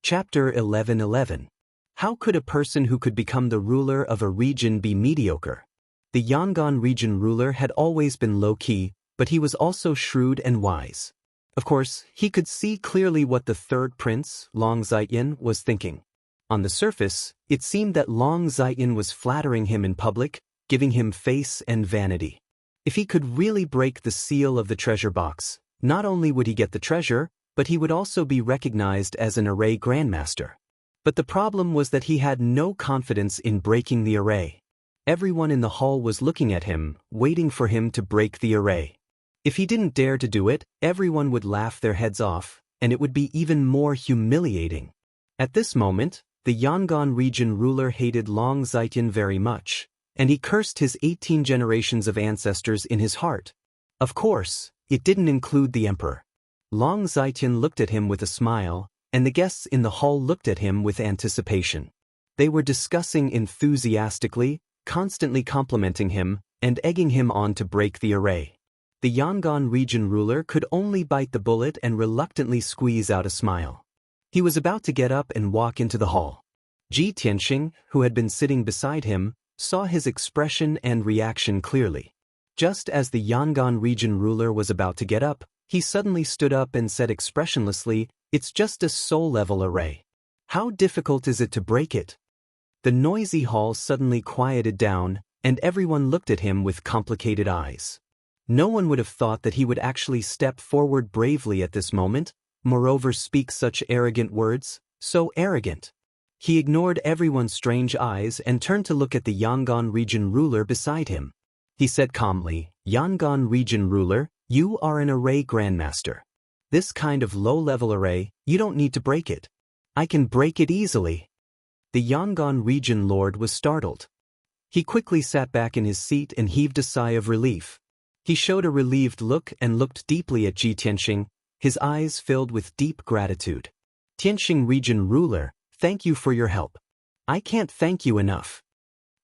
Chapter 11:11. How could a person who could become the ruler of a region be mediocre? The Yangon region ruler had always been low-key, but he was also shrewd and wise. Of course, he could see clearly what the third prince, Long Zaiyan, was thinking. On the surface, it seemed that Long Zaiyan was flattering him in public, giving him face and vanity. If he could really break the seal of the treasure box, not only would he get the treasure, but he would also be recognized as an array grandmaster. But the problem was that he had no confidence in breaking the array. Everyone in the hall was looking at him, waiting for him to break the array. If he didn't dare to do it, everyone would laugh their heads off, and it would be even more humiliating. At this moment, the Yangon region ruler hated Long Zaiyan very much, and he cursed his 18 generations of ancestors in his heart. Of course, it didn't include the emperor. Long Zaiyan looked at him with a smile, and the guests in the hall looked at him with anticipation. They were discussing enthusiastically, constantly complimenting him, and egging him on to break the array. The Yangon region ruler could only bite the bullet and reluctantly squeeze out a smile. He was about to get up and walk into the hall. Ji Tianxing, who had been sitting beside him, saw his expression and reaction clearly. Just as the Yangon region ruler was about to get up, he suddenly stood up and said expressionlessly, "It's just a soul-level array. How difficult is it to break it?" The noisy hall suddenly quieted down, and everyone looked at him with complicated eyes. No one would have thought that he would actually step forward bravely at this moment, moreover speak such arrogant words, so arrogant. He ignored everyone's strange eyes and turned to look at the Yangon region ruler beside him. He said calmly, "Yangon region ruler, you are an array grandmaster. This kind of low-level array, you don't need to break it. I can break it easily." The Yangon region lord was startled. He quickly sat back in his seat and heaved a sigh of relief. He showed a relieved look and looked deeply at Ji Tianxing, his eyes filled with deep gratitude. "Tianxing region ruler, thank you for your help. I can't thank you enough."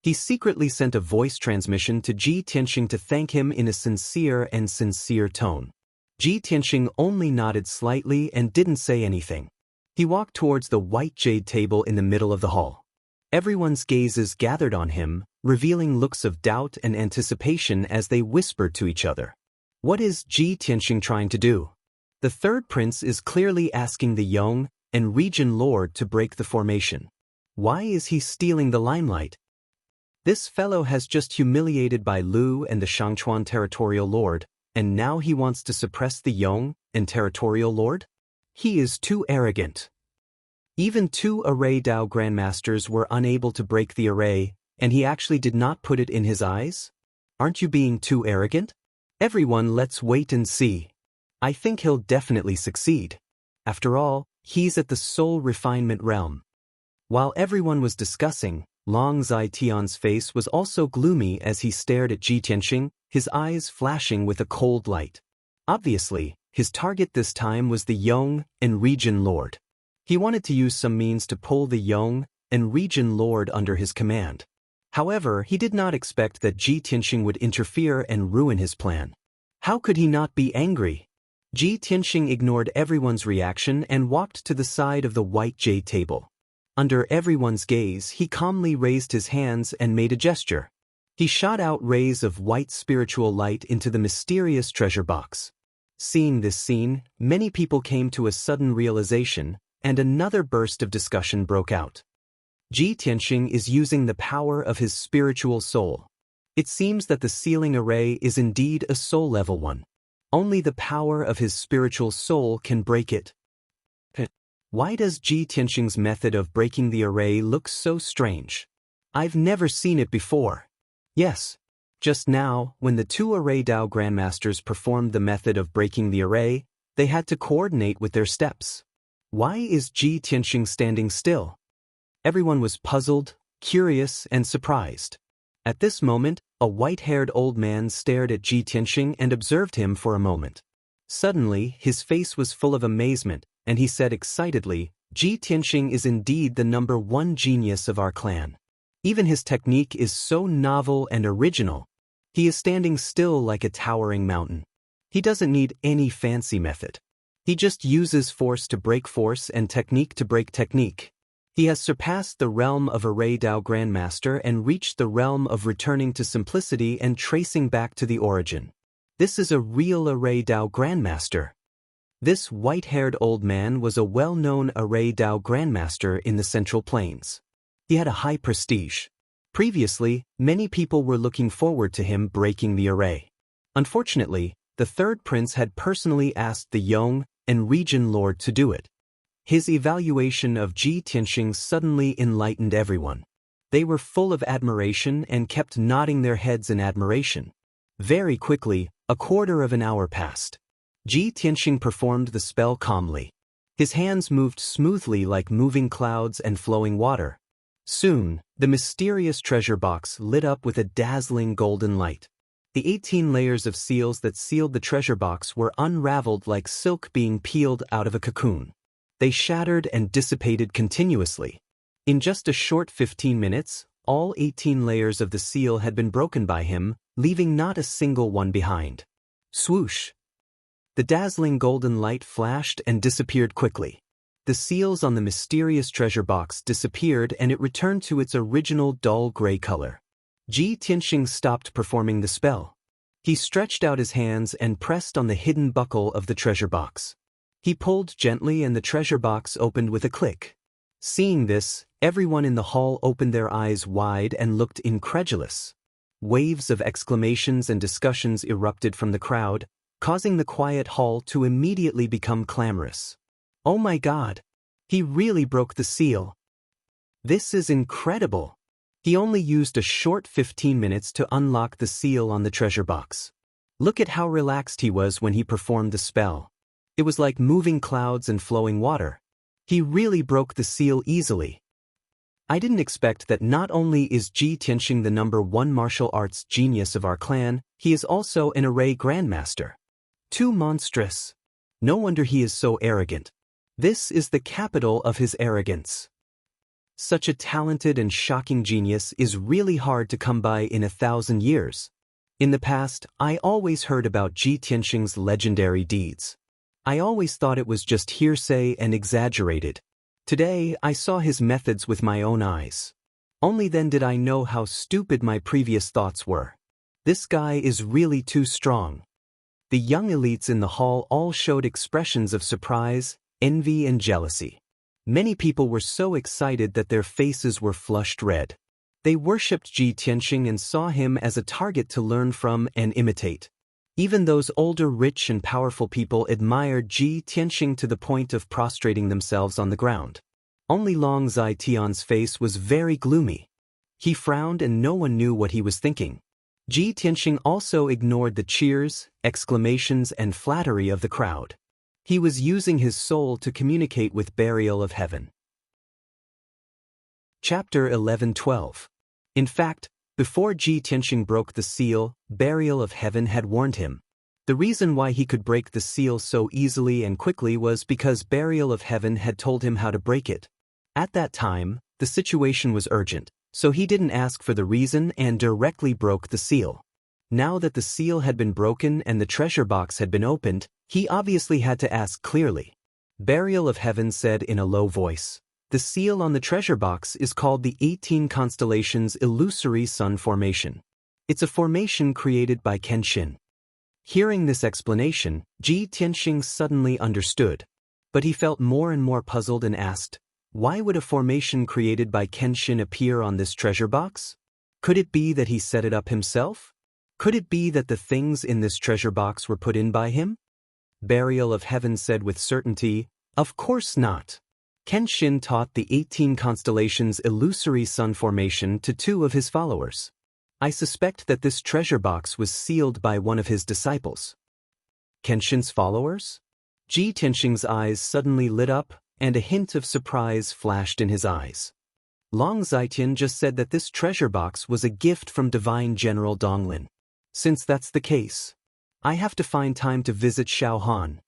He secretly sent a voice transmission to Ji Tianxing to thank him in a sincere tone. Ji Tianxing only nodded slightly and didn't say anything. He walked towards the white jade table in the middle of the hall. Everyone's gazes gathered on him, revealing looks of doubt and anticipation as they whispered to each other. What is Ji Tianxing trying to do? The third prince is clearly asking the Yong and region lord to break the formation. Why is he stealing the limelight? This fellow has just humiliated Bai Lu and the Shangchuan territorial lord, and now he wants to suppress the Yong and territorial lord? He is too arrogant. Even 2 array Dao grandmasters were unable to break the array, and he actually did not put it in his eyes? Aren't you being too arrogant? Everyone, let's wait and see. I think he'll definitely succeed. After all, he's at the soul refinement realm. While everyone was discussing, Long Zaiyan's face was also gloomy as he stared at Ji Tianxing, his eyes flashing with a cold light. Obviously, his target this time was the Yong and region lord. He wanted to use some means to pull the Yong and region lord under his command. However, he did not expect that Ji Tianxing would interfere and ruin his plan. How could he not be angry? Ji Tianxing ignored everyone's reaction and walked to the side of the white jade table. Under everyone's gaze, he calmly raised his hands and made a gesture. He shot out rays of white spiritual light into the mysterious treasure box. Seeing this scene, many people came to a sudden realization, and another burst of discussion broke out. Ji Tianxing is using the power of his spiritual soul. It seems that the sealing array is indeed a soul-level one. Only the power of his spiritual soul can break it. Why does Ji Tianxing's method of breaking the array look so strange? I've never seen it before. Yes. Just now, when the 2 array Dao grandmasters performed the method of breaking the array, they had to coordinate with their steps. Why is Ji Tianxing standing still? Everyone was puzzled, curious, and surprised. At this moment, a white-haired old man stared at Ji Tianxing and observed him for a moment. Suddenly, his face was full of amazement, and he said excitedly, "Ji Tianxing is indeed the #1 genius of our clan. Even his technique is so novel and original. He is standing still like a towering mountain. He doesn't need any fancy method. He just uses force to break force and technique to break technique. He has surpassed the realm of Array Dao Grandmaster and reached the realm of returning to simplicity and tracing back to the origin. This is a real Array Dao Grandmaster. This white-haired old man was a well-known Array Dao Grandmaster in the Central Plains. He had a high prestige. Previously, many people were looking forward to him breaking the array. Unfortunately, the third prince had personally asked the Yong and region lord to do it. His evaluation of Ji Tianxing suddenly enlightened everyone. They were full of admiration and kept nodding their heads in admiration. Very quickly, a quarter of an hour passed. Ji Tianxing performed the spell calmly. His hands moved smoothly like moving clouds and flowing water. Soon, the mysterious treasure box lit up with a dazzling golden light. The 18 layers of seals that sealed the treasure box were unraveled like silk being peeled out of a cocoon. They shattered and dissipated continuously. In just a short 15 minutes, all 18 layers of the seal had been broken by him, leaving not a single one behind. Swoosh! The dazzling golden light flashed and disappeared quickly. The seals on the mysterious treasure box disappeared and it returned to its original dull gray color. Ji Tianxing stopped performing the spell. He stretched out his hands and pressed on the hidden buckle of the treasure box. He pulled gently and the treasure box opened with a click. Seeing this, everyone in the hall opened their eyes wide and looked incredulous. Waves of exclamations and discussions erupted from the crowd, causing the quiet hall to immediately become clamorous. Oh my God! He really broke the seal. This is incredible. He only used a short 15 minutes to unlock the seal on the treasure box. Look at how relaxed he was when he performed the spell. It was like moving clouds and flowing water. He really broke the seal easily. I didn't expect that not only is Ji Tianxing the #1 martial arts genius of our clan, he is also an array grandmaster. Too monstrous. No wonder he is so arrogant. This is the capital of his arrogance. Such a talented and shocking genius is really hard to come by in 1,000 years. In the past, I always heard about Ji Tianxing's legendary deeds. I always thought it was just hearsay and exaggerated. Today, I saw his methods with my own eyes. Only then did I know how stupid my previous thoughts were. This guy is really too strong. The young elites in the hall all showed expressions of surprise, envy and jealousy. Many people were so excited that their faces were flushed red. They worshipped Ji Tianxing and saw him as a target to learn from and imitate. Even those older rich and powerful people admired Ji Tianxing to the point of prostrating themselves on the ground. Only Long Zai-Tian's face was very gloomy. He frowned and no one knew what he was thinking. Ji Tianxing also ignored the cheers, exclamations and flattery of the crowd. He was using his soul to communicate with Burial of Heaven. Chapter 11:12. In fact, before Ji Tianxing broke the seal, Burial of Heaven had warned him. The reason why he could break the seal so easily and quickly was because Burial of Heaven had told him how to break it. At that time, the situation was urgent, so he didn't ask for the reason and directly broke the seal. Now that the seal had been broken and the treasure box had been opened, he obviously had to ask clearly. Burial of Heaven said in a low voice, "The seal on the treasure box is called the 18 Constellations Illusory Sun Formation. It's a formation created by Kenshin." Hearing this explanation, Ji Tianxing suddenly understood. But he felt more and more puzzled and asked, why would a formation created by Kenshin appear on this treasure box? Could it be that he set it up himself? Could it be that the things in this treasure box were put in by him? Burial of Heaven said with certainty, "Of course not." Kenshin taught the 18 Constellations Illusory Sun Formation to 2 of his followers. I suspect that this treasure box was sealed by one of his disciples. Kenshin's followers? Ji Tianxing's eyes suddenly lit up, and a hint of surprise flashed in his eyes. Long Zai-Tian just said that this treasure box was a gift from Divine General Donglin. Since that's the case, I have to find time to visit Shaohan.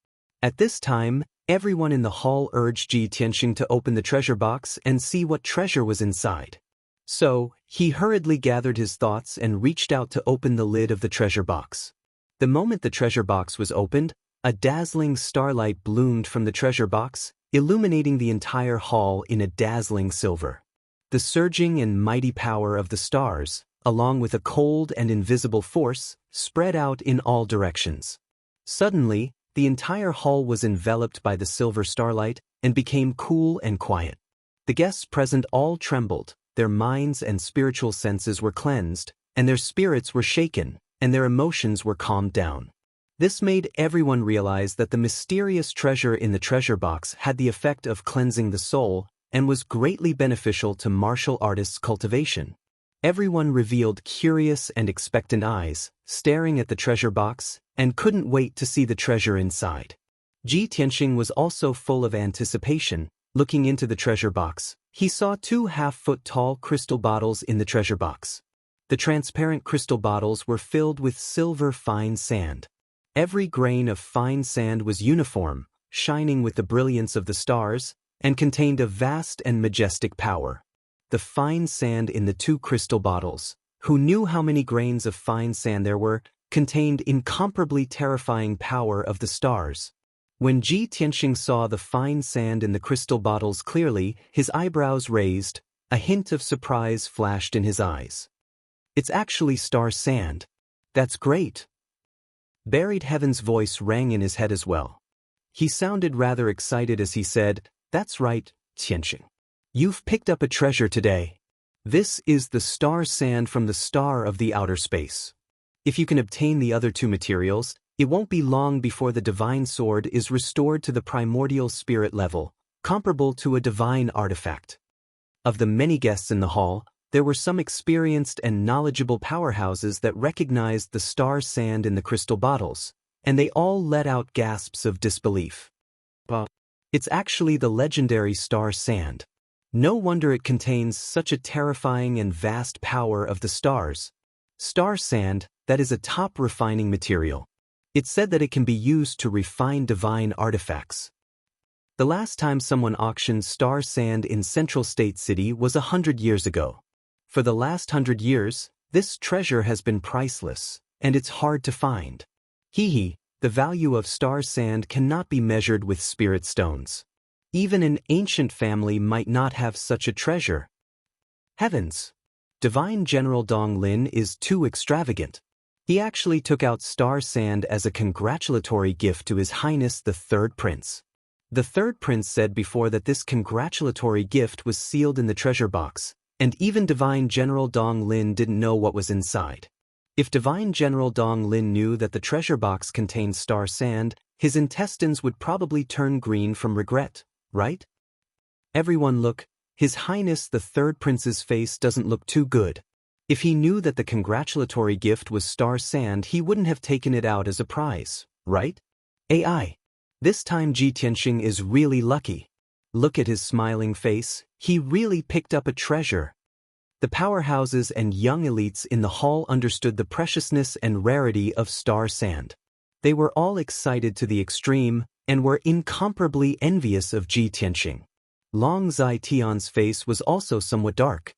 At this time, everyone in the hall urged Ji Tianxing to open the treasure box and see what treasure was inside. So, he hurriedly gathered his thoughts and reached out to open the lid of the treasure box. The moment the treasure box was opened, A dazzling starlight bloomed from the treasure box, illuminating the entire hall in a dazzling silver. The surging and mighty power of the stars, along with a cold and invisible force, spread out in all directions. Suddenly, the entire hall was enveloped by the silver starlight and became cool and quiet. The guests present all trembled, their minds and spiritual senses were cleansed, and their spirits were shaken, and their emotions were calmed down. This made everyone realize that the mysterious treasure in the treasure box had the effect of cleansing the soul and was greatly beneficial to martial artists' cultivation. Everyone revealed curious and expectant eyes, staring at the treasure box, and couldn't wait to see the treasure inside. Ji Tianxing was also full of anticipation. Looking into the treasure box, he saw 2 half-foot-tall crystal bottles in the treasure box. The transparent crystal bottles were filled with silver fine sand. Every grain of fine sand was uniform, shining with the brilliance of the stars, and contained a vast and majestic power. The fine sand in the 2 crystal bottles, who knew how many grains of fine sand there were, contained incomparably terrifying power of the stars. When Ji Tianxing saw the fine sand in the crystal bottles clearly, his eyebrows raised, a hint of surprise flashed in his eyes. "It's actually star sand. That's great." Buried Heaven's voice rang in his head as well. He sounded rather excited as he said, "That's right, Tianxing. You've picked up a treasure today. This is the star sand from the star of the outer space. If you can obtain the other 2 materials, it won't be long before the divine sword is restored to the primordial spirit level, comparable to a divine artifact." Of the many guests in the hall, there were some experienced and knowledgeable powerhouses that recognized the star sand in the crystal bottles, and they all let out gasps of disbelief. It's actually the legendary star sand. No wonder it contains such a terrifying and vast power of the stars. Star sand, that is a top refining material. It's said that it can be used to refine divine artifacts. The last time someone auctioned star sand in Central State City was 100 years ago. For the last 100 years, this treasure has been priceless, and it's hard to find. The value of star sand cannot be measured with spirit stones. Even an ancient family might not have such a treasure. Heavens! Divine General Wang Lin is too extravagant. He actually took out star sand as a congratulatory gift to His Highness the Third Prince. The Third Prince said before that this congratulatory gift was sealed in the treasure box, and even Divine General Wang Lin didn't know what was inside. If Divine General Wang Lin knew that the treasure box contained star sand, his intestines would probably turn green from regret, right? Everyone look, His Highness the Third Prince's face doesn't look too good. If he knew that the congratulatory gift was star sand, he wouldn't have taken it out as a prize, right? AI. This time Ji Tianxing is really lucky. Look at his smiling face, he really picked up a treasure. The powerhouses and young elites in the hall understood the preciousness and rarity of star sand. They were all excited to the extreme, and were incomparably envious of Ji Tianxing. Long Zai Tian's face was also somewhat dark.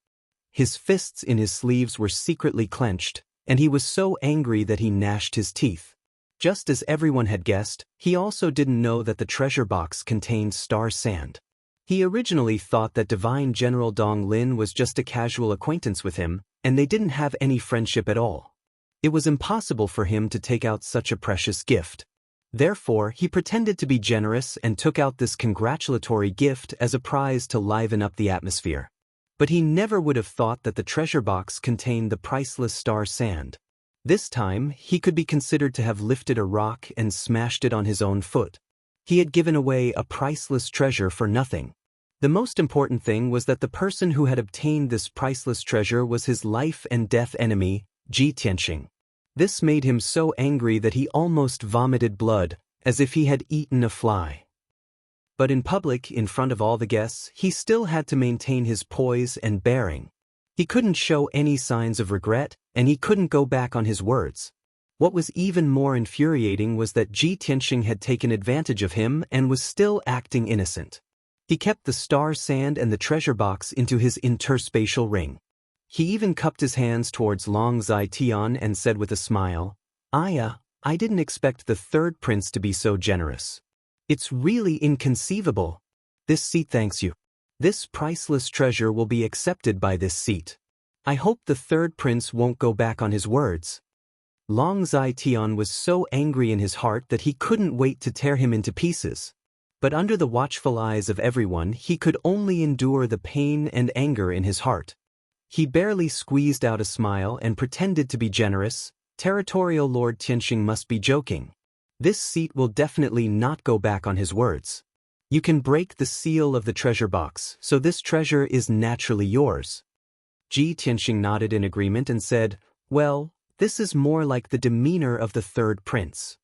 His fists in his sleeves were secretly clenched, and he was so angry that he gnashed his teeth. Just as everyone had guessed, he also didn't know that the treasure box contained star sand. He originally thought that Divine General Wang Lin was just a casual acquaintance with him, and they didn't have any friendship at all. It was impossible for him to take out such a precious gift. Therefore, he pretended to be generous and took out this congratulatory gift as a prize to liven up the atmosphere. But he never would have thought that the treasure box contained the priceless star sand. This time, he could be considered to have lifted a rock and smashed it on his own foot. He had given away a priceless treasure for nothing. The most important thing was that the person who had obtained this priceless treasure was his life and death enemy, Ji Tianxing. This made him so angry that he almost vomited blood, as if he had eaten a fly. But in public, in front of all the guests, he still had to maintain his poise and bearing. He couldn't show any signs of regret, and he couldn't go back on his words. What was even more infuriating was that Ji Tianxing had taken advantage of him and was still acting innocent. He kept the star sand and the treasure box into his interspatial ring. He even cupped his hands towards Long Zai Tian and said with a smile, I didn't expect the third prince to be so generous. It's really inconceivable. This seat thanks you. This priceless treasure will be accepted by this seat. I hope the third prince won't go back on his words. Long Tian was so angry in his heart that he couldn't wait to tear him into pieces. But under the watchful eyes of everyone, he could only endure the pain and anger in his heart. He barely squeezed out a smile and pretended to be generous. Territorial Lord Tianxing must be joking. This seat will definitely not go back on his words. You can break the seal of the treasure box, so this treasure is naturally yours. Tianxing nodded in agreement and said, well, this is more like the demeanor of the third prince.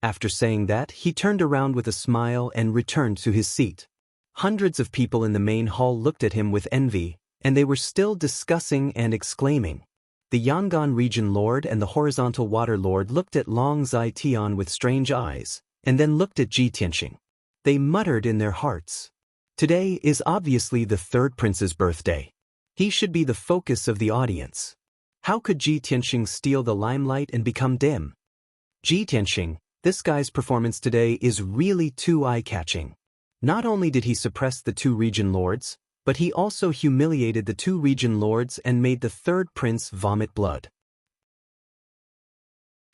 After saying that, he turned around with a smile and returned to his seat. Hundreds of people in the main hall looked at him with envy, and they were still discussing and exclaiming. The Yangon region lord and the horizontal water lord looked at Long Tian with strange eyes, and then looked at Tianxing. They muttered in their hearts. Today is obviously the third prince's birthday. He should be the focus of the audience. How could Tianxing steal the limelight and become dim? Tianxing, this guy's performance today is really too eye-catching. Not only did he suppress the two region lords, but he also humiliated the two region lords and made the third prince vomit blood.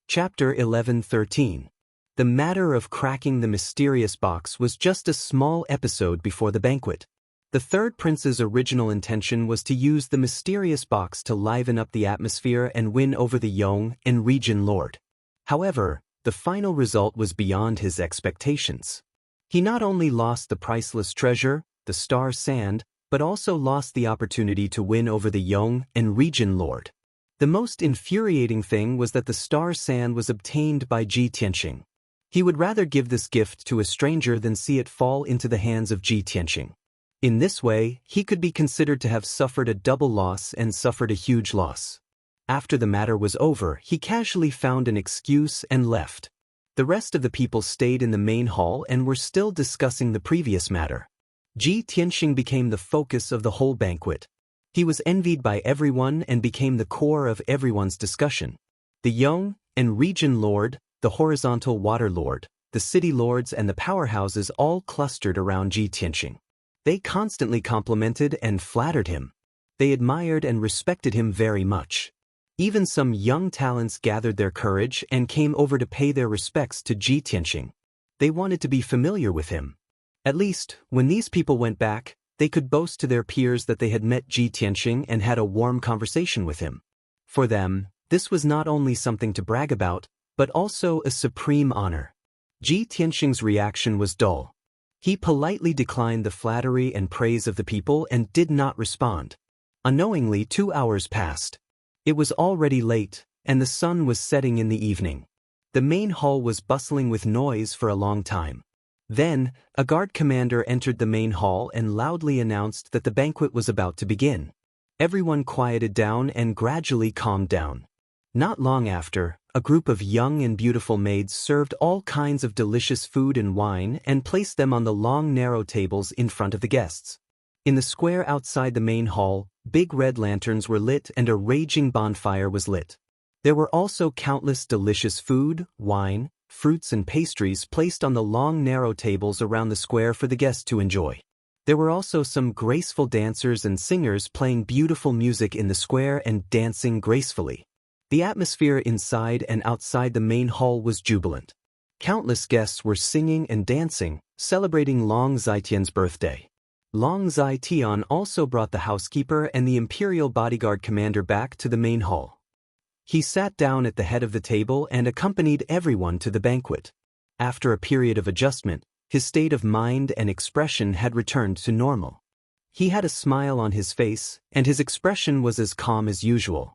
Chapter 11:13. The matter of cracking the mysterious box was just a small episode before the banquet. The third prince's original intention was to use the mysterious box to liven up the atmosphere and win over the Yong and region lord. However, the final result was beyond his expectations. He not only lost the priceless treasure, the star sand, but also lost the opportunity to win over the Yong and region lord. The most infuriating thing was that the star sand was obtained by Tianxing. He would rather give this gift to a stranger than see it fall into the hands of Tianxing. In this way, he could be considered to have suffered a double loss and suffered a huge loss. After the matter was over, he casually found an excuse and left. The rest of the people stayed in the main hall and were still discussing the previous matter. Tianxing became the focus of the whole banquet. He was envied by everyone and became the core of everyone's discussion. The Yong and region lord, the horizontal water lord, the city lords and the powerhouses all clustered around Tianxing. They constantly complimented and flattered him. They admired and respected him very much. Even some young talents gathered their courage and came over to pay their respects to Tianxing. They wanted to be familiar with him. At least, when these people went back, they could boast to their peers that they had met Tianxing and had a warm conversation with him. For them, this was not only something to brag about, but also a supreme honor. Tianxing's reaction was dull. He politely declined the flattery and praise of the people and did not respond. Unknowingly, 2 hours passed. It was already late, and the sun was setting in the evening. The main hall was bustling with noise for a long time. Then, a guard commander entered the main hall and loudly announced that the banquet was about to begin. Everyone quieted down and gradually calmed down. Not long after, a group of young and beautiful maids served all kinds of delicious food and wine and placed them on the long narrow tables in front of the guests. In the square outside the main hall, big red lanterns were lit and a raging bonfire was lit. There were also countless delicious food, wine, fruits and pastries placed on the long narrow tables around the square for the guests to enjoy. There were also some graceful dancers and singers playing beautiful music in the square and dancing gracefully. The atmosphere inside and outside the main hall was jubilant. Countless guests were singing and dancing, celebrating Long Tian's birthday. Long Tian also brought the housekeeper and the imperial bodyguard commander back to the main hall. He sat down at the head of the table and accompanied everyone to the banquet. After a period of adjustment, his state of mind and expression had returned to normal. He had a smile on his face, and his expression was as calm as usual.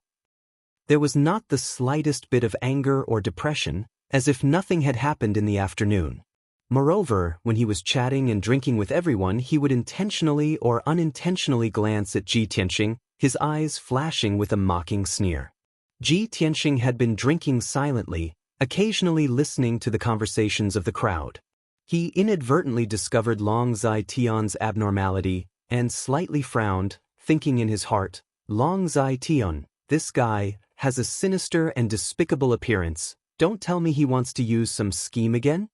There was not the slightest bit of anger or depression, as if nothing had happened in the afternoon. Moreover, when he was chatting and drinking with everyone, he would intentionally or unintentionally glance at Tianxing, his eyes flashing with a mocking sneer. Tianxing had been drinking silently, occasionally listening to the conversations of the crowd. He inadvertently discovered Long Tian's abnormality and slightly frowned, thinking in his heart, Long Tian, this guy, has a sinister and despicable appearance, Don't tell me he wants to use some scheme again?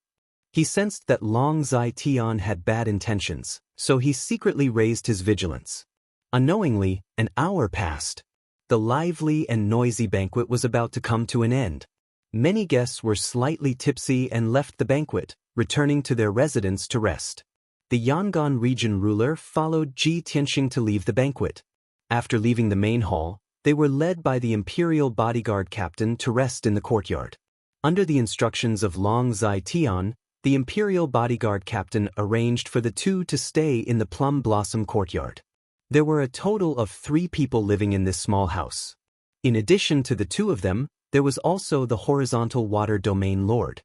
He sensed that Long Tian had bad intentions, so he secretly raised his vigilance. Unknowingly, an hour passed. The lively and noisy banquet was about to come to an end. Many guests were slightly tipsy and left the banquet, returning to their residence to rest. The Yangon region ruler followed Ji Tianxing to leave the banquet. After leaving the main hall, they were led by the imperial bodyguard captain to rest in the courtyard. Under the instructions of Long Tian, the imperial bodyguard captain arranged for the two to stay in the plum blossom courtyard. There were a total of 3 people living in this small house. In addition to the 2 of them, there was also the horizontal water domain lord.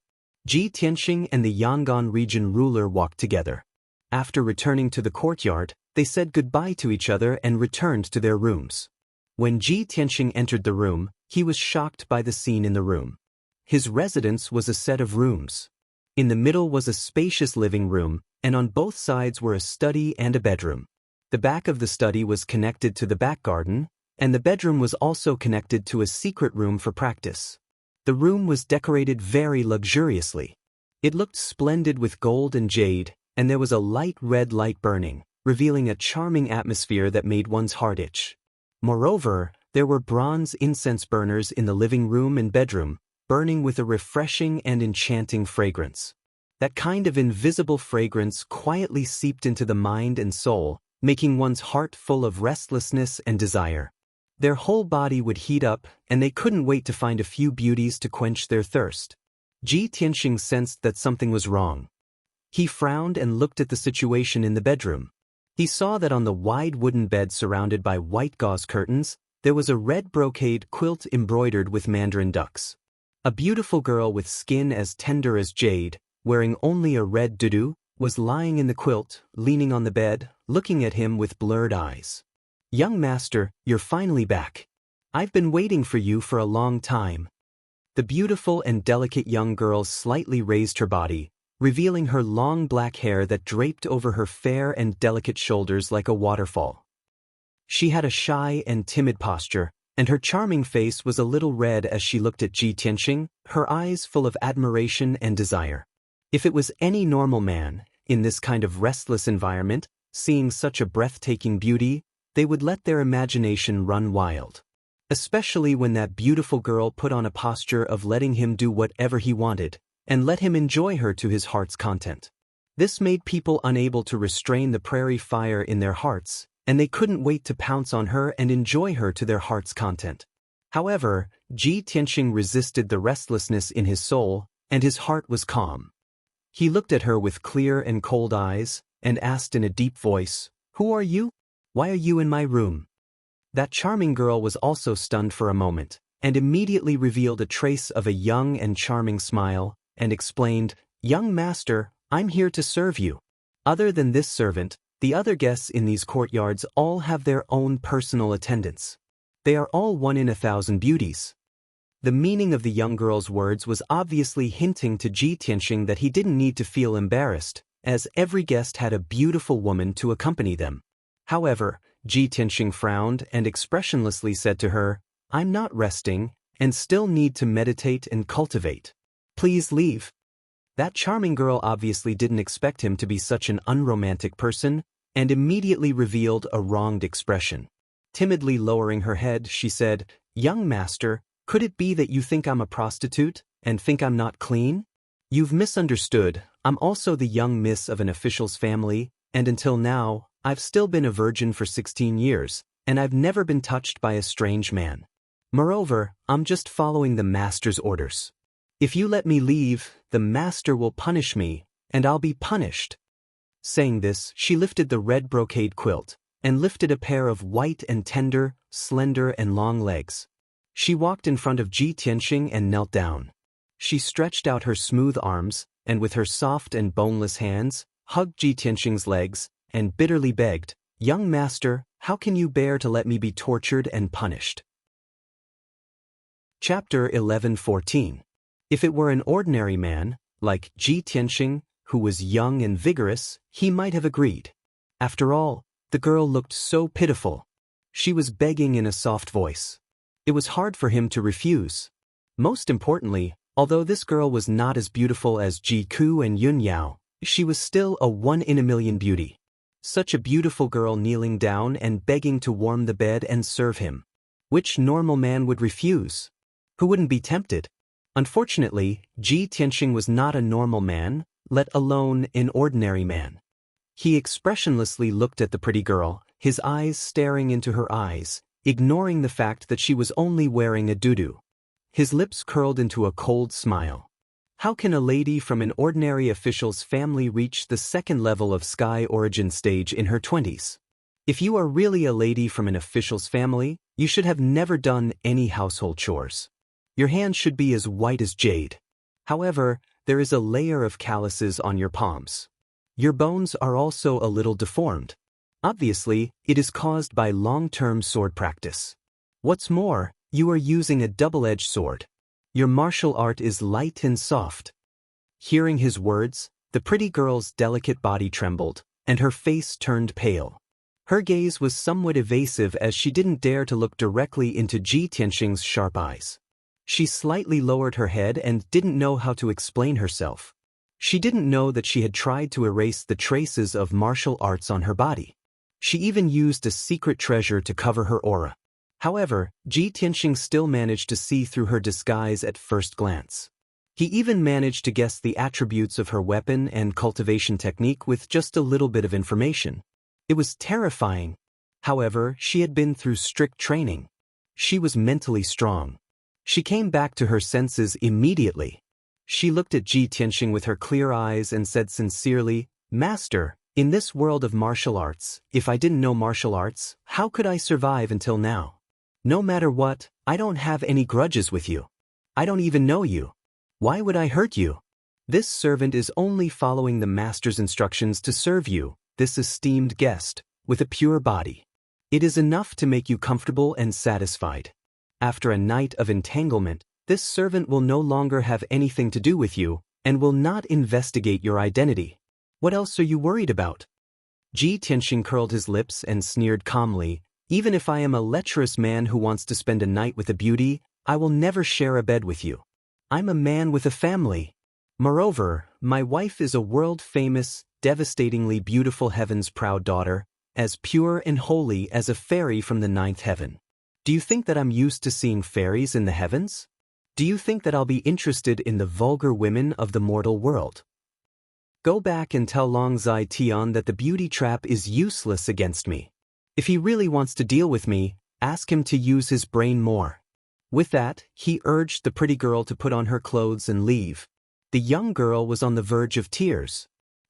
Ji Tianxing and the Yangon region ruler walked together. After returning to the courtyard, they said goodbye to each other and returned to their rooms. When Ji Tianxing entered the room, he was shocked by the scene in the room. His residence was a set of rooms. In the middle was a spacious living room, and on both sides were a study and a bedroom. The back of the study was connected to the back garden, and the bedroom was also connected to a secret room for practice. The room was decorated very luxuriously. It looked splendid with gold and jade, and there was a light red light burning, revealing a charming atmosphere that made one's heart itch. Moreover, there were bronze incense burners in the living room and bedroom, burning with a refreshing and enchanting fragrance. That kind of invisible fragrance quietly seeped into the mind and soul, making one's heart full of restlessness and desire. Their whole body would heat up, and they couldn't wait to find a few beauties to quench their thirst. Ji Tianxing sensed that something was wrong. He frowned and looked at the situation in the bedroom. He saw that on the wide wooden bed surrounded by white gauze curtains, there was a red brocade quilt embroidered with mandarin ducks. A beautiful girl with skin as tender as jade, wearing only a red dudu, was lying in the quilt, leaning on the bed, looking at him with blurred eyes. "Young master, you're finally back. I've been waiting for you for a long time." The beautiful and delicate young girl slightly raised her body, revealing her long black hair that draped over her fair and delicate shoulders like a waterfall. She had a shy and timid posture, and her charming face was a little red as she looked at Ji Tianxing, her eyes full of admiration and desire. If it was any normal man, in this kind of restless environment, seeing such a breathtaking beauty, they would let their imagination run wild. Especially when that beautiful girl put on a posture of letting him do whatever he wanted, and let him enjoy her to his heart's content. This made people unable to restrain the prairie fire in their hearts, and they couldn't wait to pounce on her and enjoy her to their heart's content. However, Ji Tianxing resisted the restlessness in his soul, and his heart was calm. He looked at her with clear and cold eyes, and asked in a deep voice, "Who are you? Why are you in my room?" That charming girl was also stunned for a moment, and immediately revealed a trace of a young and charming smile, and explained, "Young master, I'm here to serve you. Other than this servant, the other guests in these courtyards all have their own personal attendants. They are all 1 in 1,000 beauties." The meaning of the young girl's words was obviously hinting to Ji Tianxing that he didn't need to feel embarrassed, as every guest had a beautiful woman to accompany them. However, Ji Tianxing frowned and expressionlessly said to her, "I'm not resting, and still need to meditate and cultivate. Please leave." That charming girl obviously didn't expect him to be such an unromantic person, and immediately revealed a wronged expression. Timidly lowering her head, she said, "Young master, could it be that you think I'm a prostitute, and think I'm not clean? You've misunderstood. I'm also the young miss of an official's family, and until now, I've still been a virgin for 16 years, and I've never been touched by a strange man. Moreover, I'm just following the master's orders. If you let me leave, the master will punish me, and I'll be punished." Saying this, she lifted the red brocade quilt, and lifted a pair of white and tender, slender and long legs. She walked in front of Ji Tianxing and knelt down. She stretched out her smooth arms, and with her soft and boneless hands, hugged Ji Tianxing's legs, and bitterly begged, "Young master, how can you bear to let me be tortured and punished?" Chapter 11:14. If it were an ordinary man, like Ji Tianxing, who was young and vigorous, he might have agreed. After all, the girl looked so pitiful. She was begging in a soft voice. It was hard for him to refuse. Most importantly, Although this girl was not as beautiful as Ji Ku and Yun Yao, she was still a one-in-a-million beauty. Such a beautiful girl kneeling down and begging to warm the bed and serve him. Which normal man would refuse? Who wouldn't be tempted? Unfortunately, Ji Tianxing was not a normal man, let alone an ordinary man. He expressionlessly looked at the pretty girl, his eyes staring into her eyes, ignoring the fact that she was only wearing a tutu. His lips curled into a cold smile. How can a lady from an ordinary official's family reach the second level of sky origin stage in her 20s? If you are really a lady from an official's family, you should have never done any household chores. Your hands should be as white as jade. However, there is a layer of calluses on your palms. Your bones are also a little deformed. Obviously, it is caused by long-term sword practice. What's more, you are using a double-edged sword. Your martial art is light and soft. Hearing his words, the pretty girl's delicate body trembled, and her face turned pale. Her gaze was somewhat evasive as she didn't dare to look directly into Ji Tianxing's sharp eyes. She slightly lowered her head and didn't know how to explain herself. She didn't know that she had tried to erase the traces of martial arts on her body. She even used a secret treasure to cover her aura. However, Ji Tianxing still managed to see through her disguise at first glance. He even managed to guess the attributes of her weapon and cultivation technique with just a little bit of information. It was terrifying. However, she had been through strict training. She was mentally strong. She came back to her senses immediately. She looked at Ji Tianxing with her clear eyes and said sincerely, "Master, in this world of martial arts, if I didn't know martial arts, how could I survive until now? No matter what, I don't have any grudges with you. I don't even know you. Why would I hurt you? This servant is only following the master's instructions to serve you, this esteemed guest, with a pure body. It is enough to make you comfortable and satisfied. After a night of entanglement, this servant will no longer have anything to do with you, and will not investigate your identity. What else are you worried about?" Ji Tianxing curled his lips and sneered calmly, "Even if I am a lecherous man who wants to spend a night with a beauty, I will never share a bed with you. I'm a man with a family. Moreover, my wife is a world-famous, devastatingly beautiful heaven's proud daughter, as pure and holy as a fairy from the ninth heaven. Do you think that I'm used to seeing fairies in the heavens? Do you think that I'll be interested in the vulgar women of the mortal world? Go back and tell Long Zai Tian that the beauty trap is useless against me. If he really wants to deal with me, ask him to use his brain more." With that, he urged the pretty girl to put on her clothes and leave. The young girl was on the verge of tears.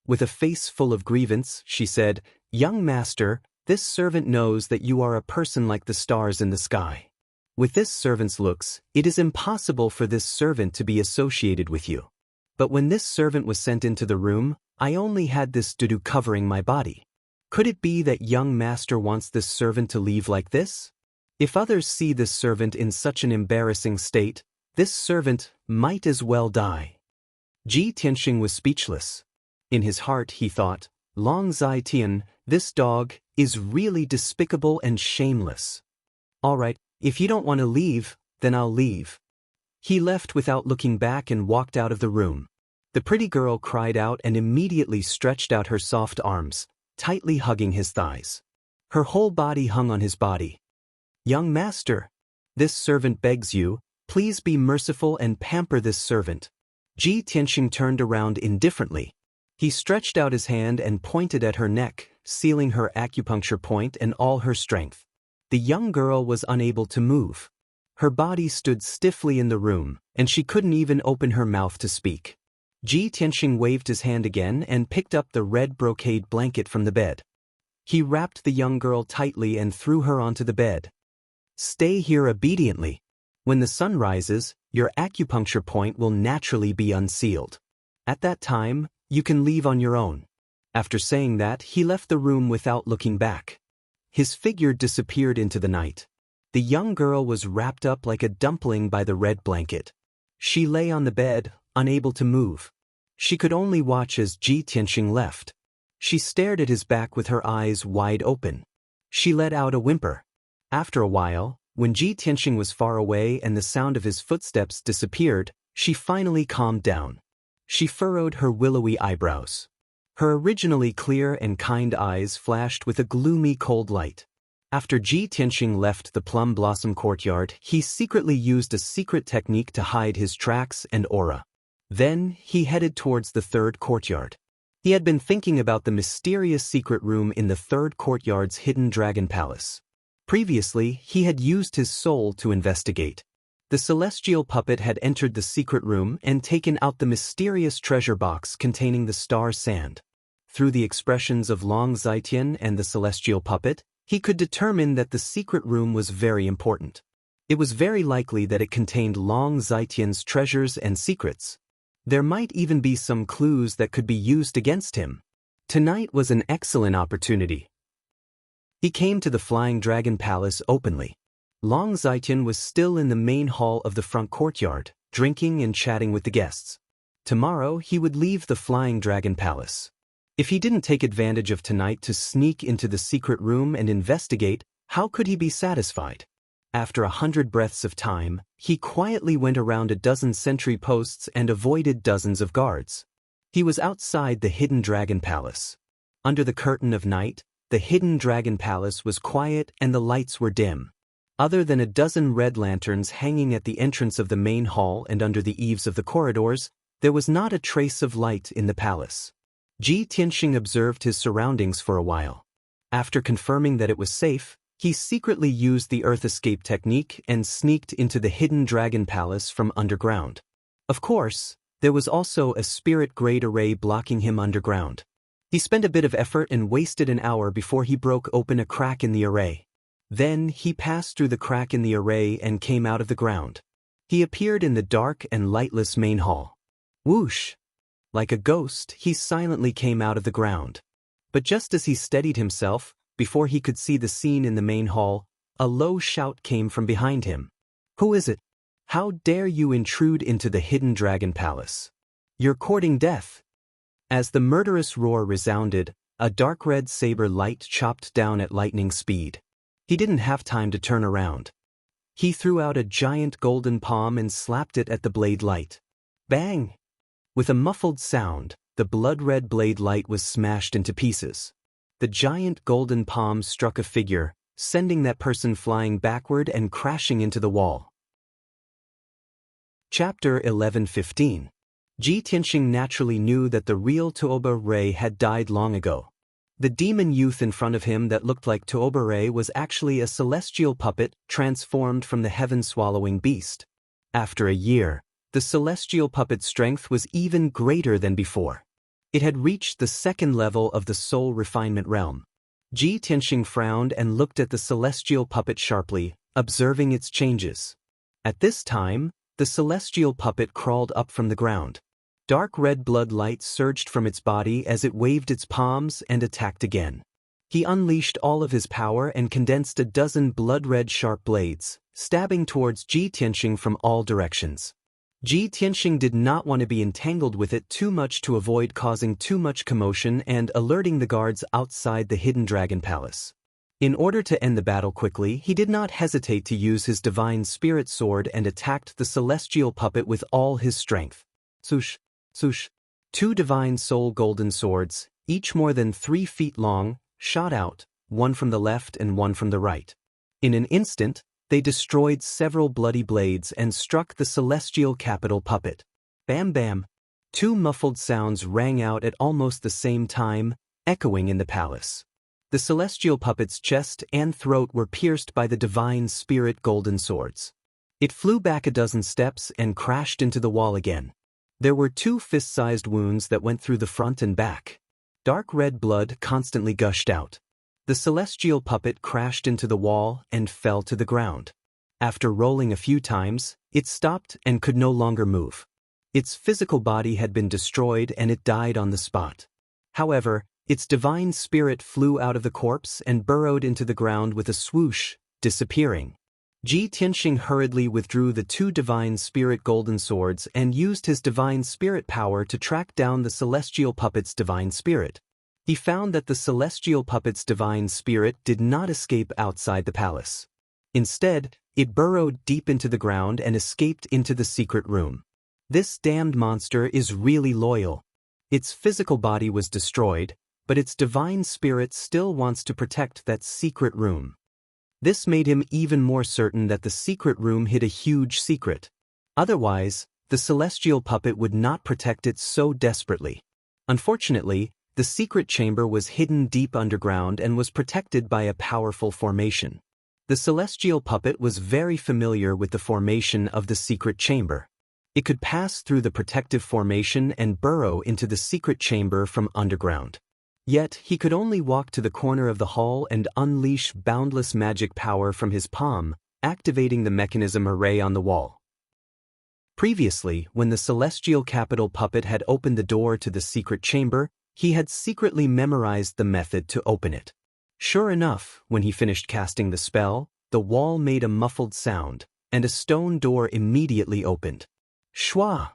With a face full of grievance, she said, "Young master, this servant knows that you are a person like the stars in the sky. With this servant's looks, it is impossible for this servant to be associated with you. But when this servant was sent into the room, I only had this tutu covering my body. Could it be that young master wants this servant to leave like this? If others see this servant in such an embarrassing state, this servant might as well die." Ji Tianxing was speechless. In his heart he thought, "Long Zai Tian, this dog is really despicable and shameless. All right, if you don't want to leave, then I'll leave." He left without looking back and walked out of the room. The pretty girl cried out and immediately stretched out her soft arms, tightly hugging his thighs. Her whole body hung on his body. "Young master, this servant begs you, please be merciful and pamper this servant." Ji Tianxing turned around indifferently. He stretched out his hand and pointed at her neck, sealing her acupuncture point and all her strength. The young girl was unable to move. Her body stood stiffly in the room, and she couldn't even open her mouth to speak. Ji Tianxing waved his hand again and picked up the red brocade blanket from the bed. He wrapped the young girl tightly and threw her onto the bed. "Stay here obediently. When the sun rises, your acupuncture point will naturally be unsealed. At that time, you can leave on your own." After saying that, he left the room without looking back. His figure disappeared into the night. The young girl was wrapped up like a dumpling by the red blanket. She lay on the bed, unable to move. She could only watch as Ji Tianxing left. She stared at his back with her eyes wide open. She let out a whimper. After a while, when Ji Tianxing was far away and the sound of his footsteps disappeared, She finally calmed down. She furrowed her willowy eyebrows. Her originally clear and kind eyes flashed with a gloomy cold light. After Ji Tianxing left the plum blossom courtyard, he secretly used a secret technique to hide his tracks and aura. Then, he headed towards the third courtyard. He had been thinking about the mysterious secret room in the third courtyard's hidden dragon palace. Previously, he had used his soul to investigate. The celestial puppet had entered the secret room and taken out the mysterious treasure box containing the star sand. Through the expressions of Long Zitian and the celestial puppet, he could determine that the secret room was very important. It was very likely that it contained Long Zitian's treasures and secrets. There might even be some clues that could be used against him. Tonight was an excellent opportunity. He came to the Flying Dragon Palace openly. Long Zitian was still in the main hall of the front courtyard, drinking and chatting with the guests. Tomorrow he would leave the Flying Dragon Palace. If he didn't take advantage of tonight to sneak into the secret room and investigate, how could he be satisfied? After 100 breaths of time, he quietly went around a dozen sentry posts and avoided dozens of guards. He was outside the Hidden Dragon Palace. Under the curtain of night, the Hidden Dragon Palace was quiet and the lights were dim. Other than a dozen red lanterns hanging at the entrance of the main hall and under the eaves of the corridors, there was not a trace of light in the palace. Ji Tianxing observed his surroundings for a while. After confirming that it was safe, he secretly used the Earth Escape technique and sneaked into the Hidden Dragon Palace from underground. Of course, there was also a spirit-grade array blocking him underground. He spent a bit of effort and wasted an hour before he broke open a crack in the array. Then he passed through the crack in the array and came out of the ground. He appeared in the dark and lightless main hall. Whoosh! Like a ghost, he silently came out of the ground. But just as he steadied himself, before he could see the scene in the main hall, a low shout came from behind him. Who is it? How dare you intrude into the Hidden Dragon Palace? You're courting death. As the murderous roar resounded, a dark red saber light chopped down at lightning speed. He didn't have time to turn around. He threw out a giant golden palm and slapped it at the blade light. Bang! With a muffled sound, the blood-red blade light was smashed into pieces. The giant golden palm struck a figure, sending that person flying backward and crashing into the wall. Chapter 11:15. Ji Tianxing naturally knew that the real Tuoba Rei had died long ago. The demon youth in front of him that looked like Tuoba Rei was actually a celestial puppet transformed from the heaven-swallowing beast. After a year, the celestial puppet's strength was even greater than before. It had reached the second level of the soul refinement realm. Ji Tianxing frowned and looked at the celestial puppet sharply, observing its changes. At this time, the celestial puppet crawled up from the ground. Dark red blood light surged from its body as it waved its palms and attacked again. He unleashed all of his power and condensed a dozen blood-red sharp blades, stabbing towards Ji Tianxing from all directions. Ji Tianxing did not want to be entangled with it too much to avoid causing too much commotion and alerting the guards outside the Hidden Dragon Palace. In order to end the battle quickly, he did not hesitate to use his divine spirit sword and attacked the celestial puppet with all his strength. Swoosh, swoosh. 2 divine soul golden swords, each more than 3 feet long, shot out, one from the left and one from the right. In an instant, they destroyed several bloody blades and struck the celestial capital puppet. Bam bam! 2 muffled sounds rang out at almost the same time, echoing in the palace. The celestial puppet's chest and throat were pierced by the divine spirit golden swords. It flew back a dozen steps and crashed into the wall again. There were 2 fist-sized wounds that went through the front and back. Dark red blood constantly gushed out. The celestial puppet crashed into the wall and fell to the ground. After rolling a few times, it stopped and could no longer move. Its physical body had been destroyed and it died on the spot. However, its divine spirit flew out of the corpse and burrowed into the ground with a swoosh, disappearing. Ji Tianxing hurriedly withdrew the 2 divine spirit golden swords and used his divine spirit power to track down the celestial puppet's divine spirit. He found that the celestial puppet's divine spirit did not escape outside the palace. Instead, it burrowed deep into the ground and escaped into the secret room. This damned monster is really loyal. Its physical body was destroyed, but its divine spirit still wants to protect that secret room. This made him even more certain that the secret room hid a huge secret. Otherwise, the celestial puppet would not protect it so desperately. Unfortunately, the secret chamber was hidden deep underground and was protected by a powerful formation. The celestial puppet was very familiar with the formation of the secret chamber. It could pass through the protective formation and burrow into the secret chamber from underground. Yet, he could only walk to the corner of the hall and unleash boundless magic power from his palm, activating the mechanism array on the wall. Previously, when the celestial capital puppet had opened the door to the secret chamber, he had secretly memorized the method to open it. Sure enough, when he finished casting the spell, the wall made a muffled sound, and a stone door immediately opened. Shwa!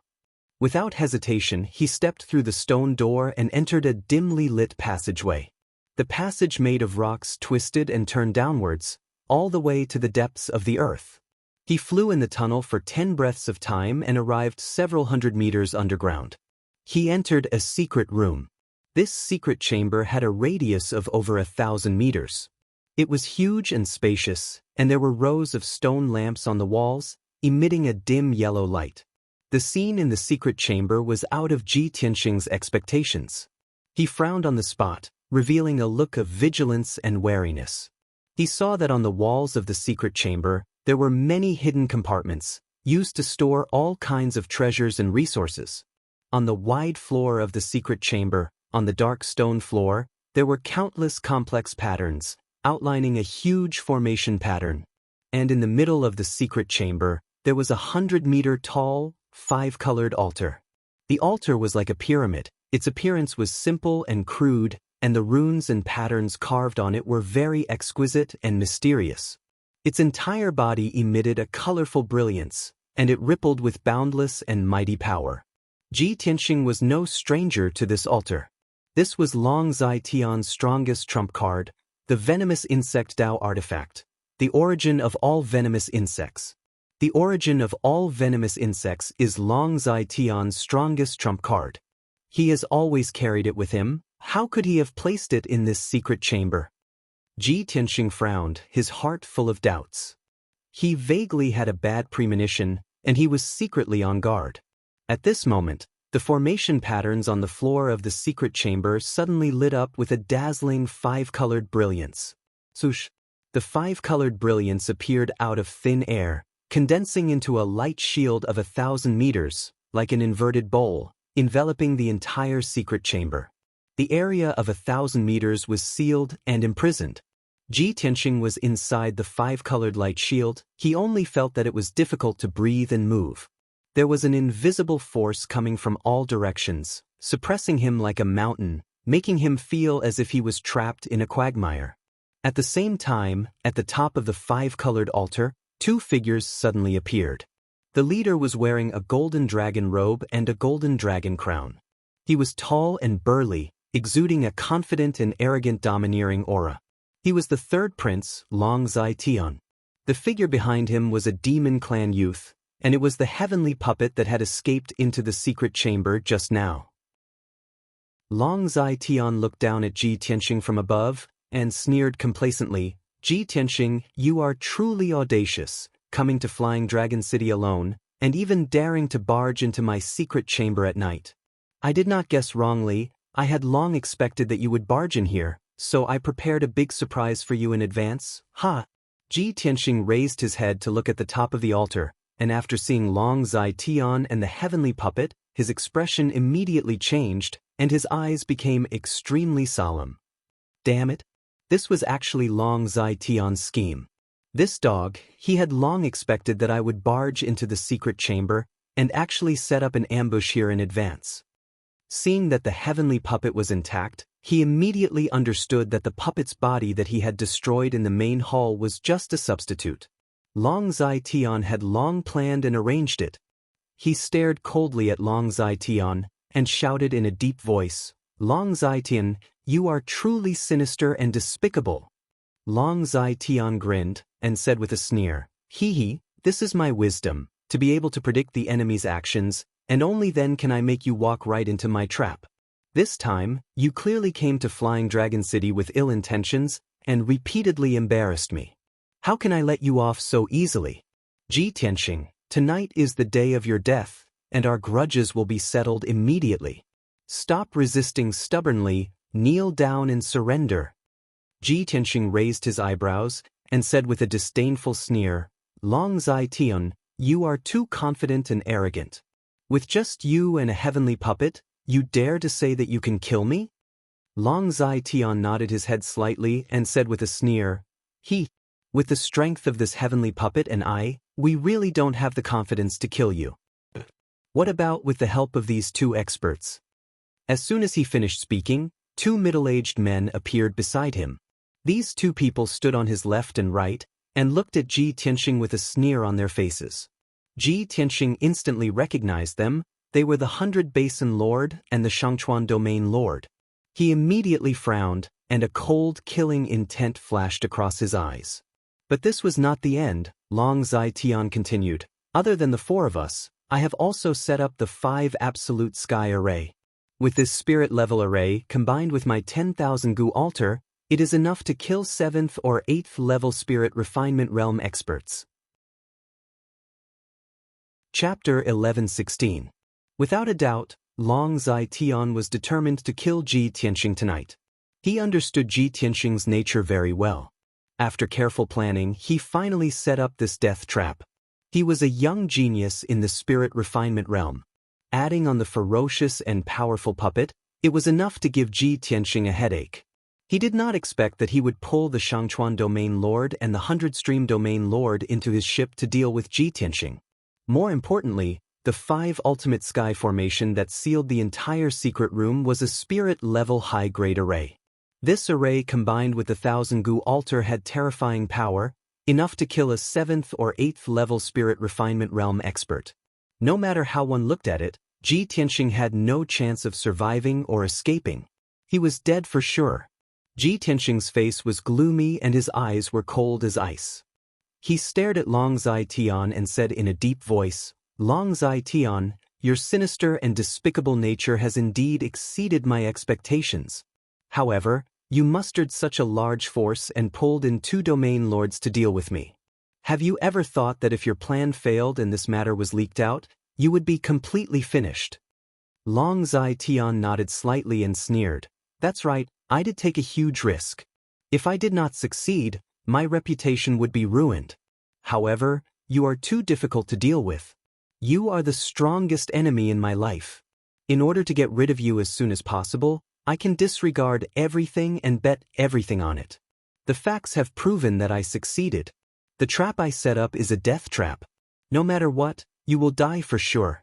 Without hesitation, he stepped through the stone door and entered a dimly lit passageway. The passage made of rocks twisted and turned downwards, all the way to the depths of the earth. He flew in the tunnel for 10 breaths of time and arrived several hundred meters underground. He entered a secret room. This secret chamber had a radius of over 1,000 meters. It was huge and spacious, and there were rows of stone lamps on the walls, emitting a dim yellow light. The scene in the secret chamber was out of Ji Tianxing's expectations. He frowned on the spot, revealing a look of vigilance and wariness. He saw that on the walls of the secret chamber, there were many hidden compartments, used to store all kinds of treasures and resources. On the wide floor of the secret chamber, on the dark stone floor, there were countless complex patterns, outlining a huge formation pattern. And in the middle of the secret chamber, there was a 100-meter tall, 5-colored altar. The altar was like a pyramid. Its appearance was simple and crude, and the runes and patterns carved on it were very exquisite and mysterious. Its entire body emitted a colorful brilliance, and it rippled with boundless and mighty power. Ji Tianxing was no stranger to this altar. This was Long Zai Tian's strongest trump card, the venomous insect Dao artifact, the origin of all venomous insects. The origin of all venomous insects is Long Zai Tian's strongest trump card. He has always carried it with him. How could he have placed it in this secret chamber? Ji Tianxing frowned, his heart full of doubts. He vaguely had a bad premonition, and he was secretly on guard. At this moment, the formation patterns on the floor of the secret chamber suddenly lit up with a dazzling 5-colored brilliance. Swoosh! The 5-colored brilliance appeared out of thin air, condensing into a light shield of 1,000 meters, like an inverted bowl, enveloping the entire secret chamber. The area of 1,000 meters was sealed and imprisoned. Ji Tianxing was inside the 5-colored light shield. He only felt that it was difficult to breathe and move. There was an invisible force coming from all directions, suppressing him like a mountain, making him feel as if he was trapped in a quagmire. At the same time, at the top of the 5-colored altar, 2 figures suddenly appeared. The leader was wearing a golden dragon robe and a golden dragon crown. He was tall and burly, exuding a confident and arrogant domineering aura. He was the 3rd prince, Long Zai Tian. The figure behind him was a demon clan youth, and it was the heavenly puppet that had escaped into the secret chamber just now. Long Zai Tian looked down at Ji Tianxing from above, and sneered complacently, "Ji Tianxing, you are truly audacious, coming to Flying Dragon City alone, and even daring to barge into my secret chamber at night. I did not guess wrongly. I had long expected that you would barge in here, so I prepared a big surprise for you in advance." Ha! Ji Tianxing raised his head to look at the top of the altar, and after seeing Long Zai Tian and the heavenly puppet, his expression immediately changed, and his eyes became extremely solemn. Damn it! This was actually Long Zai Tian's scheme. This dog, he had long expected that I would barge into the secret chamber and actually set up an ambush here in advance. Seeing that the heavenly puppet was intact, he immediately understood that the puppet's body that he had destroyed in the main hall was just a substitute. Long Zai Tian had long planned and arranged it. He stared coldly at Long Zai Tian and shouted in a deep voice, "Long Zai Tian, you are truly sinister and despicable." Long Zai Tian grinned and said with a sneer, "Hee hee, this is my wisdom, to be able to predict the enemy's actions and only then can I make you walk right into my trap. This time, you clearly came to Flying Dragon City with ill intentions and repeatedly embarrassed me. How can I let you off so easily? Ji Tianxing, tonight is the day of your death, and our grudges will be settled immediately. Stop resisting stubbornly, kneel down and surrender. Ji Tianxing raised his eyebrows and said with a disdainful sneer, Long Zai Tian, you are too confident and arrogant. With just you and a heavenly puppet, you dare to say that you can kill me? Long Zai Tian nodded his head slightly and said with a sneer, with the strength of this heavenly puppet and we really don't have the confidence to kill you. What about with the help of these two experts? As soon as he finished speaking, two middle-aged men appeared beside him. These two people stood on his left and right, and looked at Ji Tianxing with a sneer on their faces. Ji Tianxing instantly recognized them. They were the 100 Basin Lord and the Shangchuan Domain Lord. He immediately frowned, and a cold, killing intent flashed across his eyes. But this was not the end, Long Zai Tian continued. Other than the four of us, I have also set up the 5 Absolute Sky Array. With this spirit-level array, combined with my 10,000 Gu altar, it is enough to kill 7th or 8th level spirit refinement realm experts. Chapter 11:16. Without a doubt, Long Zai Tian was determined to kill Ji Tianxing tonight. He understood Ji Tianxing's nature very well. After careful planning, he finally set up this death trap. He was a young genius in the spirit refinement realm. Adding on the ferocious and powerful puppet, it was enough to give Ji Tianxing a headache. He did not expect that he would pull the Shangchuan Domain Lord and the 100-stream Domain Lord into his ship to deal with Ji Tianxing. More importantly, the 5 ultimate sky formation that sealed the entire secret room was a spirit-level high-grade array. This array combined with the 1,000 Gu altar had terrifying power, enough to kill a 7th or 8th level spirit refinement realm expert. No matter how one looked at it, Ji Tianxing had no chance of surviving or escaping. He was dead for sure. Ji Tianxing's face was gloomy and his eyes were cold as ice. He stared at Long Zai Tian and said in a deep voice, Long Zai Tian, your sinister and despicable nature has indeed exceeded my expectations. However, you mustered such a large force and pulled in 2 domain lords to deal with me. Have you ever thought that if your plan failed and this matter was leaked out, you would be completely finished? Long Zai Tian nodded slightly and sneered. That's right, I did take a huge risk. If I did not succeed, my reputation would be ruined. However, you are too difficult to deal with. You are the strongest enemy in my life. In order to get rid of you as soon as possible, I can disregard everything and bet everything on it. The facts have proven that I succeeded. The trap I set up is a death trap. No matter what, you will die for sure.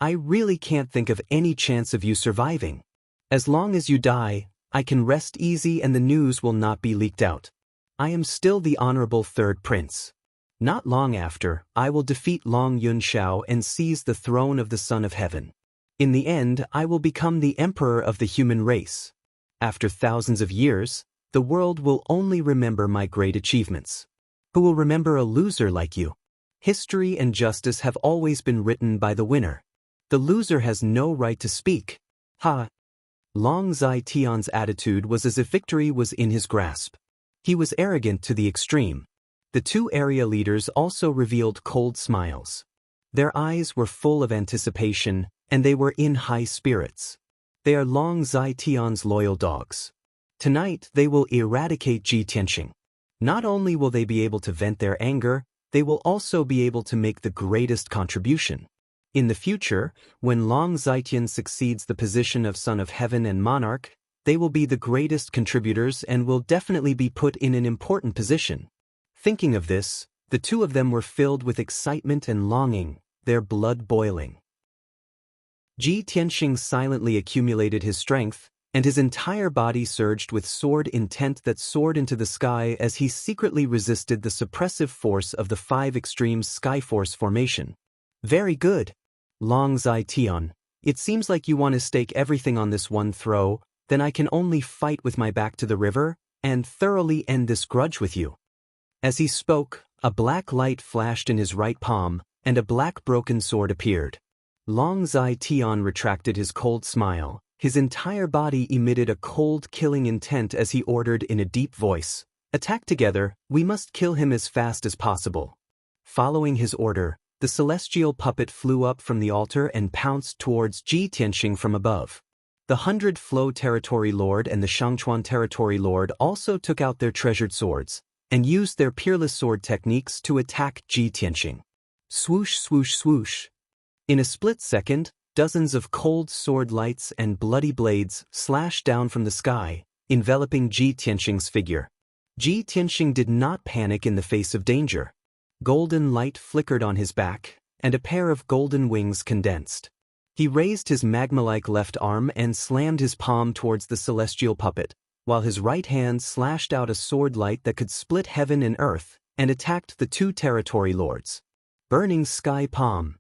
I really can't think of any chance of you surviving. As long as you die, I can rest easy and the news will not be leaked out. I am still the honorable 3rd prince. Not long after, I will defeat Long Yunxiao and seize the throne of the Son of Heaven. In the end, I will become the emperor of the human race. After thousands of years, the world will only remember my great achievements. Who will remember a loser like you? History and justice have always been written by the winner. The loser has no right to speak. Ha! Long Zai Tian's attitude was as if victory was in his grasp. He was arrogant to the extreme. The 2 area leaders also revealed cold smiles. Their eyes were full of anticipation, and they were in high spirits. They are Long Zai Tian's loyal dogs. Tonight they will eradicate Ji Tianxing. Not only will they be able to vent their anger, they will also be able to make the greatest contribution. In the future, when Long Zai Tian succeeds the position of Son of Heaven and Monarch, they will be the greatest contributors and will definitely be put in an important position. Thinking of this, the 2 of them were filled with excitement and longing, their blood boiling. Ji Tianxing silently accumulated his strength, and his entire body surged with sword intent that soared into the sky as he secretly resisted the suppressive force of the 5 extreme Skyforce formation. Very good. Long Zai Tian, it seems like you want to stake everything on this one throw, then I can only fight with my back to the river, and thoroughly end this grudge with you. As he spoke, a black light flashed in his right palm, and a black broken sword appeared. Long Zai Tian retracted his cold smile. His entire body emitted a cold, killing intent as he ordered in a deep voice, "Attack together, we must kill him as fast as possible." Following his order, the celestial puppet flew up from the altar and pounced towards Ji Tianxing from above. The 100 Flow Territory Lord and the Shangchuan Territory Lord also took out their treasured swords and used their peerless sword techniques to attack Ji Tianxing. Swoosh, swoosh, swoosh. In a split second, dozens of cold sword lights and bloody blades slashed down from the sky, enveloping Ji Tianxing's figure. Ji Tianxing did not panic in the face of danger. Golden light flickered on his back, and a pair of golden wings condensed. He raised his magma-like left arm and slammed his palm towards the celestial puppet, while his right hand slashed out a sword light that could split heaven and earth and attacked the 2 territory lords. Burning Sky Palm.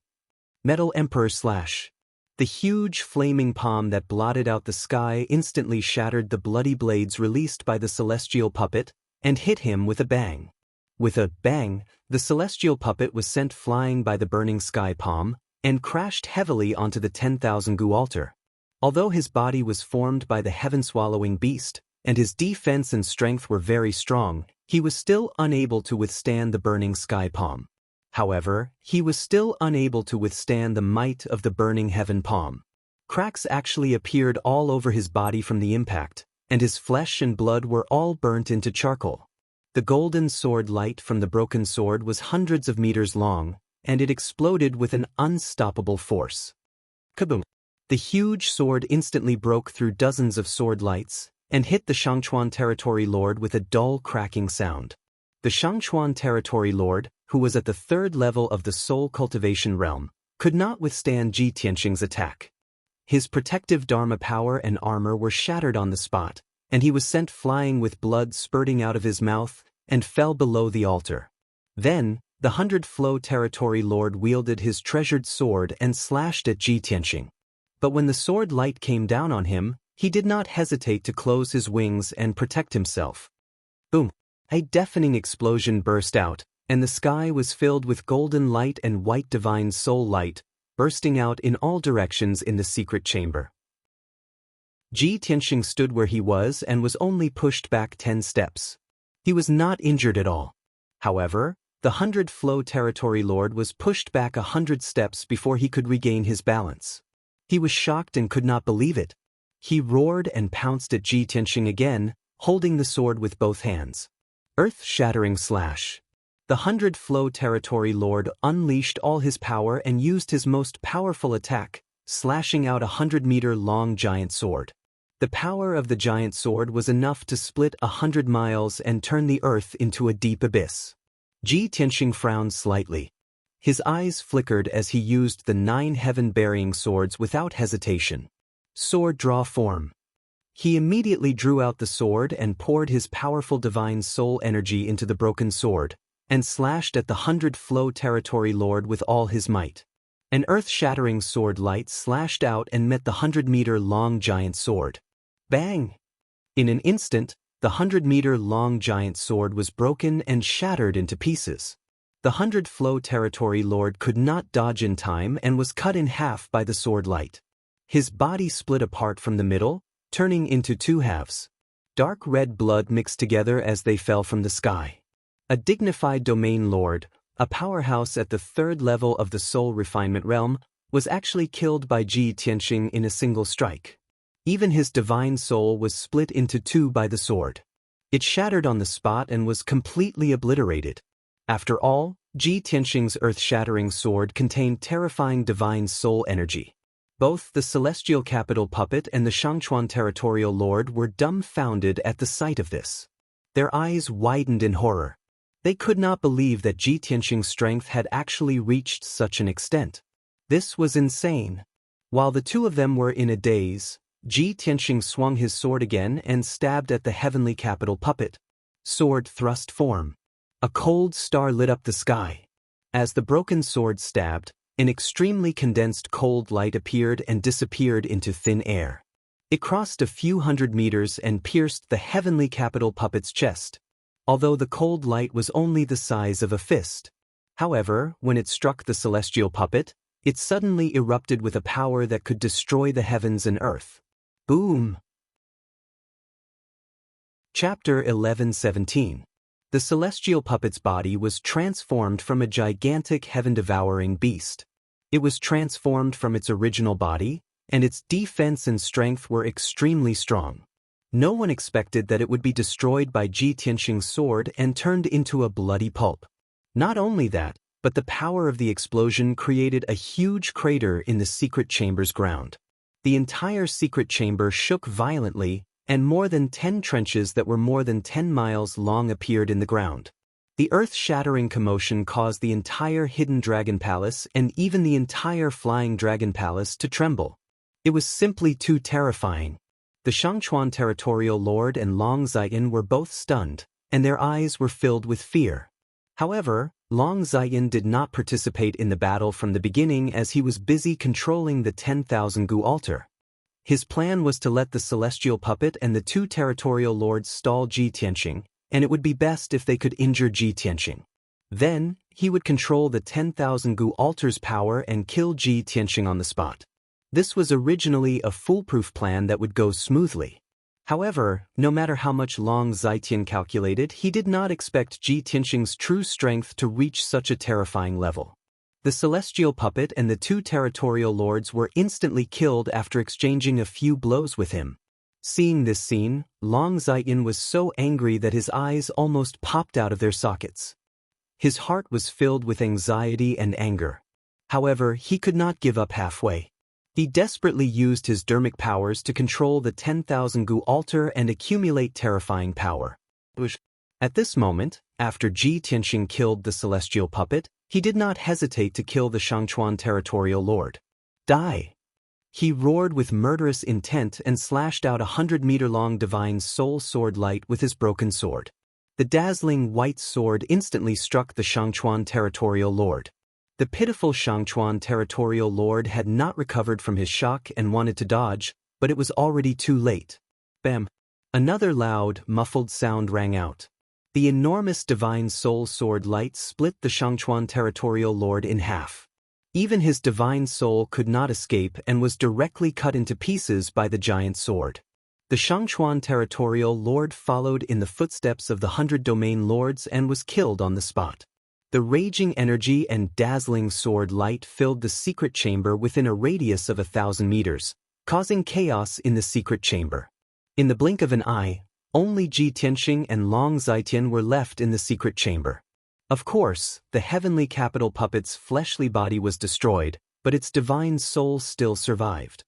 Metal Emperor Slash. The huge flaming palm that blotted out the sky instantly shattered the bloody blades released by the celestial puppet and hit him with a bang. With a bang, the celestial puppet was sent flying by the burning sky palm and crashed heavily onto the 10,000 gu altar. Although his body was formed by the heaven-swallowing beast, and his defense and strength were very strong, he was still unable to withstand the burning sky palm. However, he was still unable to withstand the might of the burning heaven palm. Cracks actually appeared all over his body from the impact, and his flesh and blood were all burnt into charcoal. The golden sword light from the broken sword was hundreds of meters long, and it exploded with an unstoppable force. Kaboom! The huge sword instantly broke through dozens of sword lights and hit the Shangchuan Territory Lord with a dull cracking sound. The Shangchuan Territory Lord, who was at the 3rd level of the Soul Cultivation realm, could not withstand Ji Tianxing's attack. His protective Dharma power and armor were shattered on the spot, and he was sent flying with blood spurting out of his mouth and fell below the altar. Then, the 100 Flow Territory Lord wielded his treasured sword and slashed at Ji Tianxing. But when the sword light came down on him, he did not hesitate to close his wings and protect himself. Boom! A deafening explosion burst out, and the sky was filled with golden light and white divine soul light, bursting out in all directions in the secret chamber. Ji Tianxing stood where he was and was only pushed back 10 steps. He was not injured at all. However, the 100 Flow Territory Lord was pushed back 100 steps before he could regain his balance. He was shocked and could not believe it. He roared and pounced at Ji Tianxing again, holding the sword with both hands. Earth-shattering slash. The 100 Flow Territory Lord unleashed all his power and used his most powerful attack, slashing out a 100-meter-long giant sword. The power of the giant sword was enough to split 100 miles and turn the earth into a deep abyss. Ji Tianxing frowned slightly. His eyes flickered as he used the 9 heaven-burying swords without hesitation. Sword draw form. He immediately drew out the sword and poured his powerful divine soul energy into the broken sword, and slashed at the 100 Flow Territory Lord with all his might. An earth-shattering sword light slashed out and met the 100-meter-long giant sword. Bang! In an instant, the 100-meter-long giant sword was broken and shattered into pieces. The 100 Flow Territory Lord could not dodge in time and was cut in half by the sword light. His body split apart from the middle, turning into 2 halves. Dark red blood mixed together as they fell from the sky. A dignified domain lord, a powerhouse at the 3rd level of the soul refinement realm, was actually killed by Ji Tianxing in a single strike. Even his divine soul was split into 2 by the sword. It shattered on the spot and was completely obliterated. After all, Ji Tianxing's earth-shattering sword contained terrifying divine soul energy. Both the celestial capital puppet and the Shangchuan Territorial Lord were dumbfounded at the sight of this. Their eyes widened in horror. They could not believe that Ji Tianxing's strength had actually reached such an extent. This was insane. While the 2 of them were in a daze, Ji Tianxing swung his sword again and stabbed at the heavenly capital puppet. Sword thrust form. A cold star lit up the sky. As the broken sword stabbed, an extremely condensed cold light appeared and disappeared into thin air. It crossed a few hundred meters and pierced the heavenly capital puppet's chest, although the cold light was only the size of a fist. However, when it struck the celestial puppet, It suddenly erupted with a power that could destroy the heavens and earth. Boom! Chapter 11:17. The celestial puppet's body was transformed from a gigantic heaven-devouring beast. It was transformed from its original body, and its defense and strength were extremely strong. No one expected that it would be destroyed by Ji Tianxing's sword and turned into a bloody pulp. Not only that, but the power of the explosion created a huge crater in the secret chamber's ground. The entire secret chamber shook violently, and more than 10 trenches that were more than 10 miles long appeared in the ground. The earth-shattering commotion caused the entire hidden dragon palace and even the entire flying dragon palace to tremble. It was simply too terrifying. The Xianxia territorial lord and Long Ziyan were both stunned, and their eyes were filled with fear. However, Long Ziyan did not participate in the battle from the beginning as he was busy controlling the 10,000 Gu altar. His plan was to let the celestial puppet and the 2 territorial lords stall Ji Tianxing, and it would be best if they could injure Ji Tianxing. Then, he would control the 10,000 Gu altar's power and kill Ji Tianxing on the spot. This was originally a foolproof plan that would go smoothly. However, no matter how much Long Ziyan calculated, he did not expect Ji Tianxing's true strength to reach such a terrifying level. The celestial puppet and the 2 territorial lords were instantly killed after exchanging a few blows with him. Seeing this scene, Long Ziyan was so angry that his eyes almost popped out of their sockets. His heart was filled with anxiety and anger. However, he could not give up halfway. He desperately used his dermic powers to control the 10,000 Gu altar and accumulate terrifying power. At this moment, after Ji Tianxing killed the celestial puppet, he did not hesitate to kill the Xianxia territorial lord. Die! He roared with murderous intent and slashed out 100-meter-long divine soul sword light with his broken sword. The dazzling white sword instantly struck the Xianxia territorial lord. The pitiful Xianxia territorial lord had not recovered from his shock and wanted to dodge, but it was already too late. Bam! Another loud, muffled sound rang out. The enormous divine soul sword light split the Xianxia territorial lord in half. Even his divine soul could not escape and was directly cut into pieces by the giant sword. The Xianxia territorial lord followed in the footsteps of the 100 domain lords and was killed on the spot. The raging energy and dazzling sword light filled the secret chamber within a radius of 1,000 meters, causing chaos in the secret chamber. In the blink of an eye, only Ji Tianxing and Long Ziyan were left in the secret chamber. Of course, the heavenly capital puppet's fleshly body was destroyed, but its divine soul still survived.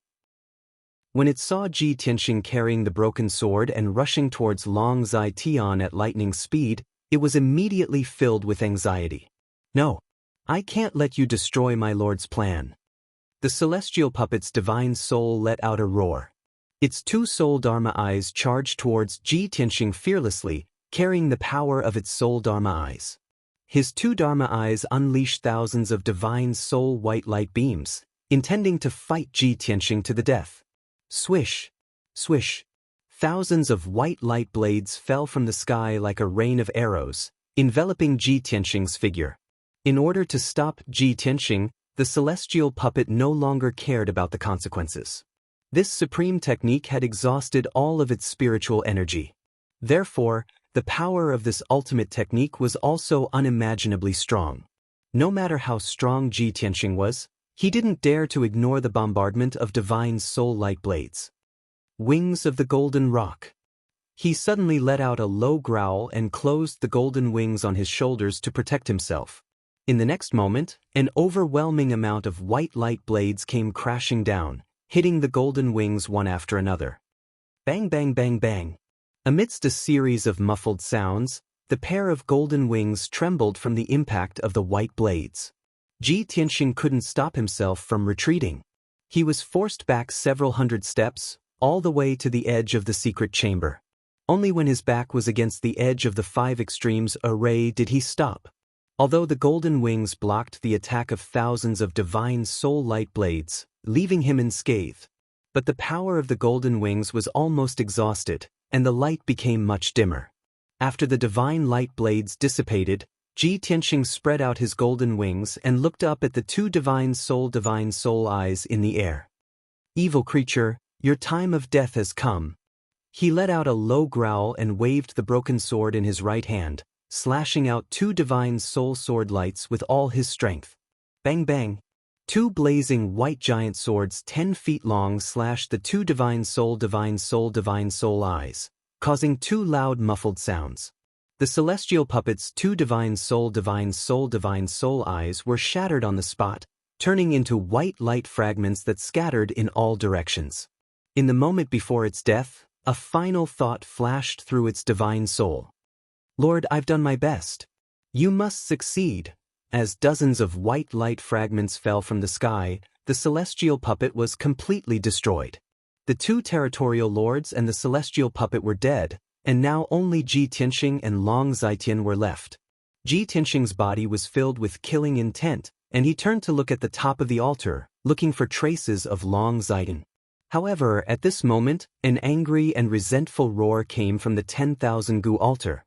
When it saw Ji Tianxing carrying the broken sword and rushing towards Long Ziyan at lightning speed, it was immediately filled with anxiety. No, I can't let you destroy my lord's plan. The celestial puppet's divine soul let out a roar. Its 2 soul dharma eyes charged towards Ji Tianxing fearlessly, carrying the power of its soul dharma eyes. His 2 dharma eyes unleashed thousands of divine soul white light beams, intending to fight Ji Tianxing to the death. Swish! Swish! Thousands of white light blades fell from the sky like a rain of arrows, enveloping Ji Tianxing's figure. In order to stop Ji Tianxing, the celestial puppet no longer cared about the consequences. This supreme technique had exhausted all of its spiritual energy. Therefore, the power of this ultimate technique was also unimaginably strong. No matter how strong Ji Tianxing was, he didn't dare to ignore the bombardment of divine soul light blades. Wings of the Golden Rock. He suddenly let out a low growl and closed the golden wings on his shoulders to protect himself. In the next moment, an overwhelming amount of white light blades came crashing down, hitting the golden wings one after another. Bang bang bang bang. Amidst a series of muffled sounds, the pair of golden wings trembled from the impact of the white blades. Ji Tianxing couldn't stop himself from retreating. He was forced back several hundred steps, all the way to the edge of the secret chamber. Only when his back was against the edge of the 5 extremes array did he stop. Although the golden wings blocked the attack of thousands of divine soul light blades, leaving him unscathed. But the power of the golden wings was almost exhausted, and the light became much dimmer. After the divine light blades dissipated, Ji Tianxing spread out his golden wings and looked up at the two divine soul eyes in the air. Evil creature, your time of death has come. He let out a low growl and waved the broken sword in his right hand, slashing out two divine soul sword lights with all his strength. Bang bang! Two blazing white giant swords 10 feet long slashed the two divine soul eyes, causing two loud muffled sounds. The celestial puppet's two divine soul eyes were shattered on the spot, turning into white light fragments that scattered in all directions. In the moment before its death, a final thought flashed through its divine soul. Lord, I've done my best. You must succeed. As dozens of white light fragments fell from the sky, the celestial puppet was completely destroyed. The two territorial lords and the celestial puppet were dead, and now only Ji Tianxing and Long Zitian were left. Ji Tianxing's body was filled with killing intent, and he turned to look at the top of the altar, looking for traces of Long Zitian. However, at this moment, an angry and resentful roar came from the 10,000 Gu altar.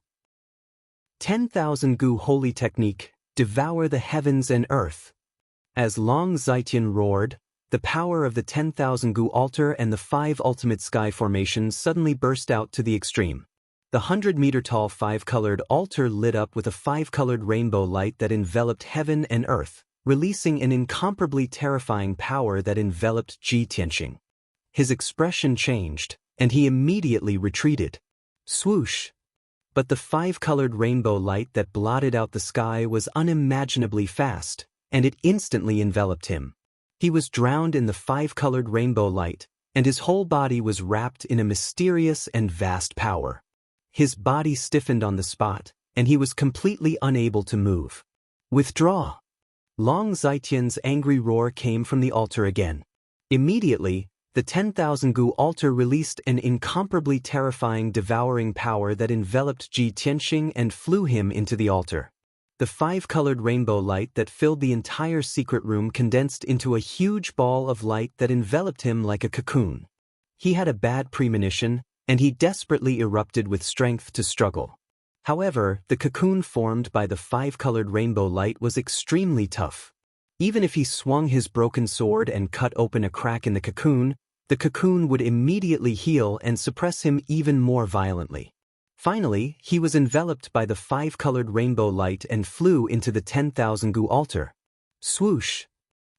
10,000 Gu holy technique, devour the heavens and earth. As Long Zitian roared, the power of the 10,000 Gu altar and the 5 ultimate sky formations suddenly burst out to the extreme. The 100-meter-tall 5-colored altar lit up with a 5-colored rainbow light that enveloped heaven and earth, releasing an incomparably terrifying power that enveloped Ji Tianxing. His expression changed, and he immediately retreated. Swoosh! But the 5-colored rainbow light that blotted out the sky was unimaginably fast, and it instantly enveloped him. He was drowned in the 5-colored rainbow light, and his whole body was wrapped in a mysterious and vast power. His body stiffened on the spot, and he was completely unable to move. Withdraw! Long Zitian's angry roar came from the altar again. Immediately, the 10,000 Gu altar released an incomparably terrifying devouring power that enveloped Ji Tianxing and flew him into the altar. The 5-colored rainbow light that filled the entire secret room condensed into a huge ball of light that enveloped him like a cocoon. He had a bad premonition, and he desperately erupted with strength to struggle. However, the cocoon formed by the 5-colored rainbow light was extremely tough. Even if he swung his broken sword and cut open a crack in the cocoon would immediately heal and suppress him even more violently. Finally, he was enveloped by the 5-colored rainbow light and flew into the 10,000 Gu altar. Swoosh!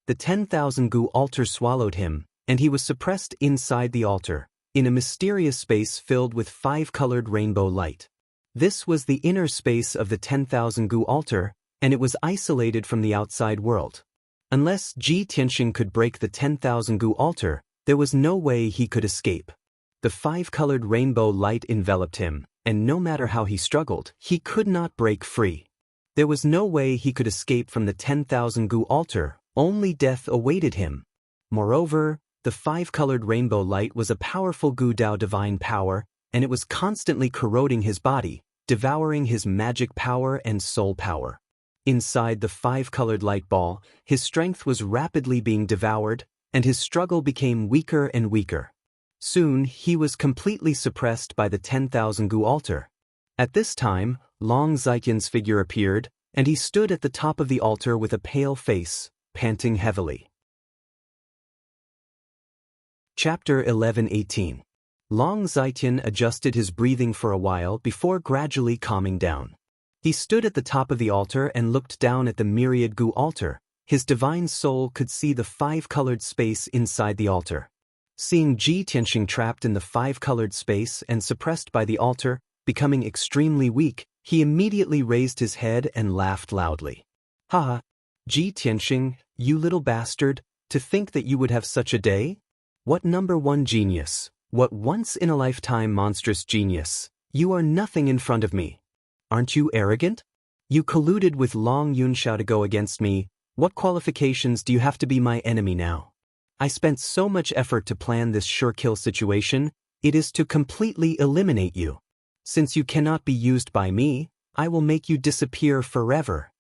The 10,000 Gu altar swallowed him, and he was suppressed inside the altar, in a mysterious space filled with 5-colored rainbow light. This was the inner space of the 10,000 Gu altar, and it was isolated from the outside world. Unless Ji Tianxing could break the 10,000 Gu altar, there was no way he could escape. The 5-colored rainbow light enveloped him, and no matter how he struggled, he could not break free. There was no way he could escape from the 10,000 Gu altar, only death awaited him. Moreover, the 5-colored rainbow light was a powerful Gu Dao divine power, and it was constantly corroding his body, devouring his magic power and soul power. Inside the 5-colored light ball, his strength was rapidly being devoured, and his struggle became weaker and weaker. Soon, he was completely suppressed by the 10,000 Gu altar. At this time, Long Zitian's figure appeared, and he stood at the top of the altar with a pale face, panting heavily. Chapter 11:18. Long Zitian adjusted his breathing for a while before gradually calming down. He stood at the top of the altar and looked down at the myriad Gu altar. His divine soul could see the 5-colored space inside the altar. Seeing Ji Tianxing trapped in the 5-colored space and suppressed by the altar, becoming extremely weak, he immediately raised his head and laughed loudly. Ha! Ji Tianxing, you little bastard, to think that you would have such a day? What number 1 genius, what once-in-a-lifetime monstrous genius, you are nothing in front of me. Aren't you arrogant? You colluded with Long Yunxiao to go against me. What qualifications do you have to be my enemy now? I spent so much effort to plan this sure-kill situation, it is to completely eliminate you. Since you cannot be used by me, I will make you disappear forever.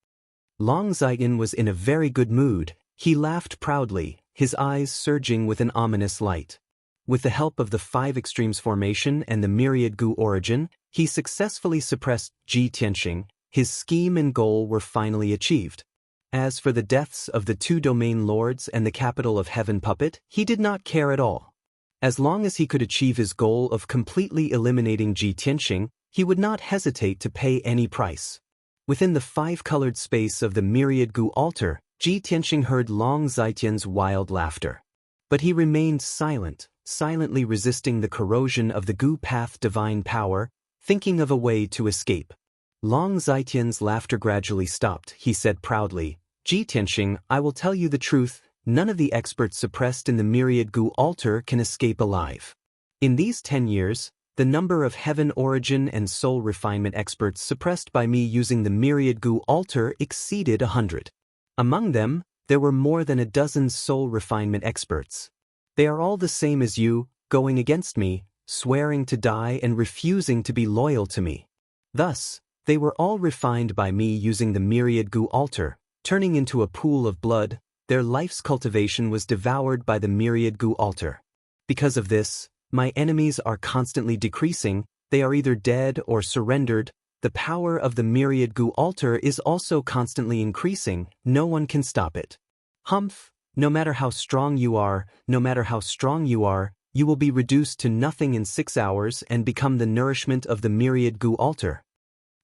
Long Zitian was in a very good mood. He laughed proudly, his eyes surging with an ominous light. With the help of the 5 extremes formation and the myriad Gu origin, he successfully suppressed Ji Tianxing, his scheme and goal were finally achieved. As for the deaths of the two domain lords and the capital of Heaven puppet, he did not care at all. As long as he could achieve his goal of completely eliminating Ji Tianxing, he would not hesitate to pay any price. Within the five-colored space of the myriad gu altar, Ji Tianxing heard Long Zitian's wild laughter. But he remained silent, silently resisting the corrosion of the gu path divine power, thinking of a way to escape. Long Zitian's laughter gradually stopped. He said proudly, "Ji Tianxing, I will tell you the truth, none of the experts suppressed in the myriad gu altar can escape alive. In these 10 years, the number of heaven origin and soul refinement experts suppressed by me using the myriad gu altar exceeded 100. Among them, there were more than a dozen soul refinement experts. They are all the same as you, going against me, swearing to die and refusing to be loyal to me. Thus, they were all refined by me using the myriad gu altar, turning into a pool of blood. Their life's cultivation was devoured by the myriad gu altar. Because of this, my enemies are constantly decreasing, they are either dead or surrendered. The power of the myriad gu altar is also constantly increasing, no one can stop it. Humph, no matter how strong you are, you will be reduced to nothing in 6 hours and become the nourishment of the myriad gu altar."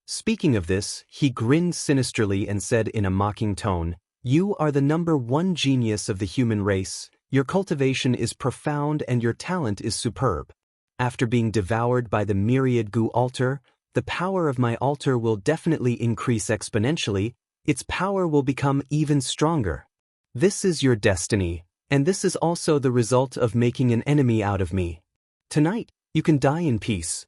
Speaking of this, he grinned sinisterly and said in a mocking tone, "You are the #1 genius of the human race, your cultivation is profound and your talent is superb. After being devoured by the myriad gu altar, the power of my altar will definitely increase exponentially, its power will become even stronger. This is your destiny, and this is also the result of making an enemy out of me. Tonight, you can die in peace.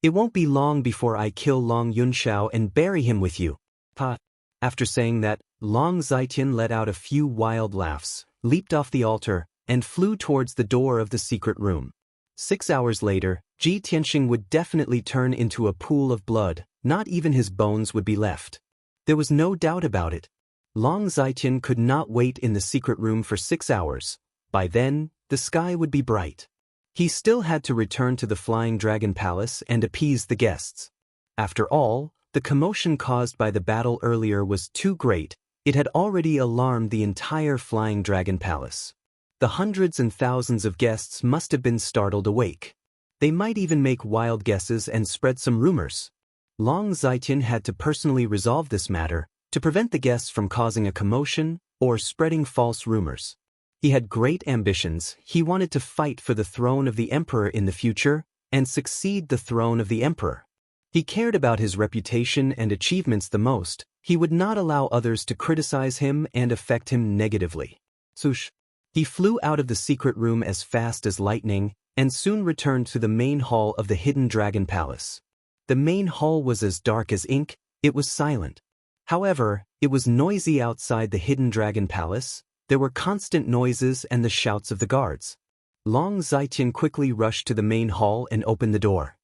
It won't be long before I kill Long Yunxiao and bury him with you." Pa. After saying that, Long Zitian let out a few wild laughs, leaped off the altar, and flew towards the door of the secret room. 6 hours later, Ji Tianxing would definitely turn into a pool of blood, not even his bones would be left. There was no doubt about it. Long Zitian could not wait in the secret room for 6 hours. By then, the sky would be bright. He still had to return to the Flying Dragon Palace and appease the guests. After all, the commotion caused by the battle earlier was too great, it had already alarmed the entire Flying Dragon Palace. The hundreds and thousands of guests must have been startled awake. They might even make wild guesses and spread some rumors. Long Zitian had to personally resolve this matter, to prevent the guests from causing a commotion or spreading false rumors. He had great ambitions. He wanted to fight for the throne of the emperor in the future and succeed the throne of the emperor. He cared about his reputation and achievements the most. He would not allow others to criticize him and affect him negatively. Swoosh. He flew out of the secret room as fast as lightning and soon returned to the main hall of the Hidden Dragon Palace. The main hall was as dark as ink. It was silent. However, it was noisy outside the Hidden Dragon Palace. There were constant noises and the shouts of the guards. Long Zitian quickly rushed to the main hall and opened the door.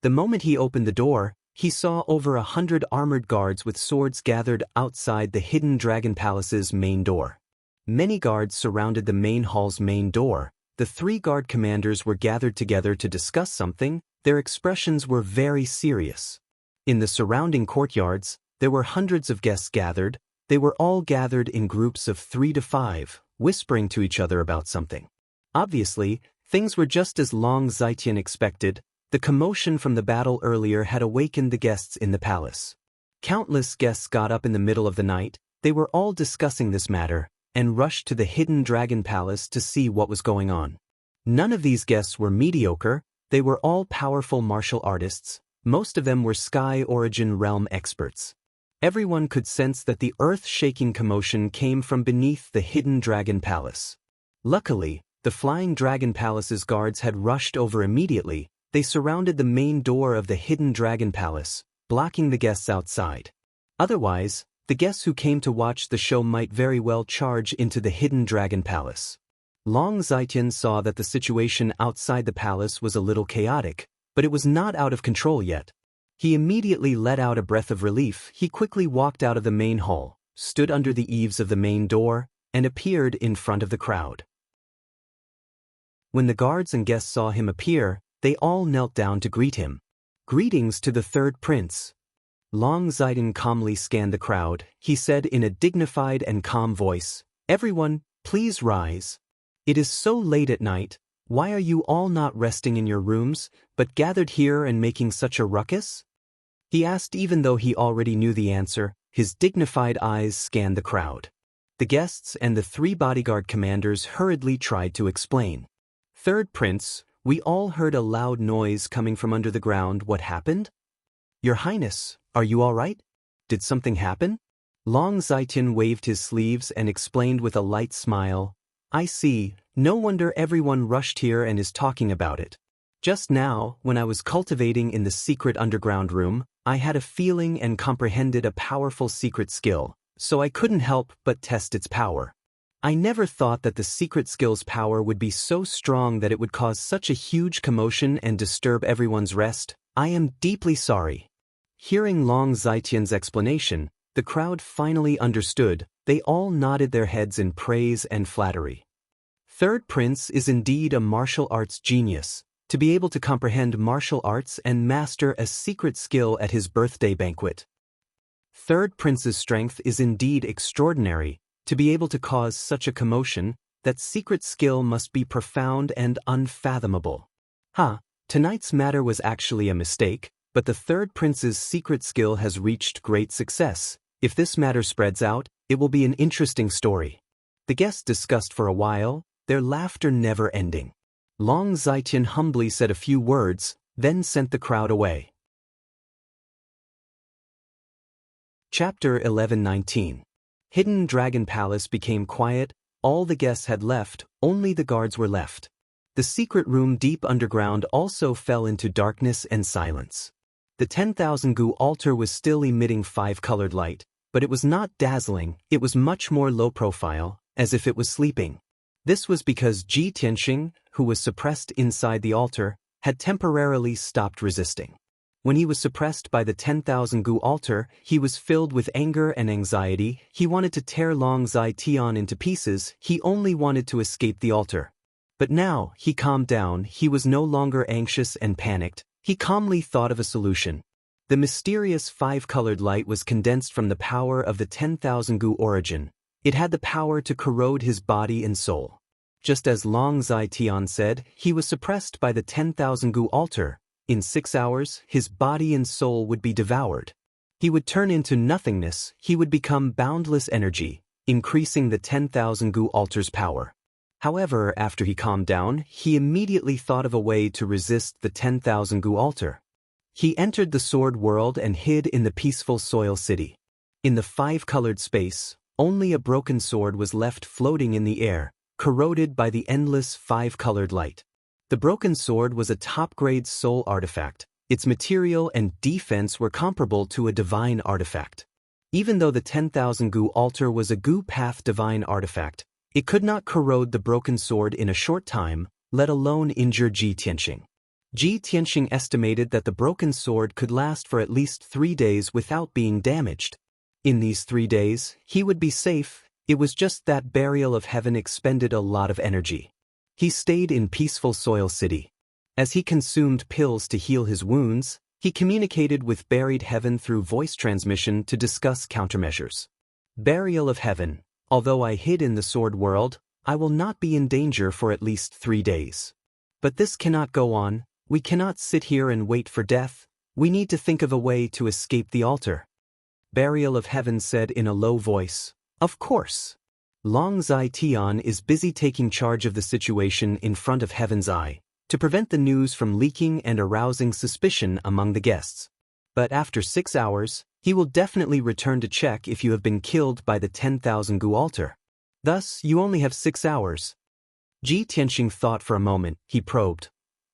The moment he opened the door, he saw over 100 armored guards with swords gathered outside the Hidden Dragon Palace's main door. Many guards surrounded the main hall's main door. The 3 guard commanders were gathered together to discuss something. Their expressions were very serious. In the surrounding courtyards, there were hundreds of guests gathered. They were all gathered in groups of 3 to 5, whispering to each other about something. Obviously, things were just as Long Zitian expected. The commotion from the battle earlier had awakened the guests in the palace. Countless guests got up in the middle of the night. They were all discussing this matter and rushed to the Hidden Dragon Palace to see what was going on. None of these guests were mediocre. They were all powerful martial artists. Most of them were Sky Origin Realm experts. Everyone could sense that the earth-shaking commotion came from beneath the Hidden Dragon Palace. Luckily, the Flying Dragon Palace's guards had rushed over immediately. They surrounded the main door of the Hidden Dragon Palace, blocking the guests outside. Otherwise, the guests who came to watch the show might very well charge into the Hidden Dragon Palace. Long Zitian saw that the situation outside the palace was a little chaotic, but it was not out of control yet. He immediately let out a breath of relief. He quickly walked out of the main hall, stood under the eaves of the main door, and appeared in front of the crowd. When the guards and guests saw him appear, they all knelt down to greet him. "Greetings to the third prince." Long Zidon calmly scanned the crowd. He said in a dignified and calm voice, "Everyone, please rise. It is so late at night. Why are you all not resting in your rooms, but gathered here and making such a ruckus?" He asked even though he already knew the answer. His dignified eyes scanned the crowd. The guests and the 3 bodyguard commanders hurriedly tried to explain. "Third Prince, we all heard a loud noise coming from under the ground. What happened? Your Highness, are you all right? Did something happen?" Long Zaitin waved his sleeves and explained with a light smile, "I see, no wonder everyone rushed here and is talking about it. Just now, when I was cultivating in the secret underground room, I had a feeling and comprehended a powerful secret skill, so I couldn't help but test its power. I never thought that the secret skill's power would be so strong that it would cause such a huge commotion and disturb everyone's rest. I am deeply sorry." Hearing Long Zaitin's explanation, the crowd finally understood. They all nodded their heads in praise and flattery. Third Prince is indeed a martial arts genius. To be able to comprehend martial arts and master a secret skill at his birthday banquet. Third Prince's strength is indeed extraordinary. To be able to cause such a commotion, that secret skill must be profound and unfathomable. Tonight's matter was actually a mistake, but the Third Prince's secret skill has reached great success. If this matter spreads out, it will be an interesting story. The guests discussed for a while, their laughter never ending. Long Zaitin humbly said a few words, then sent the crowd away. Chapter 11:19. Hidden Dragon Palace became quiet. All the guests had left, only the guards were left. The secret room deep underground also fell into darkness and silence. The 10,000 Gu altar was still emitting 5-colored light, but it was not dazzling. It was much more low profile, as if it was sleeping. This was because Ji Tianxing, who was suppressed inside the altar, had temporarily stopped resisting. When he was suppressed by the 10,000 Gu altar, he was filled with anger and anxiety. He wanted to tear Long Zai Tian into pieces. He only wanted to escape the altar. But now, he calmed down. He was no longer anxious and panicked. He calmly thought of a solution. The mysterious 5-colored light was condensed from the power of the 10,000 Gu origin. It had the power to corrode his body and soul. Just as Long Zai Tian said, he was suppressed by the 10,000 Gu altar. In 6 hours, his body and soul would be devoured. He would turn into nothingness. He would become boundless energy, increasing the 10,000 Gu altar's power. However, after he calmed down, he immediately thought of a way to resist the 10,000 Gu altar. He entered the sword world and hid in the peaceful soil city. In the 5-colored space, only a broken sword was left floating in the air, corroded by the endless 5-colored light. The broken sword was a top-grade soul artifact. Its material and defense were comparable to a divine artifact. Even though the 10,000 Gu altar was a Gu path divine artifact, it could not corrode the broken sword in a short time, let alone injure Ji Tianxing. Ji Tianxing estimated that the broken sword could last for at least 3 days without being damaged. In these 3 days, he would be safe. It was just that Burial of Heaven expended a lot of energy. He stayed in peaceful soil city. As he consumed pills to heal his wounds, he communicated with Buried Heaven through voice transmission to discuss countermeasures. Burial of Heaven, although I hid in the sword world, I will not be in danger for at least 3 days. But this cannot go on. We cannot sit here and wait for death. We need to think of a way to escape the altar. Burial of Heaven said in a low voice, "Of course." Long Zai Tian is busy taking charge of the situation in front of Heaven's eye, to prevent the news from leaking and arousing suspicion among the guests. But after 6 hours, he will definitely return to check if you have been killed by the 10,000 Gu altar. Thus, you only have 6 hours. Ji Tianxing thought for a moment. He probed.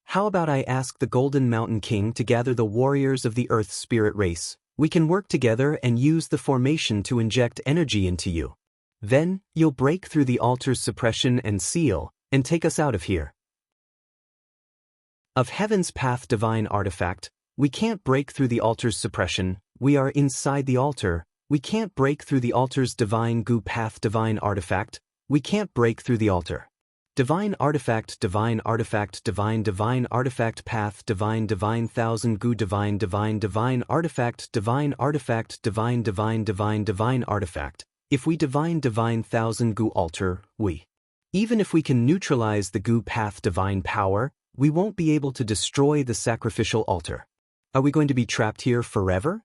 How about I ask the Golden Mountain King to gather the warriors of the Earth spirit race? We can work together and use the formation to inject energy into you. Then, you'll break through the altar's suppression and seal, and take us out of here. Of Heaven's Path divine artifact, we can't break through the altar's suppression. We are inside the altar. We can't break through the altar's divine Gu Path divine artifact. We can't break through the altar. Divine artifact, divine artifact, divine artifact path, divine thousand gu, divine artifact, divine artifact, divine artifact. If we divine thousand gu altar, even if we can neutralize the gu path divine power, we won't be able to destroy the sacrificial altar. Are we going to be trapped here forever?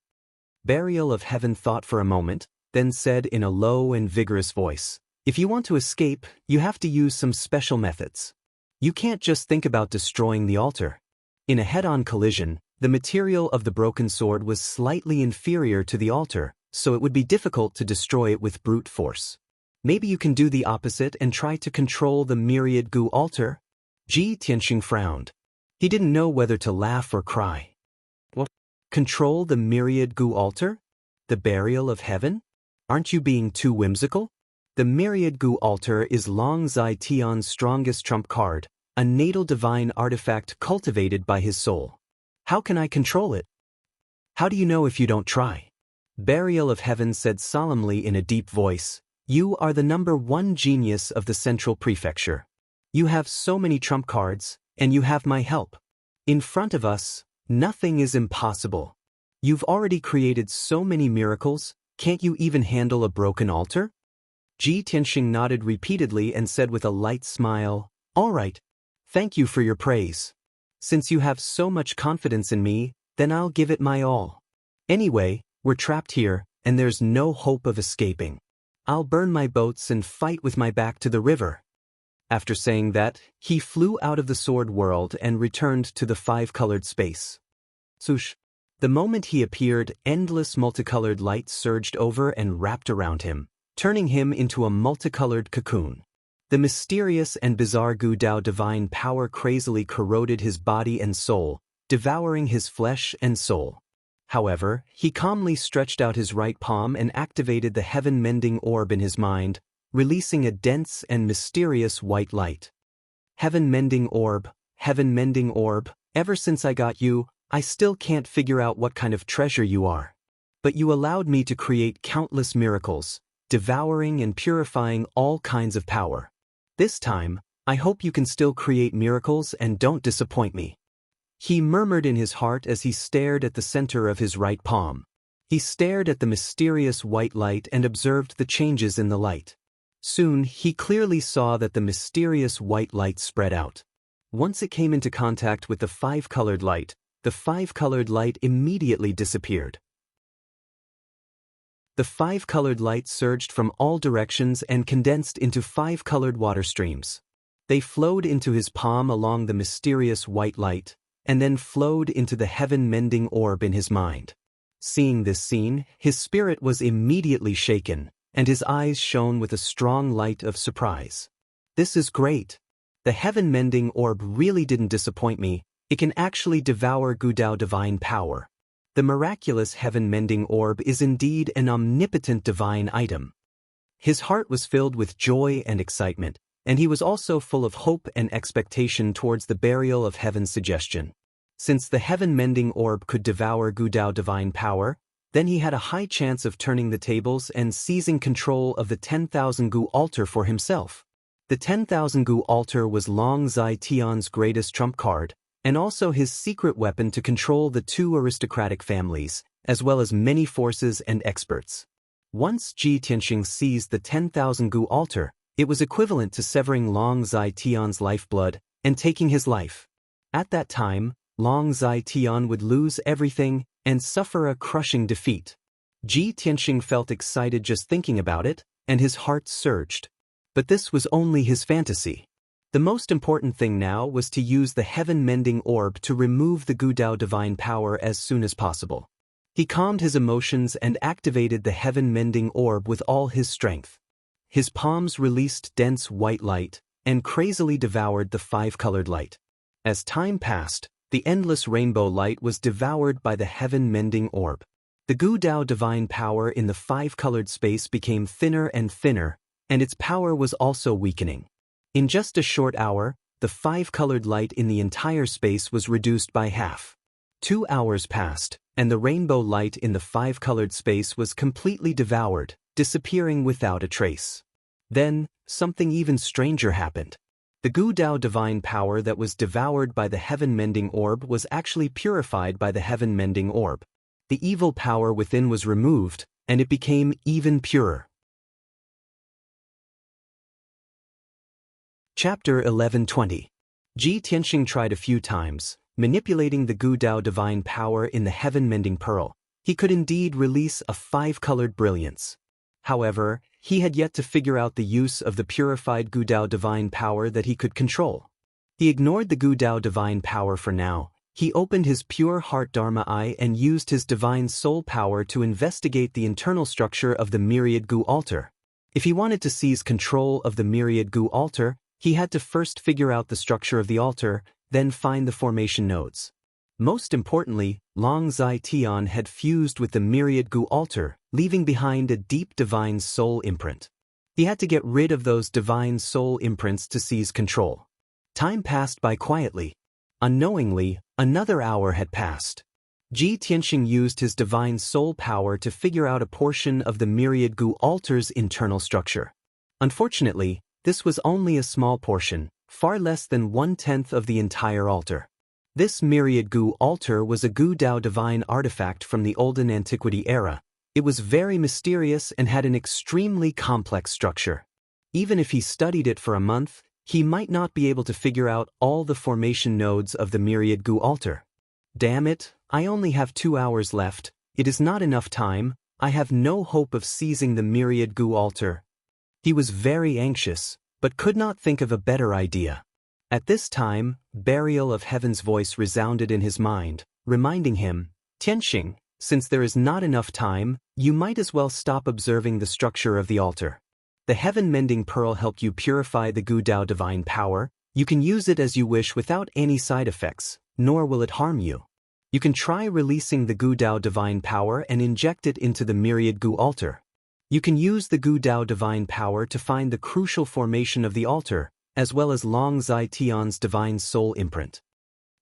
Burial of Heaven thought for a moment, then said in a low and vigorous voice, if you want to escape, you have to use some special methods. You can't just think about destroying the altar. In a head-on collision, the material of the broken sword was slightly inferior to the altar, so it would be difficult to destroy it with brute force. Maybe you can do the opposite and try to control the myriad gu altar? Ji Tianxing frowned. He didn't know whether to laugh or cry. What? Control the myriad gu altar? The burial of heaven? Aren't you being too whimsical? The myriad gu altar is Long Zai Tian's strongest trump card, a natal divine artifact cultivated by his soul. How can I control it? How do you know if you don't try? Burial of Heaven said solemnly in a deep voice, you are the #1 genius of the Central Prefecture. You have so many trump cards, and you have my help. In front of us, nothing is impossible. You've already created so many miracles, can't you even handle a broken altar? Ji Tianxing nodded repeatedly and said with a light smile, all right. Thank you for your praise. Since you have so much confidence in me, then I'll give it my all. Anyway, we're trapped here, and there's no hope of escaping. I'll burn my boats and fight with my back to the river. After saying that, he flew out of the sword world and returned to the five-colored space. Swoosh. The moment he appeared, endless multicolored light surged over and wrapped around him, turning him into a multicolored cocoon. The mysterious and bizarre Gu Dao divine power crazily corroded his body and soul, devouring his flesh and soul. However, he calmly stretched out his right palm and activated the heaven-mending orb in his mind, releasing a dense and mysterious white light. Heaven-mending orb, ever since I got you, I still can't figure out what kind of treasure you are. But you allowed me to create countless miracles, devouring and purifying all kinds of power. This time, I hope you can still create miracles and don't disappoint me. He murmured in his heart as he stared at the center of his right palm. He stared at the mysterious white light and observed the changes in the light. Soon, he clearly saw that the mysterious white light spread out. Once it came into contact with the five-colored light, the five-colored light immediately disappeared. The five-colored light surged from all directions and condensed into five-colored water streams. They flowed into his palm along the mysterious white light, and then flowed into the heaven-mending orb in his mind. Seeing this scene, his spirit was immediately shaken, and his eyes shone with a strong light of surprise. This is great. The heaven-mending orb really didn't disappoint me. It can actually devour Gu Dao divine power. The miraculous heaven-mending orb is indeed an omnipotent divine item. His heart was filled with joy and excitement, and he was also full of hope and expectation towards the burial of Heaven's suggestion. Since the heaven-mending orb could devour Gu Dao divine power, then he had a high chance of turning the tables and seizing control of the 10,000 Gu altar for himself. The 10,000 Gu altar was Long Zai Tian's greatest trump card, and also his secret weapon to control the two aristocratic families, as well as many forces and experts. Once Ji Tianxing seized the 10,000 Gu altar, it was equivalent to severing Long Zai Tian's lifeblood and taking his life. At that time, Long Zai Tian would lose everything and suffer a crushing defeat. Ji Tianxing felt excited just thinking about it, and his heart surged. But this was only his fantasy. The most important thing now was to use the heaven-mending orb to remove the Gu Dao divine power as soon as possible. He calmed his emotions and activated the heaven-mending orb with all his strength. His palms released dense white light and crazily devoured the five-colored light. As time passed, the endless rainbow light was devoured by the heaven-mending orb. The Gu Dao divine power in the five-colored space became thinner and thinner, and its power was also weakening. In just a short hour, the five-colored light in the entire space was reduced by half. 2 hours passed, and the rainbow light in the five-colored space was completely devoured, disappearing without a trace. Then, something even stranger happened. The Gu Dao divine power that was devoured by the heaven-mending orb was actually purified by the heaven-mending orb. The evil power within was removed, and it became even purer. Chapter 11:20. Ji Tianxing tried a few times, manipulating the Gu Dao divine power in the heaven-mending pearl. He could indeed release a 5-colored brilliance. However, he had yet to figure out the use of the purified Gu Dao divine power that he could control. He ignored the Gu Dao divine power for now. He opened his pure heart Dharma eye and used his divine soul power to investigate the internal structure of the myriad Gu altar. If he wanted to seize control of the myriad Gu altar, he had to first figure out the structure of the altar, then find the formation nodes. Most importantly, Long Zai Tian had fused with the myriad Gu altar, leaving behind a deep divine soul imprint. He had to get rid of those divine soul imprints to seize control. Time passed by quietly. Unknowingly, another hour had passed. Ji Tianxing used his divine soul power to figure out a portion of the myriad Gu altar's internal structure. Unfortunately, this was only a small portion, far less than 1/10 of the entire altar. This myriad Gu altar was a Gu Dao divine artifact from the olden antiquity era. It was very mysterious and had an extremely complex structure. Even if he studied it for a month, he might not be able to figure out all the formation nodes of the myriad Gu altar. Damn it, I only have 2 hours left. It is not enough time. I have no hope of seizing the myriad Gu altar. He was very anxious, but could not think of a better idea. At this time, Burial of Heaven's voice resounded in his mind, reminding him, Tianxing, since there is not enough time, you might as well stop observing the structure of the altar. The heaven-mending pearl helped you purify the Gu Dao divine power. You can use it as you wish without any side effects, nor will it harm you. You can try releasing the Gu Dao divine power and inject it into the myriad Gu altar. You can use the Gu Dao divine power to find the crucial formation of the altar, as well as Long Zai Tian's divine soul imprint.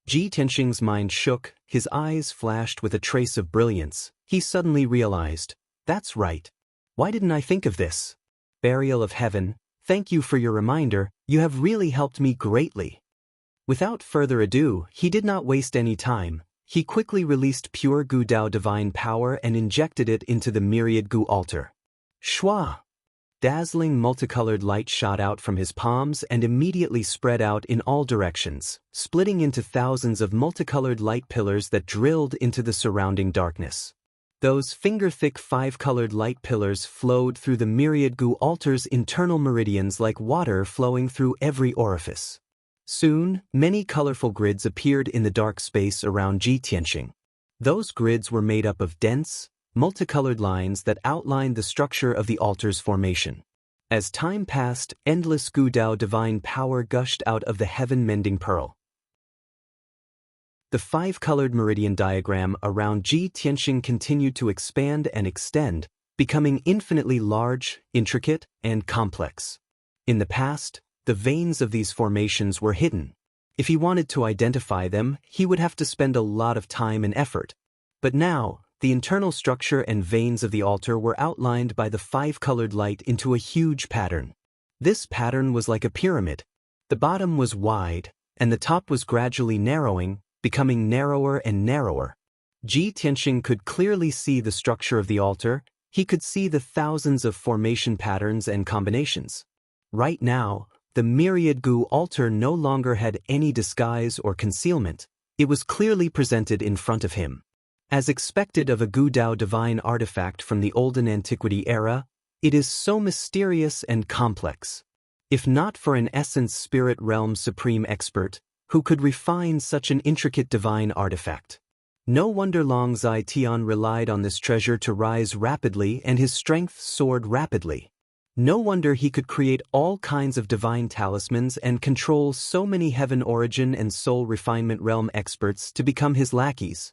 Ji Tianxing's mind shook, his eyes flashed with a trace of brilliance. He suddenly realized, that's right. Why didn't I think of this? Burial of Heaven, thank you for your reminder, you have really helped me greatly. Without further ado, he did not waste any time. He quickly released pure Gu Dao divine power and injected it into the myriad Gu altar. Shwa! Dazzling multicolored light shot out from his palms and immediately spread out in all directions, splitting into thousands of multicolored light pillars that drilled into the surrounding darkness. Those finger-thick 5-colored light pillars flowed through the myriad Gu altar's internal meridians like water flowing through every orifice. Soon, many colorful grids appeared in the dark space around Ji Tianxing. Those grids were made up of dense, multicolored lines that outlined the structure of the altar's formation. As time passed, endless Gu Dao divine power gushed out of the heaven-mending pearl. The 5-colored meridian diagram around Ji Tianxing continued to expand and extend, becoming infinitely large, intricate, and complex. In the past, the veins of these formations were hidden. If he wanted to identify them, he would have to spend a lot of time and effort. But now, the internal structure and veins of the altar were outlined by the 5-colored light into a huge pattern. This pattern was like a pyramid. The bottom was wide, and the top was gradually narrowing, becoming narrower and narrower. Ji Tianxing could clearly see the structure of the altar. He could see the thousands of formation patterns and combinations. Right now, the myriad Gu altar no longer had any disguise or concealment. It was clearly presented in front of him. As expected of a Gu Dao divine artifact from the olden antiquity era, it is so mysterious and complex. If not for an essence spirit realm supreme expert, who could refine such an intricate divine artifact? No wonder Long Zai Tian relied on this treasure to rise rapidly and his strength soared rapidly. No wonder he could create all kinds of divine talismans and control so many heaven origin and soul refinement realm experts to become his lackeys.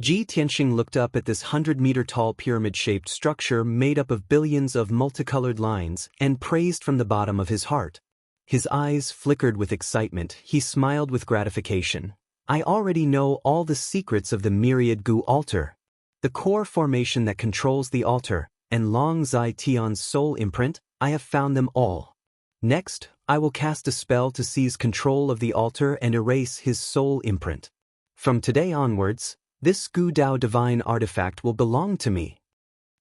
Ji Tianxing looked up at this 100-meter-tall pyramid-shaped structure made up of billions of multicolored lines and praised from the bottom of his heart. His eyes flickered with excitement. He smiled with gratification. I already know all the secrets of the myriad Gu altar. The core formation that controls the altar, and Long Zai Tian's soul imprint, I have found them all. Next, I will cast a spell to seize control of the altar and erase his soul imprint. From today onwards, this Gu Dao divine artifact will belong to me."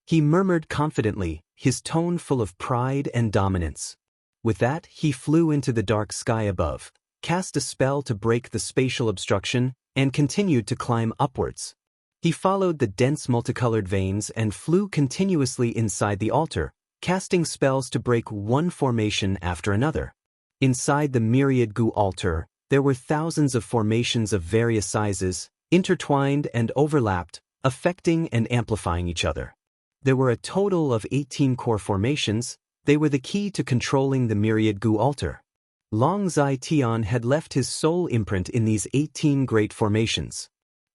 He murmured confidently, his tone full of pride and dominance. With that, he flew into the dark sky above, cast a spell to break the spatial obstruction, and continued to climb upwards. He followed the dense multicolored veins and flew continuously inside the altar, casting spells to break one formation after another. Inside the myriad Gu altar, there were thousands of formations of various sizes, intertwined and overlapped, affecting and amplifying each other. There were a total of 18 core formations. They were the key to controlling the myriad Gu altar. Long Zai Tian had left his soul imprint in these 18 great formations.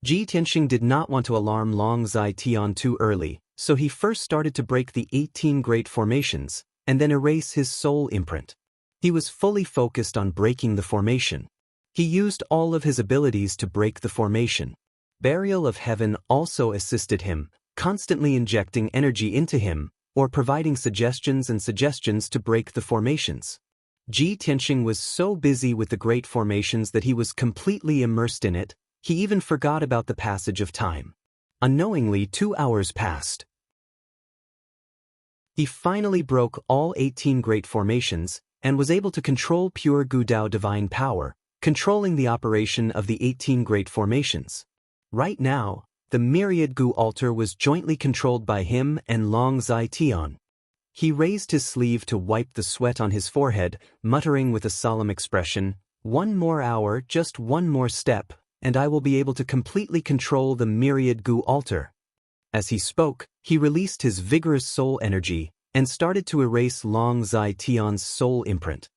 Ji Tianxing did not want to alarm Long Zai Tian too early, so he first started to break the 18 great formations, and then erase his soul imprint. He was fully focused on breaking the formation. He used all of his abilities to break the formation. Burial of Heaven also assisted him, constantly injecting energy into him, or providing suggestions to break the formations. Ji Tianxing was so busy with the great formations that he was completely immersed in it. He even forgot about the passage of time. Unknowingly, 2 hours passed. He finally broke all 18 great formations and was able to control pure Gu Dao divine power, controlling the operation of the 18 great formations. Right now, the myriad Gu altar was jointly controlled by him and Long Zai Tian. He raised his sleeve to wipe the sweat on his forehead, muttering with a solemn expression, "One more hour, just one more step, and I will be able to completely control the myriad Gu altar." As he spoke, he released his vigorous soul energy and started to erase Long Zai Tian's soul imprint.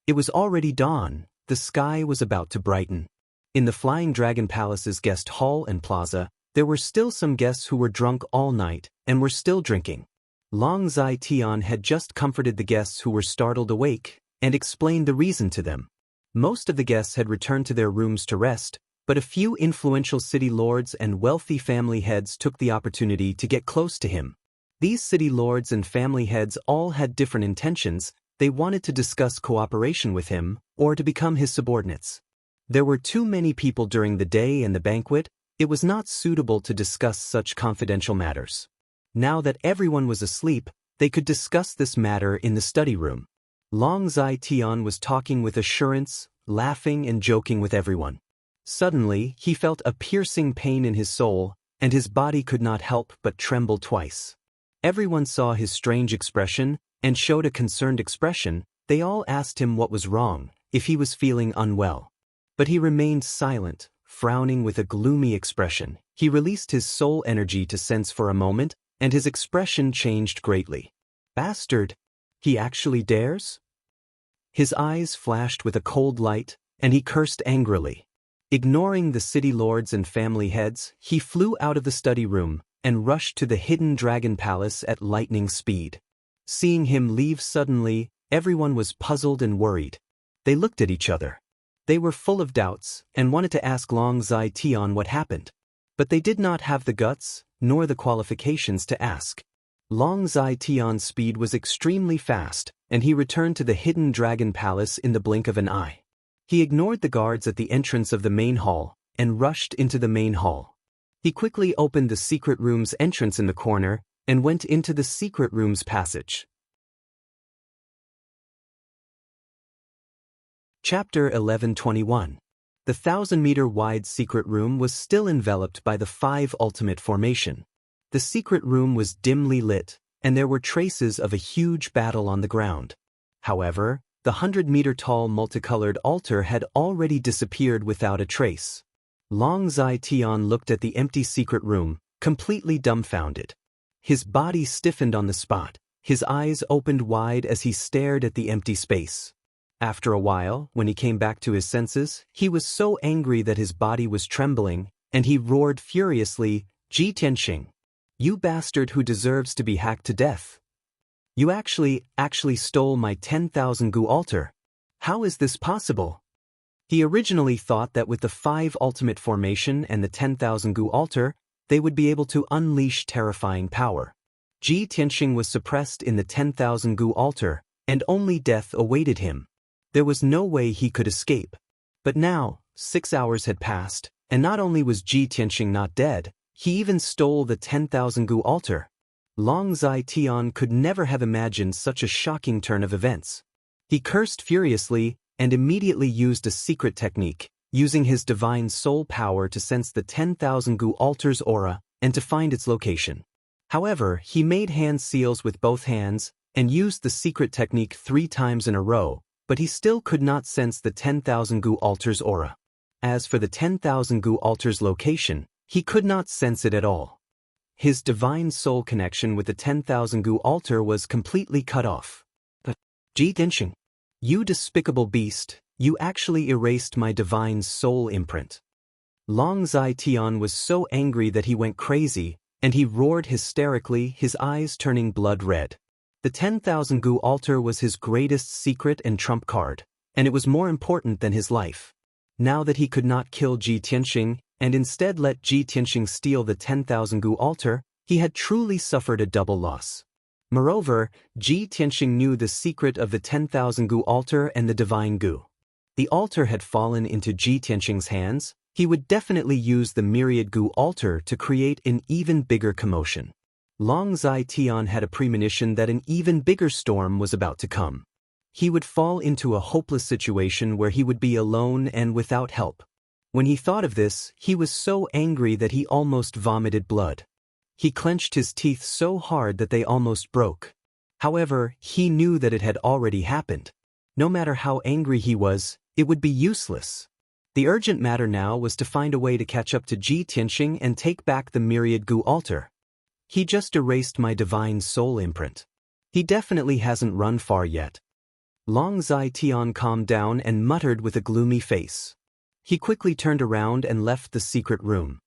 It was already dawn. The sky was about to brighten. In the Flying Dragon Palace's guest hall and plaza, there were still some guests who were drunk all night and were still drinking. Long Zai Tian had just comforted the guests who were startled awake and explained the reason to them. Most of the guests had returned to their rooms to rest, but a few influential city lords and wealthy family heads took the opportunity to get close to him. These city lords and family heads all had different intentions. They wanted to discuss cooperation with him or to become his subordinates. There were too many people during the day and the banquet. It was not suitable to discuss such confidential matters. Now that everyone was asleep, they could discuss this matter in the study room. Long Zai Tian was talking with assurance, laughing and joking with everyone. Suddenly, he felt a piercing pain in his soul, and his body could not help but tremble twice. Everyone saw his strange expression and showed a concerned expression. They all asked him what was wrong, if he was feeling unwell. But he remained silent, frowning with a gloomy expression. He released his soul energy to sense for a moment, and his expression changed greatly. "Bastard! He actually dares?" His eyes flashed with a cold light, and he cursed angrily. Ignoring the city lords and family heads, he flew out of the study room and rushed to the hidden dragon palace at lightning speed. Seeing him leave suddenly, everyone was puzzled and worried. They looked at each other. They were full of doubts and wanted to ask Long Zai Tian what happened. But they did not have the guts, nor the qualifications to ask. Long Zai Tian's speed was extremely fast, and he returned to the hidden dragon palace in the blink of an eye. He ignored the guards at the entrance of the main hall and rushed into the main hall. He quickly opened the secret room's entrance in the corner and went into the secret room's passage. Chapter 11:21. The 1,000-meter-wide secret room was still enveloped by the 5 ultimate formation. The secret room was dimly lit, and there were traces of a huge battle on the ground. However, the 100-meter-tall multicolored altar had already disappeared without a trace. Long Zai Tian looked at the empty secret room, completely dumbfounded. His body stiffened on the spot. His eyes opened wide as he stared at the empty space. After a while, when he came back to his senses, he was so angry that his body was trembling, and he roared furiously, "Ji Tianxing! You bastard who deserves to be hacked to death! You actually stole my 10,000 Gu altar! How is this possible?" He originally thought that with the 5 ultimate formation and the 10,000 Gu altar, they would be able to unleash terrifying power. Ji Tianxing was suppressed in the 10,000 Gu altar, and only death awaited him. There was no way he could escape. But now, 6 hours had passed, and not only was Ji Tianxing not dead, he even stole the 10,000 gu altar. Long Zai Tian could never have imagined such a shocking turn of events. He cursed furiously and immediately used a secret technique, using his divine soul power to sense the 10,000 gu altar's aura and to find its location. However, he made hand seals with both hands and used the secret technique 3 times in a row, but he still could not sense the 10,000 gu altar's aura. As for the 10,000 gu altar's location, he could not sense it at all. His divine soul connection with the 10,000 gu altar was completely cut off. But, Ji Tianxing, you despicable beast, you actually erased my divine soul imprint. Long Zai Tian was so angry that he went crazy, and he roared hysterically, his eyes turning blood red. The 10,000 gu altar was his greatest secret and trump card, and it was more important than his life. Now that he could not kill Ji Tianxing, and instead let Ji Tianxing steal the 10,000 gu altar, he had truly suffered a double loss. Moreover, Ji Tianxing knew the secret of the 10,000 gu altar and the divine gu. The altar had fallen into Ji Tianxing's hands. He would definitely use the myriad gu altar to create an even bigger commotion. Long Zai Tian had a premonition that an even bigger storm was about to come. He would fall into a hopeless situation where he would be alone and without help. When he thought of this, he was so angry that he almost vomited blood. He clenched his teeth so hard that they almost broke. However, he knew that it had already happened. No matter how angry he was, it would be useless. The urgent matter now was to find a way to catch up to Ji Tianxing and take back the myriad gu altar. He just erased my divine soul imprint. He definitely hasn't run far yet. Long Zai Tian calmed down and muttered with a gloomy face. He quickly turned around and left the secret room.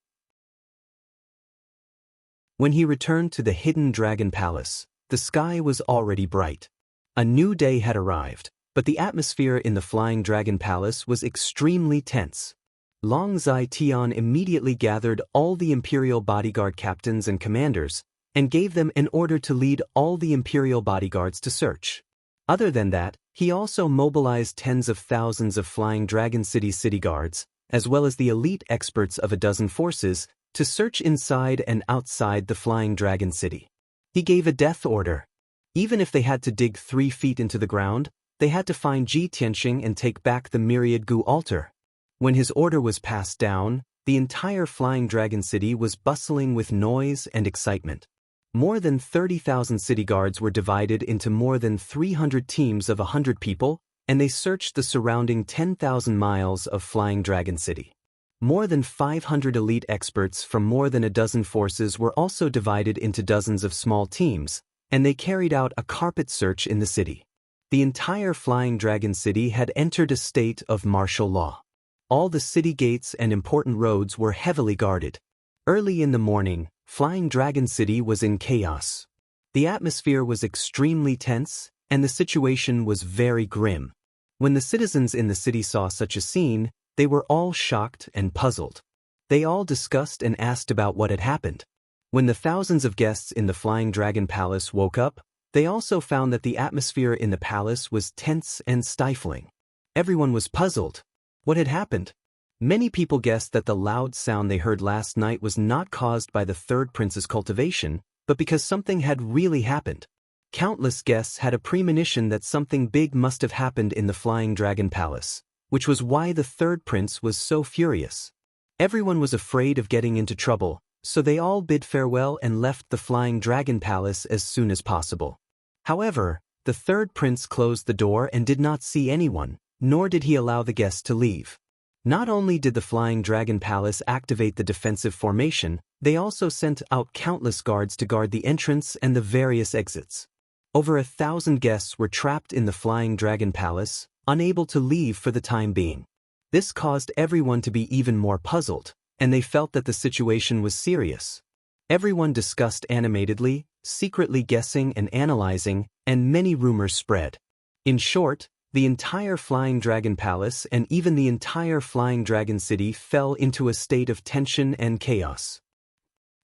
When he returned to the hidden dragon palace, the sky was already bright. A new day had arrived, but the atmosphere in the flying dragon palace was extremely tense. Long Zai Tian immediately gathered all the imperial bodyguard captains and commanders and gave them an order to lead all the imperial bodyguards to search. Other than that, he also mobilized tens of thousands of Flying Dragon city guards, as well as the elite experts of a dozen forces, to search inside and outside the Flying Dragon City. He gave a death order. Even if they had to dig 3 feet into the ground, they had to find Ji Tianxing and take back the myriad gu altar. When his order was passed down, the entire Flying Dragon City was bustling with noise and excitement. More than 30,000 city guards were divided into more than 300 teams of 100 people, and they searched the surrounding 10,000 miles of Flying Dragon City. More than 500 elite experts from more than a dozen forces were also divided into dozens of small teams, and they carried out a carpet search in the city. The entire Flying Dragon City had entered a state of martial law. All the city gates and important roads were heavily guarded. Early in the morning, Flying Dragon City was in chaos. The atmosphere was extremely tense, and the situation was very grim. When the citizens in the city saw such a scene, they were all shocked and puzzled. They all discussed and asked about what had happened. When the thousands of guests in the Flying Dragon Palace woke up, they also found that the atmosphere in the palace was tense and stifling. Everyone was puzzled. What had happened? Many people guessed that the loud sound they heard last night was not caused by the third prince's cultivation, but because something had really happened. Countless guests had a premonition that something big must have happened in the Flying Dragon Palace, which was why the third prince was so furious. Everyone was afraid of getting into trouble, so they all bid farewell and left the Flying Dragon Palace as soon as possible. However, the third prince closed the door and did not see anyone, nor did he allow the guests to leave. Not only did the Flying Dragon Palace activate the defensive formation, they also sent out countless guards to guard the entrance and the various exits. Over 1,000 guests were trapped in the Flying Dragon Palace, unable to leave for the time being. This caused everyone to be even more puzzled, and they felt that the situation was serious. Everyone discussed animatedly, secretly guessing and analyzing, and many rumors spread. In short, the entire Flying Dragon Palace and even the entire Flying Dragon City fell into a state of tension and chaos.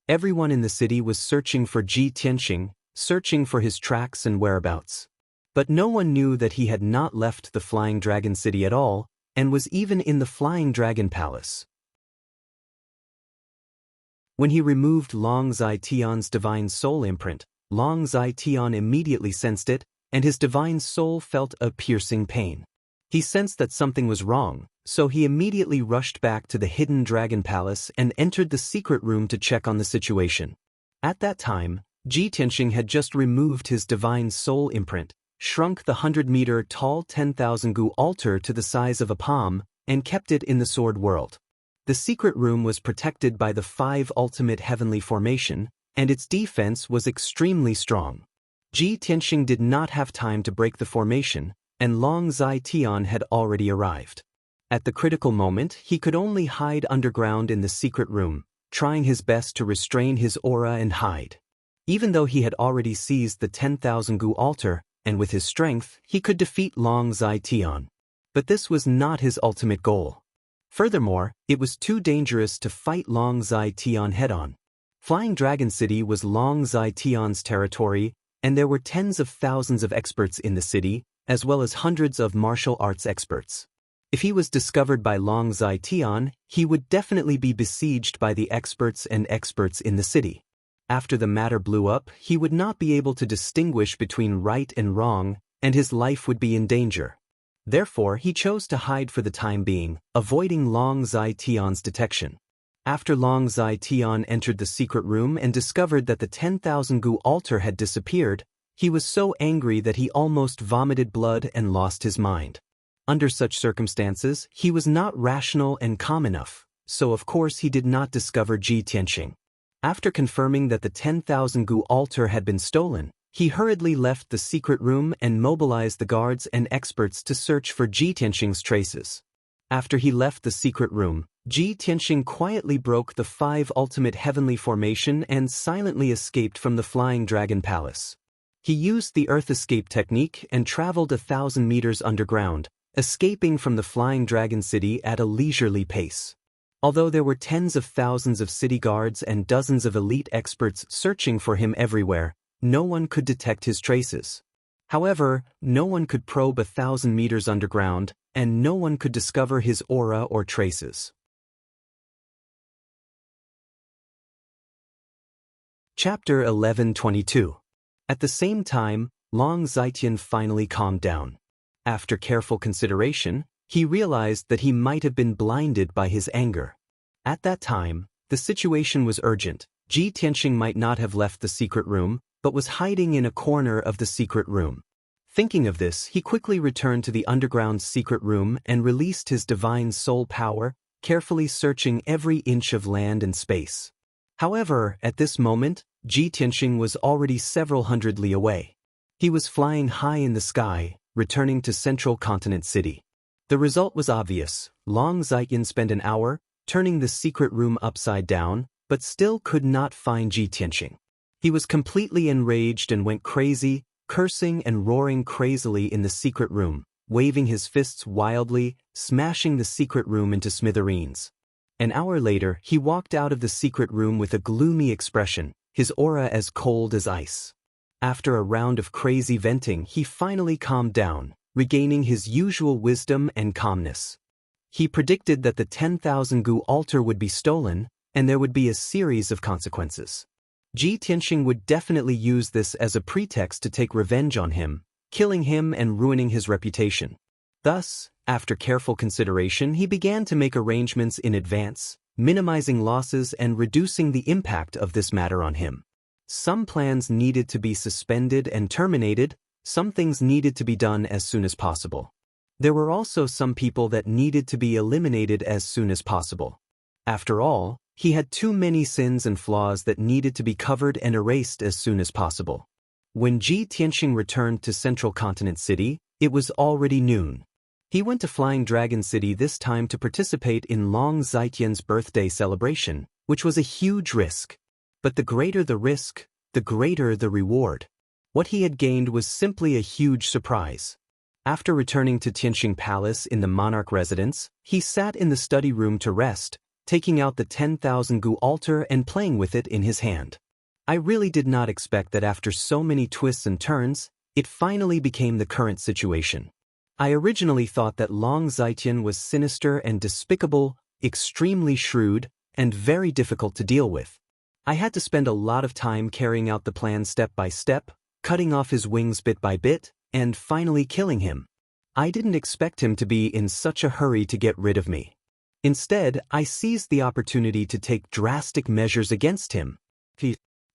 Everyone in the city was searching for Ji Tianxing, searching for his tracks and whereabouts. But no one knew that he had not left the Flying Dragon City at all, and was even in the Flying Dragon Palace. When he removed Long Zai-Tian's divine soul imprint, Long Zai-Tian immediately sensed it, and his divine soul felt a piercing pain. He sensed that something was wrong, so he immediately rushed back to the hidden dragon palace and entered the secret room to check on the situation. At that time, Ji Tianxing had just removed his divine soul imprint, shrunk the 100-meter-tall 10,000 gu altar to the size of a palm, and kept it in the sword world. The secret room was protected by the 5 ultimate heavenly formation, and its defense was extremely strong. Ji Tianxing did not have time to break the formation, and Long Zai-Tian had already arrived. At the critical moment, he could only hide underground in the secret room, trying his best to restrain his aura and hide. Even though he had already seized the 10,000 gu altar, and with his strength, he could defeat Long Zai-Tian. But this was not his ultimate goal. Furthermore, it was too dangerous to fight Long Zai-Tian head-on. Flying Dragon City was Long Zai-Tian's territory, and there were tens of thousands of experts in the city, as well as hundreds of martial arts experts. If he was discovered by Long Zai-Tian, he would definitely be besieged by the experts in the city. After the matter blew up, he would not be able to distinguish between right and wrong, and his life would be in danger. Therefore, he chose to hide for the time being, avoiding Long Zai-Tian's detection. After Long Zai-Tian entered the secret room and discovered that the 10,000 gu altar had disappeared, he was so angry that he almost vomited blood and lost his mind. Under such circumstances, he was not rational and calm enough, so of course he did not discover Ji Tianxing. After confirming that the 10,000 gu altar had been stolen, he hurriedly left the secret room and mobilized the guards and experts to search for Ji Tianxing's traces. After he left the secret room, Ji Tianxing quietly broke the 5 ultimate heavenly formation and silently escaped from the Flying Dragon Palace. He used the Earth Escape technique and traveled 1,000 meters underground, escaping from the Flying Dragon City at a leisurely pace. Although there were tens of thousands of city guards and dozens of elite experts searching for him everywhere, no one could detect his traces. However, no one could probe 1,000 meters underground, and no one could discover his aura or traces. Chapter 1122. At the same time, Long Zai-Tian finally calmed down. After careful consideration, he realized that he might have been blinded by his anger. At that time, the situation was urgent. Ji Tianxing might not have left the secret room, but was hiding in a corner of the secret room. Thinking of this, he quickly returned to the underground secret room and released his divine soul power, carefully searching every inch of land and space. However, at this moment, Ji Tianxing was already several hundred li away. He was flying high in the sky, returning to Central Continent City. The result was obvious. Long Zai-Tian spent an hour, turning the secret room upside down, but still could not find Ji Tianxing. He was completely enraged and went crazy, cursing and roaring crazily in the secret room, waving his fists wildly, smashing the secret room into smithereens. An hour later, he walked out of the secret room with a gloomy expression, his aura as cold as ice. After a round of crazy venting, he finally calmed down, regaining his usual wisdom and calmness. He predicted that the 10,000 gu altar would be stolen, and there would be a series of consequences. Ji Tianxing would definitely use this as a pretext to take revenge on him, killing him and ruining his reputation. Thus, after careful consideration, he began to make arrangements in advance, minimizing losses and reducing the impact of this matter on him. Some plans needed to be suspended and terminated, some things needed to be done as soon as possible. There were also some people that needed to be eliminated as soon as possible. After all, he had too many sins and flaws that needed to be covered and erased as soon as possible. When Ji Tianxing returned to Central Continent City, it was already noon. He went to Flying Dragon City this time to participate in Long Zai-Tian's birthday celebration, which was a huge risk. But the greater the risk, the greater the reward. What he had gained was simply a huge surprise. After returning to Tianxing Palace in the monarch residence, he sat in the study room to rest, taking out the 10,000 gu altar and playing with it in his hand. I really did not expect that after so many twists and turns, It finally became the current situation. I originally thought that Long Zitian was sinister and despicable, extremely shrewd, and very difficult to deal with. I had to spend a lot of time carrying out the plan step by step, cutting off his wings bit by bit, and finally killing him. I didn't expect him to be in such a hurry to get rid of me. Instead, I seized the opportunity to take drastic measures against him.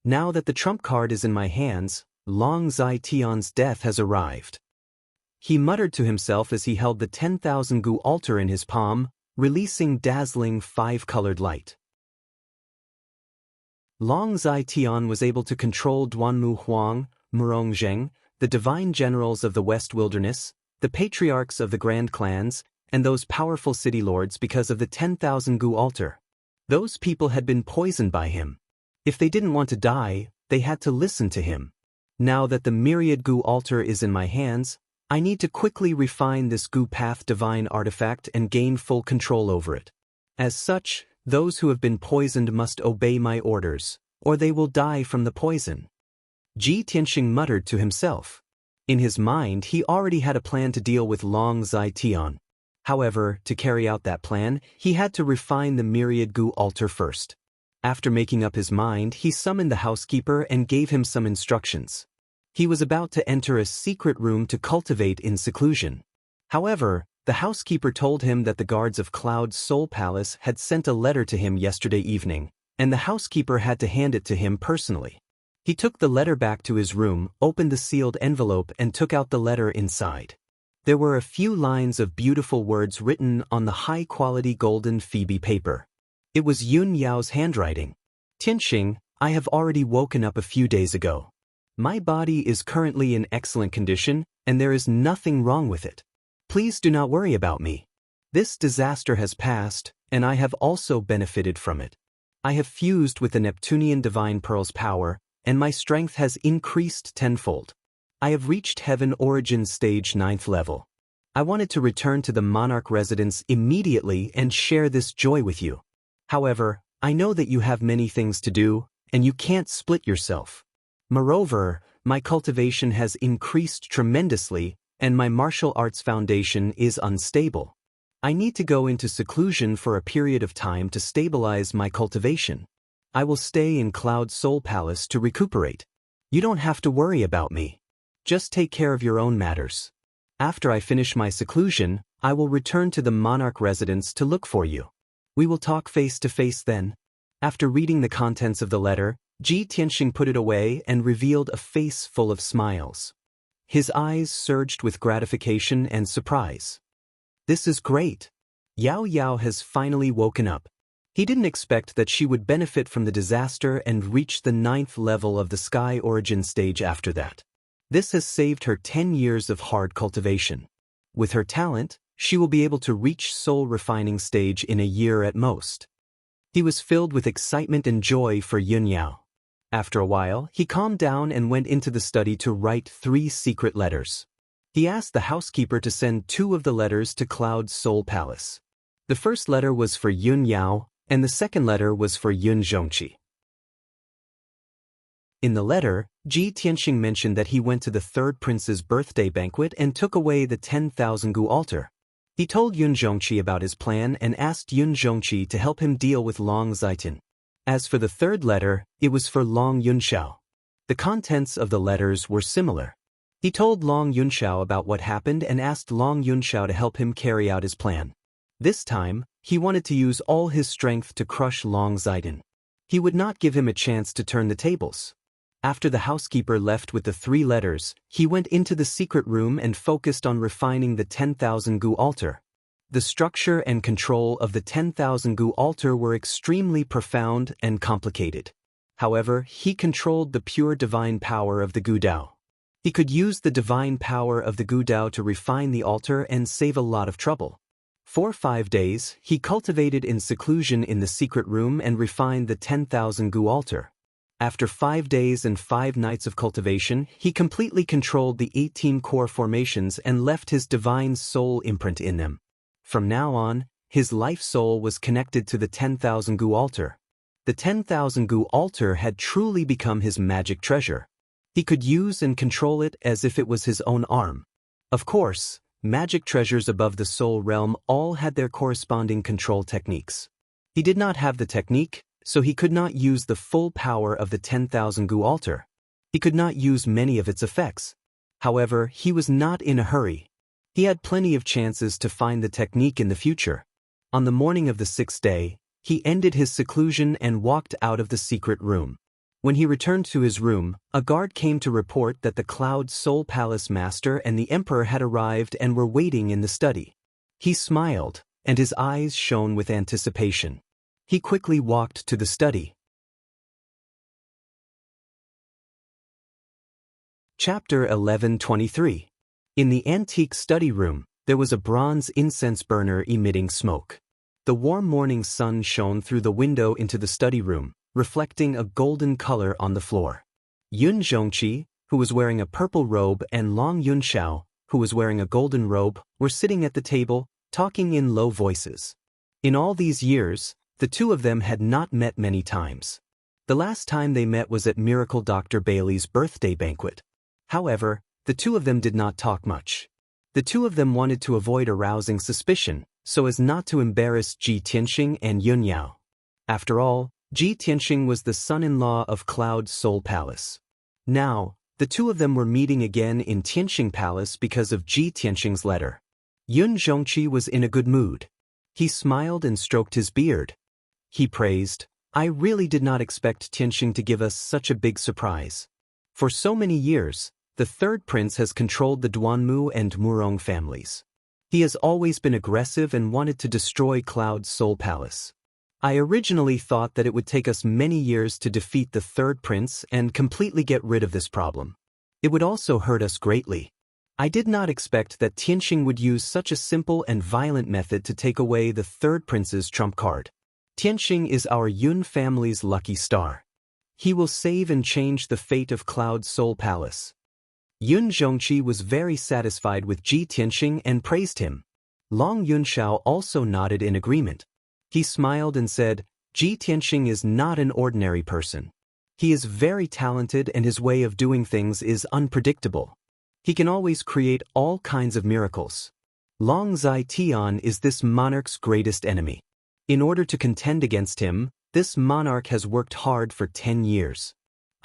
Now that the trump card is in my hands, Long Zitian's death has arrived. He muttered to himself as he held the 10,000 gu altar in his palm, releasing dazzling 5-colored light. Long Zitian was able to control Duanmu Huang, Murongzheng, the divine generals of the West Wilderness, the patriarchs of the grand clans, and those powerful city lords because of the 10,000 gu altar. Those people had been poisoned by him. If they didn't want to die, they had to listen to him. Now that the myriad gu altar is in my hands, I need to quickly refine this gu path divine artifact and gain full control over it. As such, those who have been poisoned must obey my orders, or they will die from the poison. Ji Tianxing muttered to himself. In his mind, he already had a plan to deal with Long Zitian. However, to carry out that plan, he had to refine the myriad gu altar first. After making up his mind, he summoned the housekeeper and gave him some instructions. He was about to enter a secret room to cultivate in seclusion. However, the housekeeper told him that the guards of Cloud's Soul Palace had sent a letter to him yesterday evening, and the housekeeper had to hand it to him personally. He took the letter back to his room, opened the sealed envelope, and took out the letter inside. There were a few lines of beautiful words written on the high-quality golden phoebe paper. It was Yun Yao's handwriting. Tianxing, I have already woken up a few days ago. My body is currently in excellent condition, and there is nothing wrong with it. Please do not worry about me. This disaster has passed, and I have also benefited from it. I have fused with the Neptunian Divine Pearl's power, and my strength has increased tenfold. I have reached Heaven Origin Stage 9th level. I wanted to return to the Monarch residence immediately and share this joy with you. However, I know that you have many things to do, and you can't split yourself. Moreover, my cultivation has increased tremendously, and my martial arts foundation is unstable. I need to go into seclusion for a period of time to stabilize my cultivation. I will stay in Cloud Soul Palace to recuperate. You don't have to worry about me. Just take care of your own matters. After I finish my seclusion, I will return to the Monarch residence to look for you. We will talk face to face then. After reading the contents of the letter, Ji Tianxing put it away and revealed a face full of smiles. His eyes surged with gratification and surprise. This is great. Yao Yao has finally woken up. He didn't expect that she would benefit from the disaster and reach the 9th level of the Sky Origin stage after that. This has saved her 10 years of hard cultivation. With her talent, she will be able to reach soul refining stage in a year at most. He was filled with excitement and joy for Yun Yao. After a while, he calmed down and went into the study to write 3 secret letters. He asked the housekeeper to send 2 of the letters to Cloud's Soul Palace. The first letter was for Yun Yao, and the second letter was for Yun Zhongqi. In the letter, Ji Tianxing mentioned that he went to the 3rd prince's birthday banquet and took away the 10,000 gu altar. He told Yun Zhongqi about his plan and asked Yun Zhongqi to help him deal with Long Zitian. As for the 3rd letter, it was for Long Yunxiao. The contents of the letters were similar. He told Long Yunxiao about what happened and asked Long Yunxiao to help him carry out his plan. This time, he wanted to use all his strength to crush Long Zitian. He would not give him a chance to turn the tables. After the housekeeper left with the 3 letters, he went into the secret room and focused on refining the 10,000 gu altar. The structure and control of the 10,000 gu altar were extremely profound and complicated. However, he controlled the pure divine power of the Gu Dao. He could use the divine power of the Gu Dao to refine the altar and save a lot of trouble. For 5 days, he cultivated in seclusion in the secret room and refined the 10,000 gu altar. After 5 days and 5 nights of cultivation, he completely controlled the 18 core formations and left his divine soul imprint in them. From now on, his life soul was connected to the 10,000 gu altar. The 10,000 gu altar had truly become his magic treasure. He could use and control it as if it was his own arm. Of course, magic treasures above the soul realm all had their corresponding control techniques. He did not have the technique, so he could not use the full power of the 10,000 gu altar. He could not use many of its effects. However, he was not in a hurry. He had plenty of chances to find the technique in the future. On the morning of the 6th day, he ended his seclusion and walked out of the secret room. When he returned to his room, a guard came to report that the Cloud Soul Palace Master and the Emperor had arrived and were waiting in the study. He smiled, and his eyes shone with anticipation. He quickly walked to the study. Chapter 11:23. In the antique study room, there was a bronze incense burner emitting smoke. The warm morning sun shone through the window into the study room, reflecting a golden color on the floor. Yun Zhongqi, who was wearing a purple robe, and Long Yunxiao, who was wearing a golden robe, were sitting at the table, talking in low voices. In all these years, the two of them had not met many times. The last time they met was at Miracle Dr. Bailey's birthday banquet. However, the two of them did not talk much. The two of them wanted to avoid arousing suspicion, so as not to embarrass Ji Tianxing and Yun Yao. After all, Ji Tianxing was the son-in-law of Cloud Soul Palace. Now, the two of them were meeting again in Tianxing Palace because of Ji Tianxing's letter. Yun Zhongqi was in a good mood. He smiled and stroked his beard. He praised, "I really did not expect Tianxing to give us such a big surprise. For so many years, the third prince has controlled the Duanmu and Murong families. He has always been aggressive and wanted to destroy Cloud Soul Palace. I originally thought that it would take us many years to defeat the third prince and completely get rid of this problem. It would also hurt us greatly. I did not expect that Tianxing would use such a simple and violent method to take away the third prince's trump card. Tianxing is our Yun family's lucky star. He will save and change the fate of Cloud Soul Palace." Yun Zhongqi was very satisfied with Ji Tianxing and praised him. Long Yunxiao also nodded in agreement. He smiled and said, "Ji Tianxing is not an ordinary person. He is very talented and his way of doing things is unpredictable. He can always create all kinds of miracles. Long Zai Tian is this monarch's greatest enemy. In order to contend against him, this monarch has worked hard for 10 years.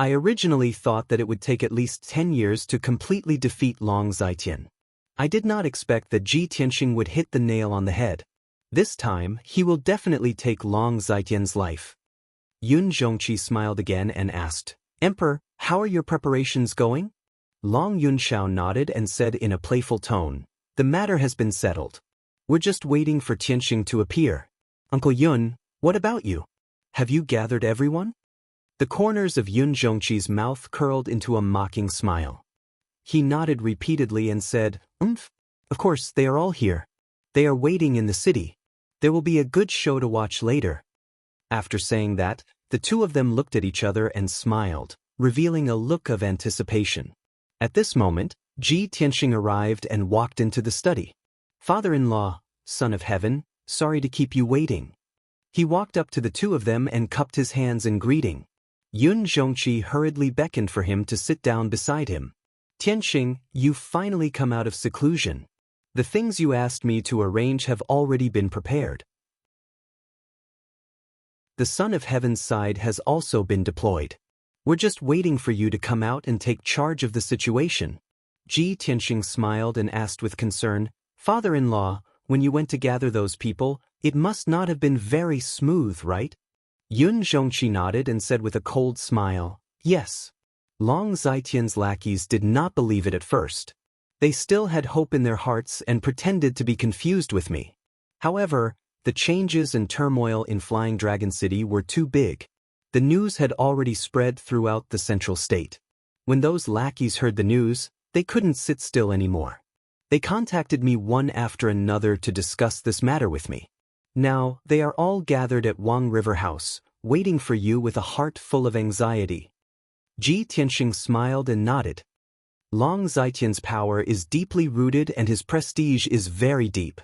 I originally thought that it would take at least 10 years to completely defeat Long Zaitian. I did not expect that Ji Tianxing would hit the nail on the head. This time, he will definitely take Long Zaitian's life." Yun Zhongqi smiled again and asked, "Emperor, how are your preparations going?" Long Yunxiao nodded and said in a playful tone, "The matter has been settled. We're just waiting for Tianxing to appear. Uncle Yun, what about you? Have you gathered everyone?" The corners of Yun Zhongqi's mouth curled into a mocking smile. He nodded repeatedly and said, Of course, they are all here. They are waiting in the city. There will be a good show to watch later." After saying that, the two of them looked at each other and smiled, revealing a look of anticipation. At this moment, Ji Tianxing arrived and walked into the study. "Father-in-law, son of heaven, sorry to keep you waiting." He walked up to the two of them and cupped his hands in greeting. Yun Zhongqi hurriedly beckoned for him to sit down beside him. "Tianxing, you've finally come out of seclusion. The things you asked me to arrange have already been prepared. The Son of Heaven's side has also been deployed. We're just waiting for you to come out and take charge of the situation." Ji Tianxing smiled and asked with concern, "Father-in-law, when you went to gather those people, it must not have been very smooth, right?" Yun Zhongqi nodded and said with a cold smile, "Yes." Long Zaitian's lackeys did not believe it at first. They still had hope in their hearts and pretended to be confused with me. However, the changes and turmoil in Flying Dragon City were too big. The news had already spread throughout the central state. When those lackeys heard the news, they couldn't sit still anymore. They contacted me one after another to discuss this matter with me. Now, they are all gathered at Wang River House, waiting for you with a heart full of anxiety." Ji Tianxing smiled and nodded. Long Zaitian's power is deeply rooted and his prestige is very deep.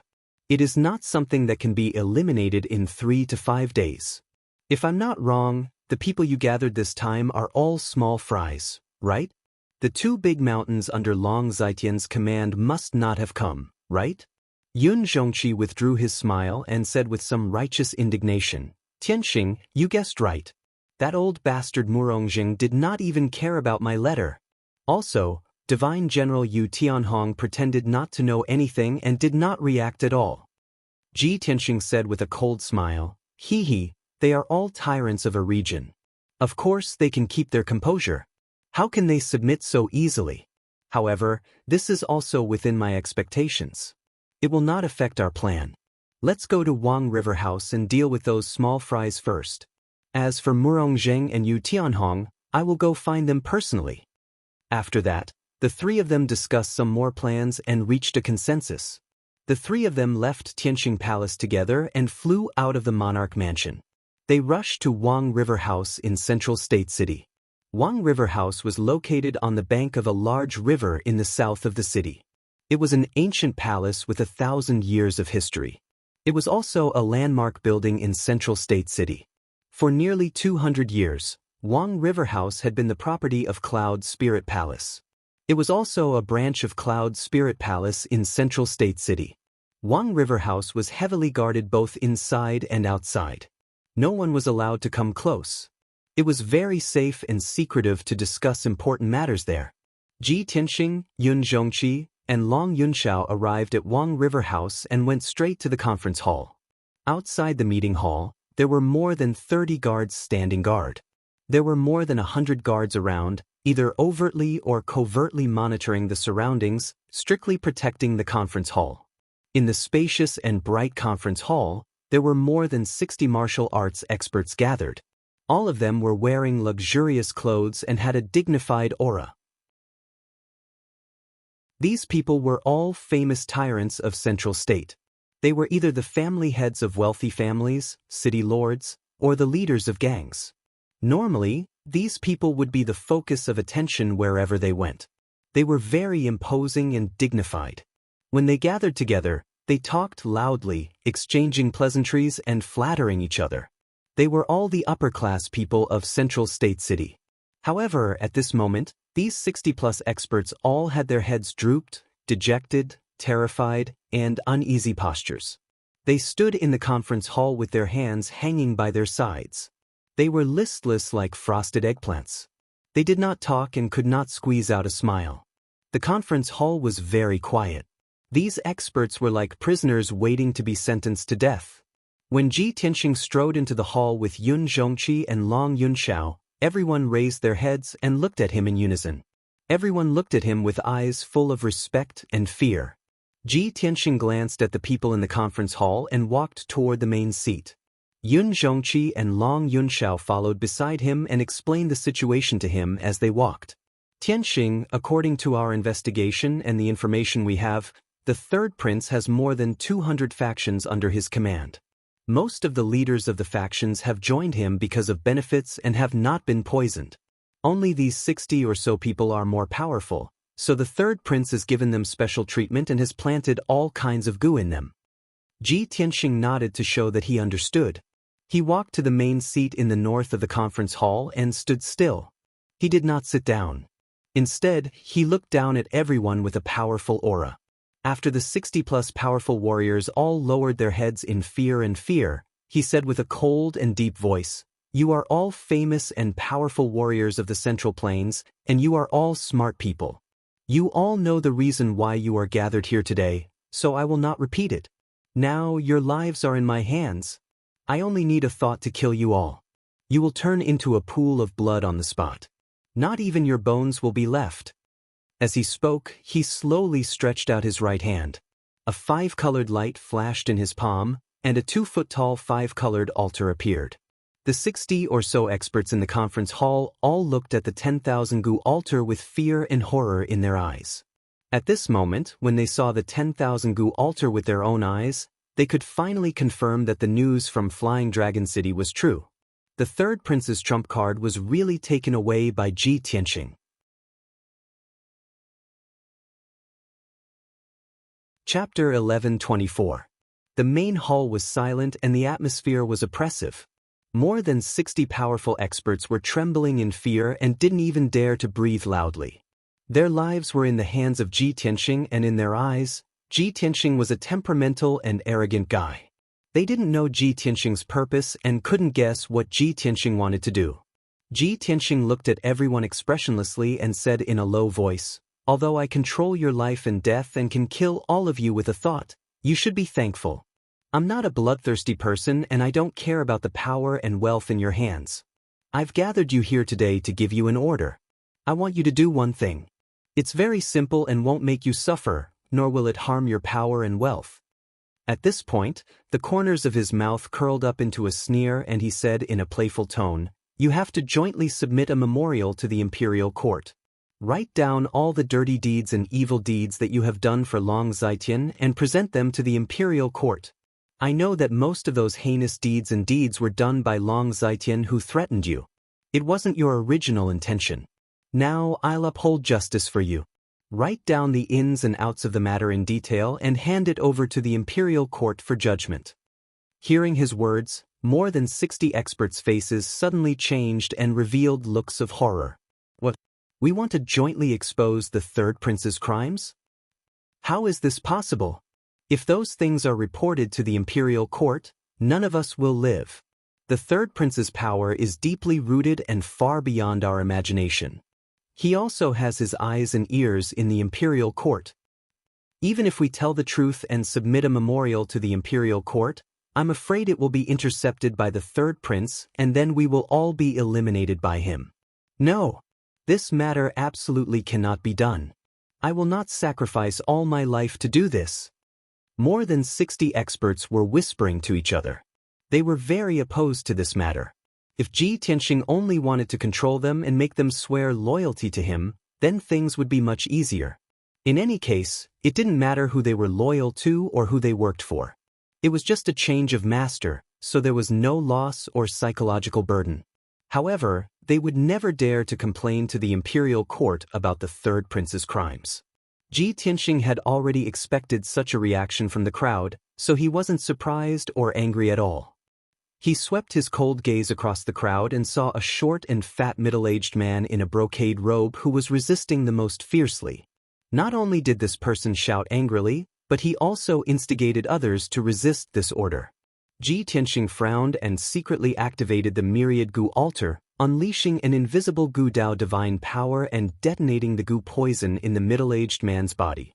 It is not something that can be eliminated in 3 to 5 days. If I'm not wrong, the people you gathered this time are all small fries, right? The two big mountains under Long Zitian's command must not have come, right? Yun Zhongqi withdrew his smile and said with some righteous indignation, Tianxing, you guessed right. That old bastard Murongjing did not even care about my letter. Also, Divine General Yu Tianhong pretended not to know anything and did not react at all. Ji Tianxing said with a cold smile, He, they are all tyrants of a region. Of course they can keep their composure. How can they submit so easily? However, this is also within my expectations. It will not affect our plan. Let's go to Wang River House and deal with those small fries first. As for Murongjing and Yu Tianhong, I will go find them personally. After that, the three of them discussed some more plans and reached a consensus. The three of them left Tianxing Palace together and flew out of the monarch mansion. They rushed to Wang River House in Central State City. Wang River House was located on the bank of a large river in the south of the city. It was an ancient palace with 1,000 years of history. It was also a landmark building in Central State City. For nearly 200 years, Wang River House had been the property of Cloud Spirit Palace. It was also a branch of Cloud Spirit Palace in Central State City. Wang River House was heavily guarded both inside and outside. No one was allowed to come close. It was very safe and secretive to discuss important matters there. Ji Tianxing, Yun Zhongqi, and Long Yunxiao arrived at Wang River House and went straight to the conference hall. Outside the meeting hall, there were more than 30 guards standing guard. There were more than 100 guards around, either overtly or covertly monitoring the surroundings, strictly protecting the conference hall. In the spacious and bright conference hall, there were more than 60 martial arts experts gathered. All of them were wearing luxurious clothes and had a dignified aura. These people were all famous tyrants of Central State. They were either the family heads of wealthy families, city lords, or the leaders of gangs. Normally, these people would be the focus of attention wherever they went. They were very imposing and dignified. When they gathered together, they talked loudly, exchanging pleasantries and flattering each other. They were all the upper-class people of Central State City. However, at this moment, these 60-plus experts all had their heads drooped, dejected, terrified, and uneasy postures. They stood in the conference hall with their hands hanging by their sides. They were listless like frosted eggplants. They did not talk and could not squeeze out a smile. The conference hall was very quiet. These experts were like prisoners waiting to be sentenced to death. When Ji Tianxing strode into the hall with Yun Zhongqi and Long Yunxiao, everyone raised their heads and looked at him in unison. Everyone looked at him with eyes full of respect and fear. Ji Tianxing glanced at the people in the conference hall and walked toward the main seat. Yun Zhongqi and Long Yunxiao followed beside him and explained the situation to him as they walked. Tianxing, according to our investigation and the information we have, the third prince has more than 200 factions under his command. Most of the leaders of the factions have joined him because of benefits and have not been poisoned. Only these 60 or so people are more powerful, so the third prince has given them special treatment and has planted all kinds of goo in them. Ji Tianxing nodded to show that he understood. He walked to the main seat in the north of the conference hall and stood still. He did not sit down. Instead, he looked down at everyone with a powerful aura. After the 60-plus powerful warriors all lowered their heads in fear, he said with a cold and deep voice, "You are all famous and powerful warriors of the Central Plains, and you are all smart people. You all know the reason why you are gathered here today, so I will not repeat it. Now your lives are in my hands. I only need a thought to kill you all. You will turn into a pool of blood on the spot. Not even your bones will be left." As he spoke, he slowly stretched out his right hand. A 5-colored light flashed in his palm, and a 2-foot-tall 5-colored altar appeared. The 60 or so experts in the conference hall all looked at the 10,000 gu altar with fear and horror in their eyes. At this moment, when they saw the 10,000 gu altar with their own eyes, they could finally confirm that the news from Flying Dragon City was true. The third prince's trump card was really taken away by Ji Tianxing. Chapter 11:24. The main hall was silent and the atmosphere was oppressive. More than 60 powerful experts were trembling in fear and didn't even dare to breathe loudly. Their lives were in the hands of Ji Tianxing, and in their eyes, Ji Tianxing was a temperamental and arrogant guy. They didn't know Ji Tianxing's purpose and couldn't guess what Ji Tianxing wanted to do. Ji Tianxing looked at everyone expressionlessly and said in a low voice, "Although I control your life and death and can kill all of you with a thought, you should be thankful. I'm not a bloodthirsty person and I don't care about the power and wealth in your hands. I've gathered you here today to give you an order. I want you to do one thing. It's very simple and won't make you suffer, nor will it harm your power and wealth." At this point, the corners of his mouth curled up into a sneer and he said in a playful tone, "You have to jointly submit a memorial to the imperial court. Write down all the dirty deeds and evil deeds that you have done for Long Zitian and present them to the imperial court. I know that most of those heinous deeds and deeds were done by Long Zitian who threatened you. It wasn't your original intention. Now I'll uphold justice for you. Write down the ins and outs of the matter in detail and hand it over to the imperial court for judgment." Hearing his words, more than 60 experts' faces suddenly changed and revealed looks of horror. "What? We want to jointly expose the third prince's crimes? How is this possible? If those things are reported to the imperial court, none of us will live. The third prince's power is deeply rooted and far beyond our imagination. He also has his eyes and ears in the imperial court. Even if we tell the truth and submit a memorial to the imperial court, I'm afraid it will be intercepted by the third prince and then we will all be eliminated by him. No, this matter absolutely cannot be done. I will not sacrifice all my life to do this." More than 60 experts were whispering to each other. They were very opposed to this matter. If Ji Tianxing only wanted to control them and make them swear loyalty to him, then things would be much easier. In any case, it didn't matter who they were loyal to or who they worked for. It was just a change of master, so there was no loss or psychological burden. However, they would never dare to complain to the imperial court about the third prince's crimes. Ji Tianxing had already expected such a reaction from the crowd, so he wasn't surprised or angry at all. He swept his cold gaze across the crowd and saw a short and fat middle-aged man in a brocade robe who was resisting the most fiercely. Not only did this person shout angrily, but he also instigated others to resist this order. Ji Tianxing frowned and secretly activated the myriad Gu altar, unleashing an invisible Gu Dao divine power and detonating the Gu poison in the middle-aged man's body.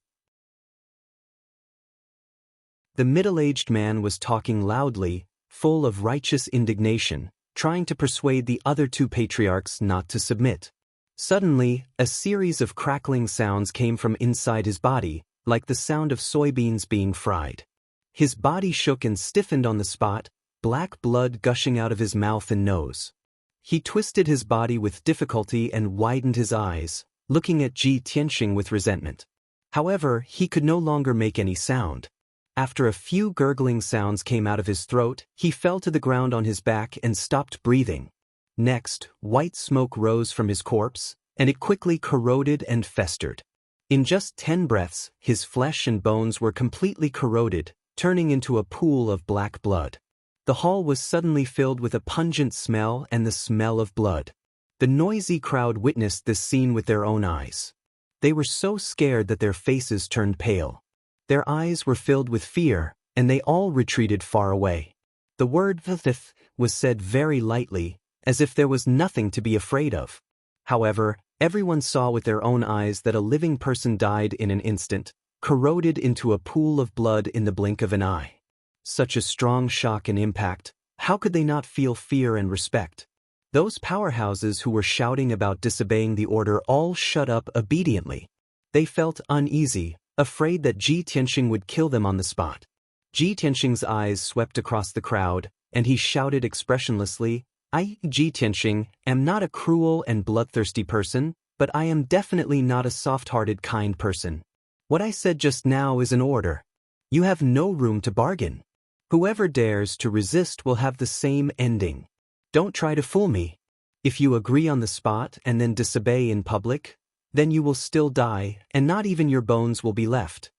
The middle-aged man was talking loudly, full of righteous indignation, trying to persuade the other two patriarchs not to submit. Suddenly, a series of crackling sounds came from inside his body, like the sound of soybeans being fried. His body shook and stiffened on the spot, black blood gushing out of his mouth and nose. He twisted his body with difficulty and widened his eyes, looking at Ji Tianxing with resentment. However, he could no longer make any sound. After a few gurgling sounds came out of his throat, he fell to the ground on his back and stopped breathing. Next, white smoke rose from his corpse, and it quickly corroded and festered. In just 10 breaths, his flesh and bones were completely corroded, turning into a pool of black blood. The hall was suddenly filled with a pungent smell and the smell of blood. The noisy crowd witnessed this scene with their own eyes. They were so scared that their faces turned pale. Their eyes were filled with fear, and they all retreated far away. The word "thith" was said very lightly, as if there was nothing to be afraid of. However, everyone saw with their own eyes that a living person died in an instant, corroded into a pool of blood in the blink of an eye. Such a strong shock and impact, how could they not feel fear and respect? Those powerhouses who were shouting about disobeying the order all shut up obediently. They felt uneasy, afraid that Ji Tianxing would kill them on the spot. Ji Tianxing's eyes swept across the crowd, and he shouted expressionlessly, "I, Ji Tianxing, am not a cruel and bloodthirsty person, but I am definitely not a soft-hearted kind person. What I said just now is an order. You have no room to bargain. Whoever dares to resist will have the same ending. Don't try to fool me. If you agree on the spot and then disobey in public, then you will still die, and not even your bones will be left."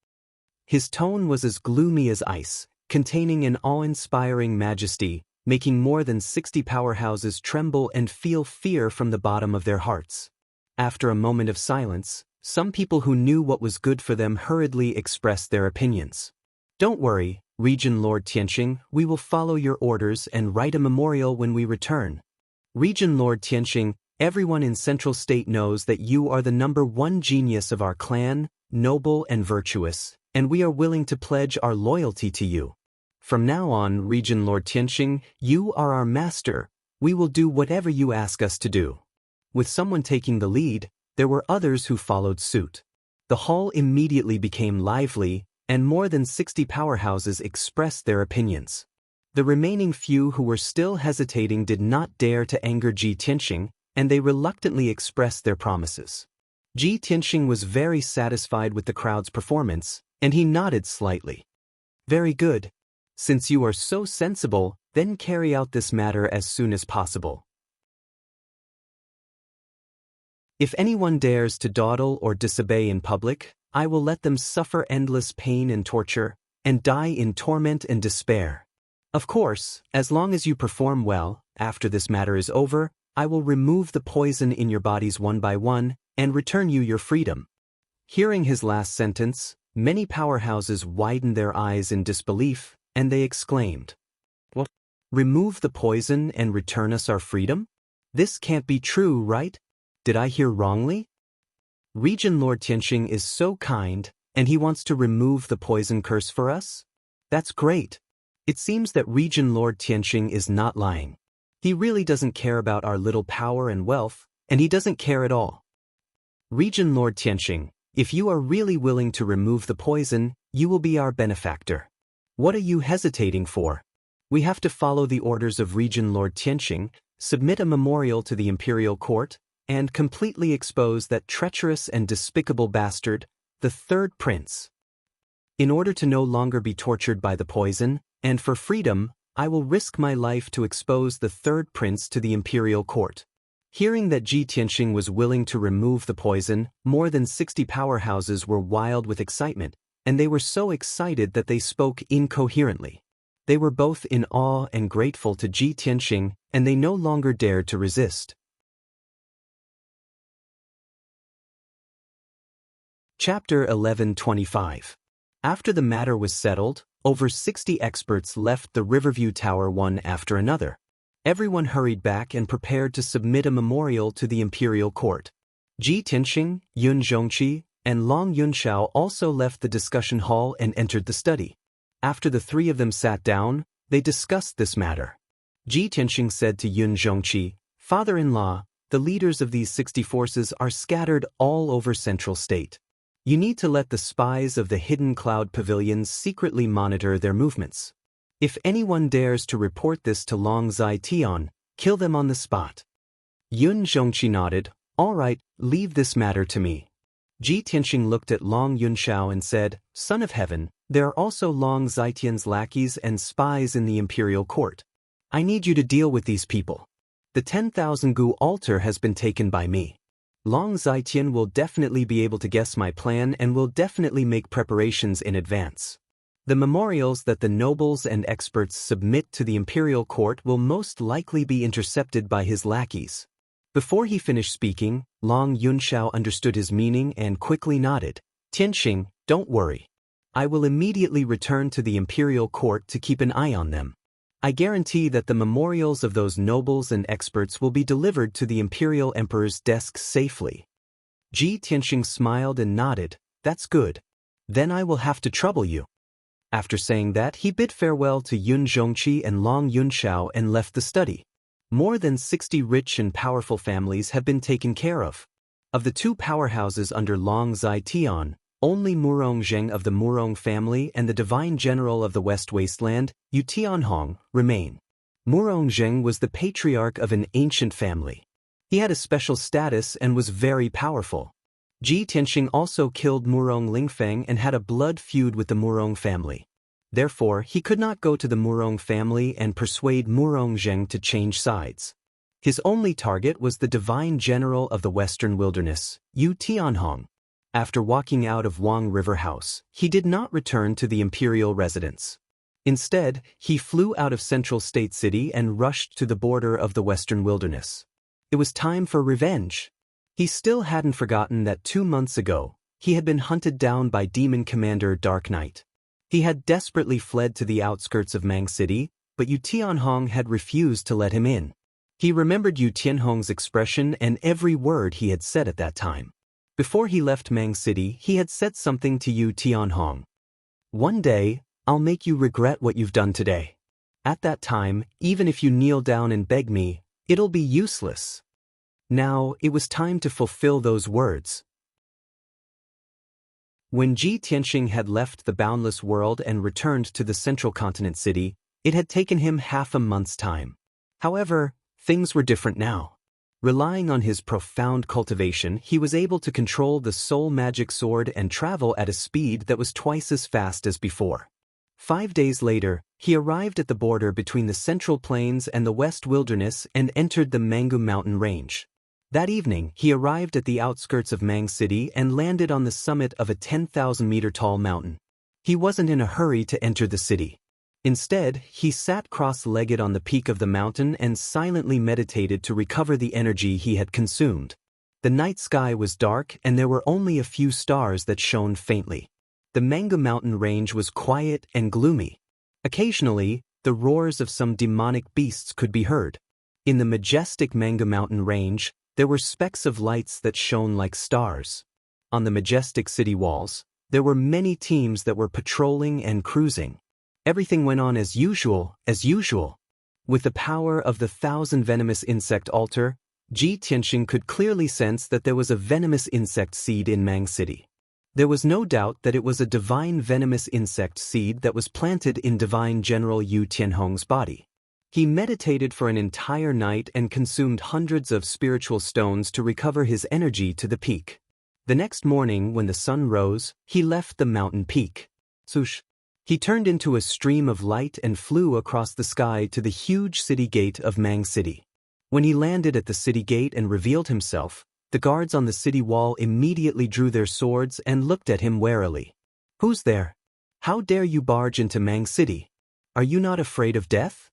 His tone was as gloomy as ice, containing an awe-inspiring majesty, making more than 60 powerhouses tremble and feel fear from the bottom of their hearts. After a moment of silence, Some people who knew what was good for them hurriedly expressed their opinions. Don't worry, Region Lord Tianxing, we will follow your orders and write a memorial when we return. Region Lord Tianxing, everyone in Central State knows that you are the #1 genius of our clan, noble and virtuous, and we are willing to pledge our loyalty to you. From now on, Region Lord Tianxing, you are our master. We will do whatever you ask us to do. With someone taking the lead, there were others who followed suit. The hall immediately became lively, and more than 60 powerhouses expressed their opinions. The remaining few who were still hesitating did not dare to anger Ji Tianxing, and they reluctantly expressed their promises. Ji Tianxing was very satisfied with the crowd's performance, and he nodded slightly. Very good. Since you are so sensible, then carry out this matter as soon as possible. If anyone dares to dawdle or disobey in public, I will let them suffer endless pain and torture, and die in torment and despair. Of course, as long as you perform well, after this matter is over, I will remove the poison in your bodies one by one, and return you your freedom. Hearing his last sentence, many powerhouses widened their eyes in disbelief, and they exclaimed, "What? Remove the poison and return us our freedom? This can't be true, right? Did I hear wrongly? Region Lord Tianxing is so kind, and he wants to remove the poison curse for us? That's great. It seems that Region Lord Tianxing is not lying. He really doesn't care about our little power and wealth, and he doesn't care at all. Region Lord Tianxing, if you are really willing to remove the poison, you will be our benefactor. What are you hesitating for? We have to follow the orders of Region Lord Tianxing, submit a memorial to the imperial court, and completely expose that treacherous and despicable bastard, the third prince. In order to no longer be tortured by the poison, and for freedom, I will risk my life to expose the third prince to the imperial court." Hearing that Ji Tianxing was willing to remove the poison, more than 60 powerhouses were wild with excitement, and they were so excited that they spoke incoherently. They were both in awe and grateful to Ji Tianxing, and they no longer dared to resist. Chapter 11:25. After the matter was settled, over 60 experts left the Riverview Tower one after another. Everyone hurried back and prepared to submit a memorial to the imperial court. Ji Tianxing, Yun Zhongqi, and Long Yunxiao also left the discussion hall and entered the study. After the three of them sat down, they discussed this matter. Ji Tianxing said to Yun Zhongqi, "Father-in-law, the leaders of these 60 forces are scattered all over Central State. You need to let the spies of the hidden cloud pavilions secretly monitor their movements. If anyone dares to report this to Long Zai-Tian, kill them on the spot." Yun Zhongqi nodded, "All right, leave this matter to me." Ji Tianxing looked at Long Yunxiao and said, "Son of Heaven, there are also Long Zai-Tian's lackeys and spies in the imperial court. I need you to deal with these people. The 10,000 gu altar has been taken by me. Long Zai-Tian will definitely be able to guess my plan and will definitely make preparations in advance. The memorials that the nobles and experts submit to the imperial court will most likely be intercepted by his lackeys." Before he finished speaking, Long Yunxiao understood his meaning and quickly nodded. "Tianxing, don't worry. I will immediately return to the imperial court to keep an eye on them. I guarantee that the memorials of those nobles and experts will be delivered to the imperial emperor's desk safely." Ji Tianxing smiled and nodded, "That's good. Then I will have to trouble you." After saying that, he bid farewell to Yun Zhongqi and Long Yunxiao and left the study. More than 60 rich and powerful families have been taken care of. Of the two powerhouses under Long Zai-Tian, only Murong Zheng of the Murong family and the divine general of the West Wasteland, Yu Tianhong, remain. Murong Zheng was the patriarch of an ancient family. He had a special status and was very powerful. Ji Tianxing also killed Murong Lingfeng and had a blood feud with the Murong family. Therefore, he could not go to the Murong family and persuade Murong Zheng to change sides. His only target was the divine general of the Western Wilderness, Yu Tianhong. After walking out of Wang River House, he did not return to the imperial residence. Instead, he flew out of Central State City and rushed to the border of the Western Wilderness. It was time for revenge. He still hadn't forgotten that 2 months ago, he had been hunted down by Demon Commander Dark Knight. He had desperately fled to the outskirts of Mang City, but Yu Tianhong had refused to let him in. He remembered Yu Tianhong's expression and every word he had said at that time. Before he left Mang City, he had said something to Yu Tianhong. "One day, I'll make you regret what you've done today. At that time, even if you kneel down and beg me, it'll be useless." Now, it was time to fulfill those words. When Ji Tianxing had left the boundless world and returned to the central continent city, it had taken him half a month's time. However, things were different now. Relying on his profound cultivation, he was able to control the soul magic sword and travel at a speed that was twice as fast as before. 5 days later, he arrived at the border between the Central Plains and the West Wilderness and entered the Mangu mountain range. That evening, he arrived at the outskirts of Mang City and landed on the summit of a 10,000-meter-tall mountain. He wasn't in a hurry to enter the city. Instead, he sat cross-legged on the peak of the mountain and silently meditated to recover the energy he had consumed. The night sky was dark and there were only a few stars that shone faintly. The Mangu mountain range was quiet and gloomy. Occasionally, the roars of some demonic beasts could be heard. In the majestic Mangu mountain range, there were specks of lights that shone like stars. On the majestic city walls, there were many teams that were patrolling and cruising. Everything went on as usual. With the power of the 1,000 venomous insect altar, Ji Tianxing could clearly sense that there was a venomous insect seed in Mang City. There was no doubt that it was a divine venomous insect seed that was planted in Divine General Yu Tianhong's body. He meditated for an entire night and consumed hundreds of spiritual stones to recover his energy to the peak. The next morning, when the sun rose, he left the mountain peak. Swoosh! He turned into a stream of light and flew across the sky to the huge city gate of Mang City. When he landed at the city gate and revealed himself, the guards on the city wall immediately drew their swords and looked at him warily. "Who's there? How dare you barge into Mang City? Are you not afraid of death?"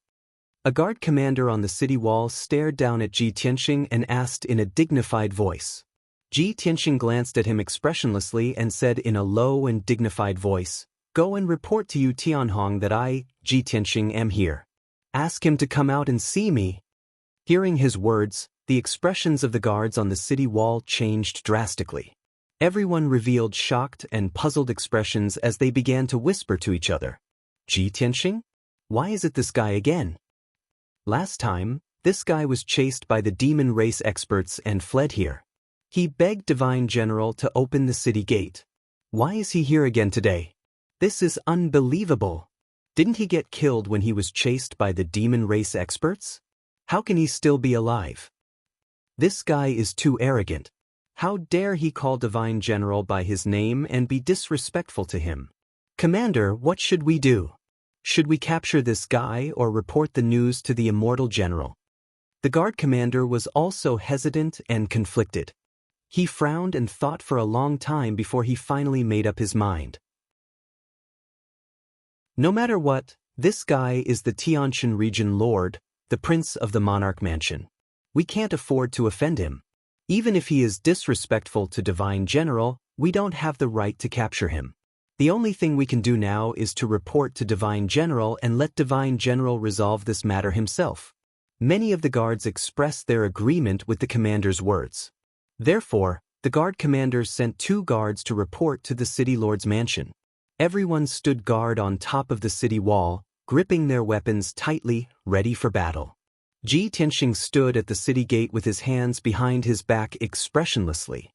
A guard commander on the city wall stared down at Ji Tianxing and asked in a dignified voice. Ji Tianxing glanced at him expressionlessly and said in a low and dignified voice, "Go and report to Yu Tianhong that I, Ji Tianxing, am here. Ask him to come out and see me." Hearing his words, the expressions of the guards on the city wall changed drastically. Everyone revealed shocked and puzzled expressions as they began to whisper to each other. "Ji Tianxing? Why is it this guy again? Last time, this guy was chased by the demon race experts and fled here. He begged Divine General to open the city gate. Why is he here again today? This is unbelievable. Didn't he get killed when he was chased by the demon race experts? How can he still be alive? This guy is too arrogant. How dare he call Divine General by his name and be disrespectful to him? Commander, what should we do? Should we capture this guy or report the news to the immortal general?" The guard commander was also hesitant and conflicted. He frowned and thought for a long time before he finally made up his mind. "No matter what, this guy is the Tianshan region lord, the prince of the monarch mansion. We can't afford to offend him. Even if he is disrespectful to Divine General, we don't have the right to capture him. The only thing we can do now is to report to Divine General and let Divine General resolve this matter himself." Many of the guards expressed their agreement with the commander's words. Therefore, the guard commander sent 2 guards to report to the city lord's mansion. Everyone stood guard on top of the city wall, gripping their weapons tightly, ready for battle. Ji Tianxing stood at the city gate with his hands behind his back expressionlessly.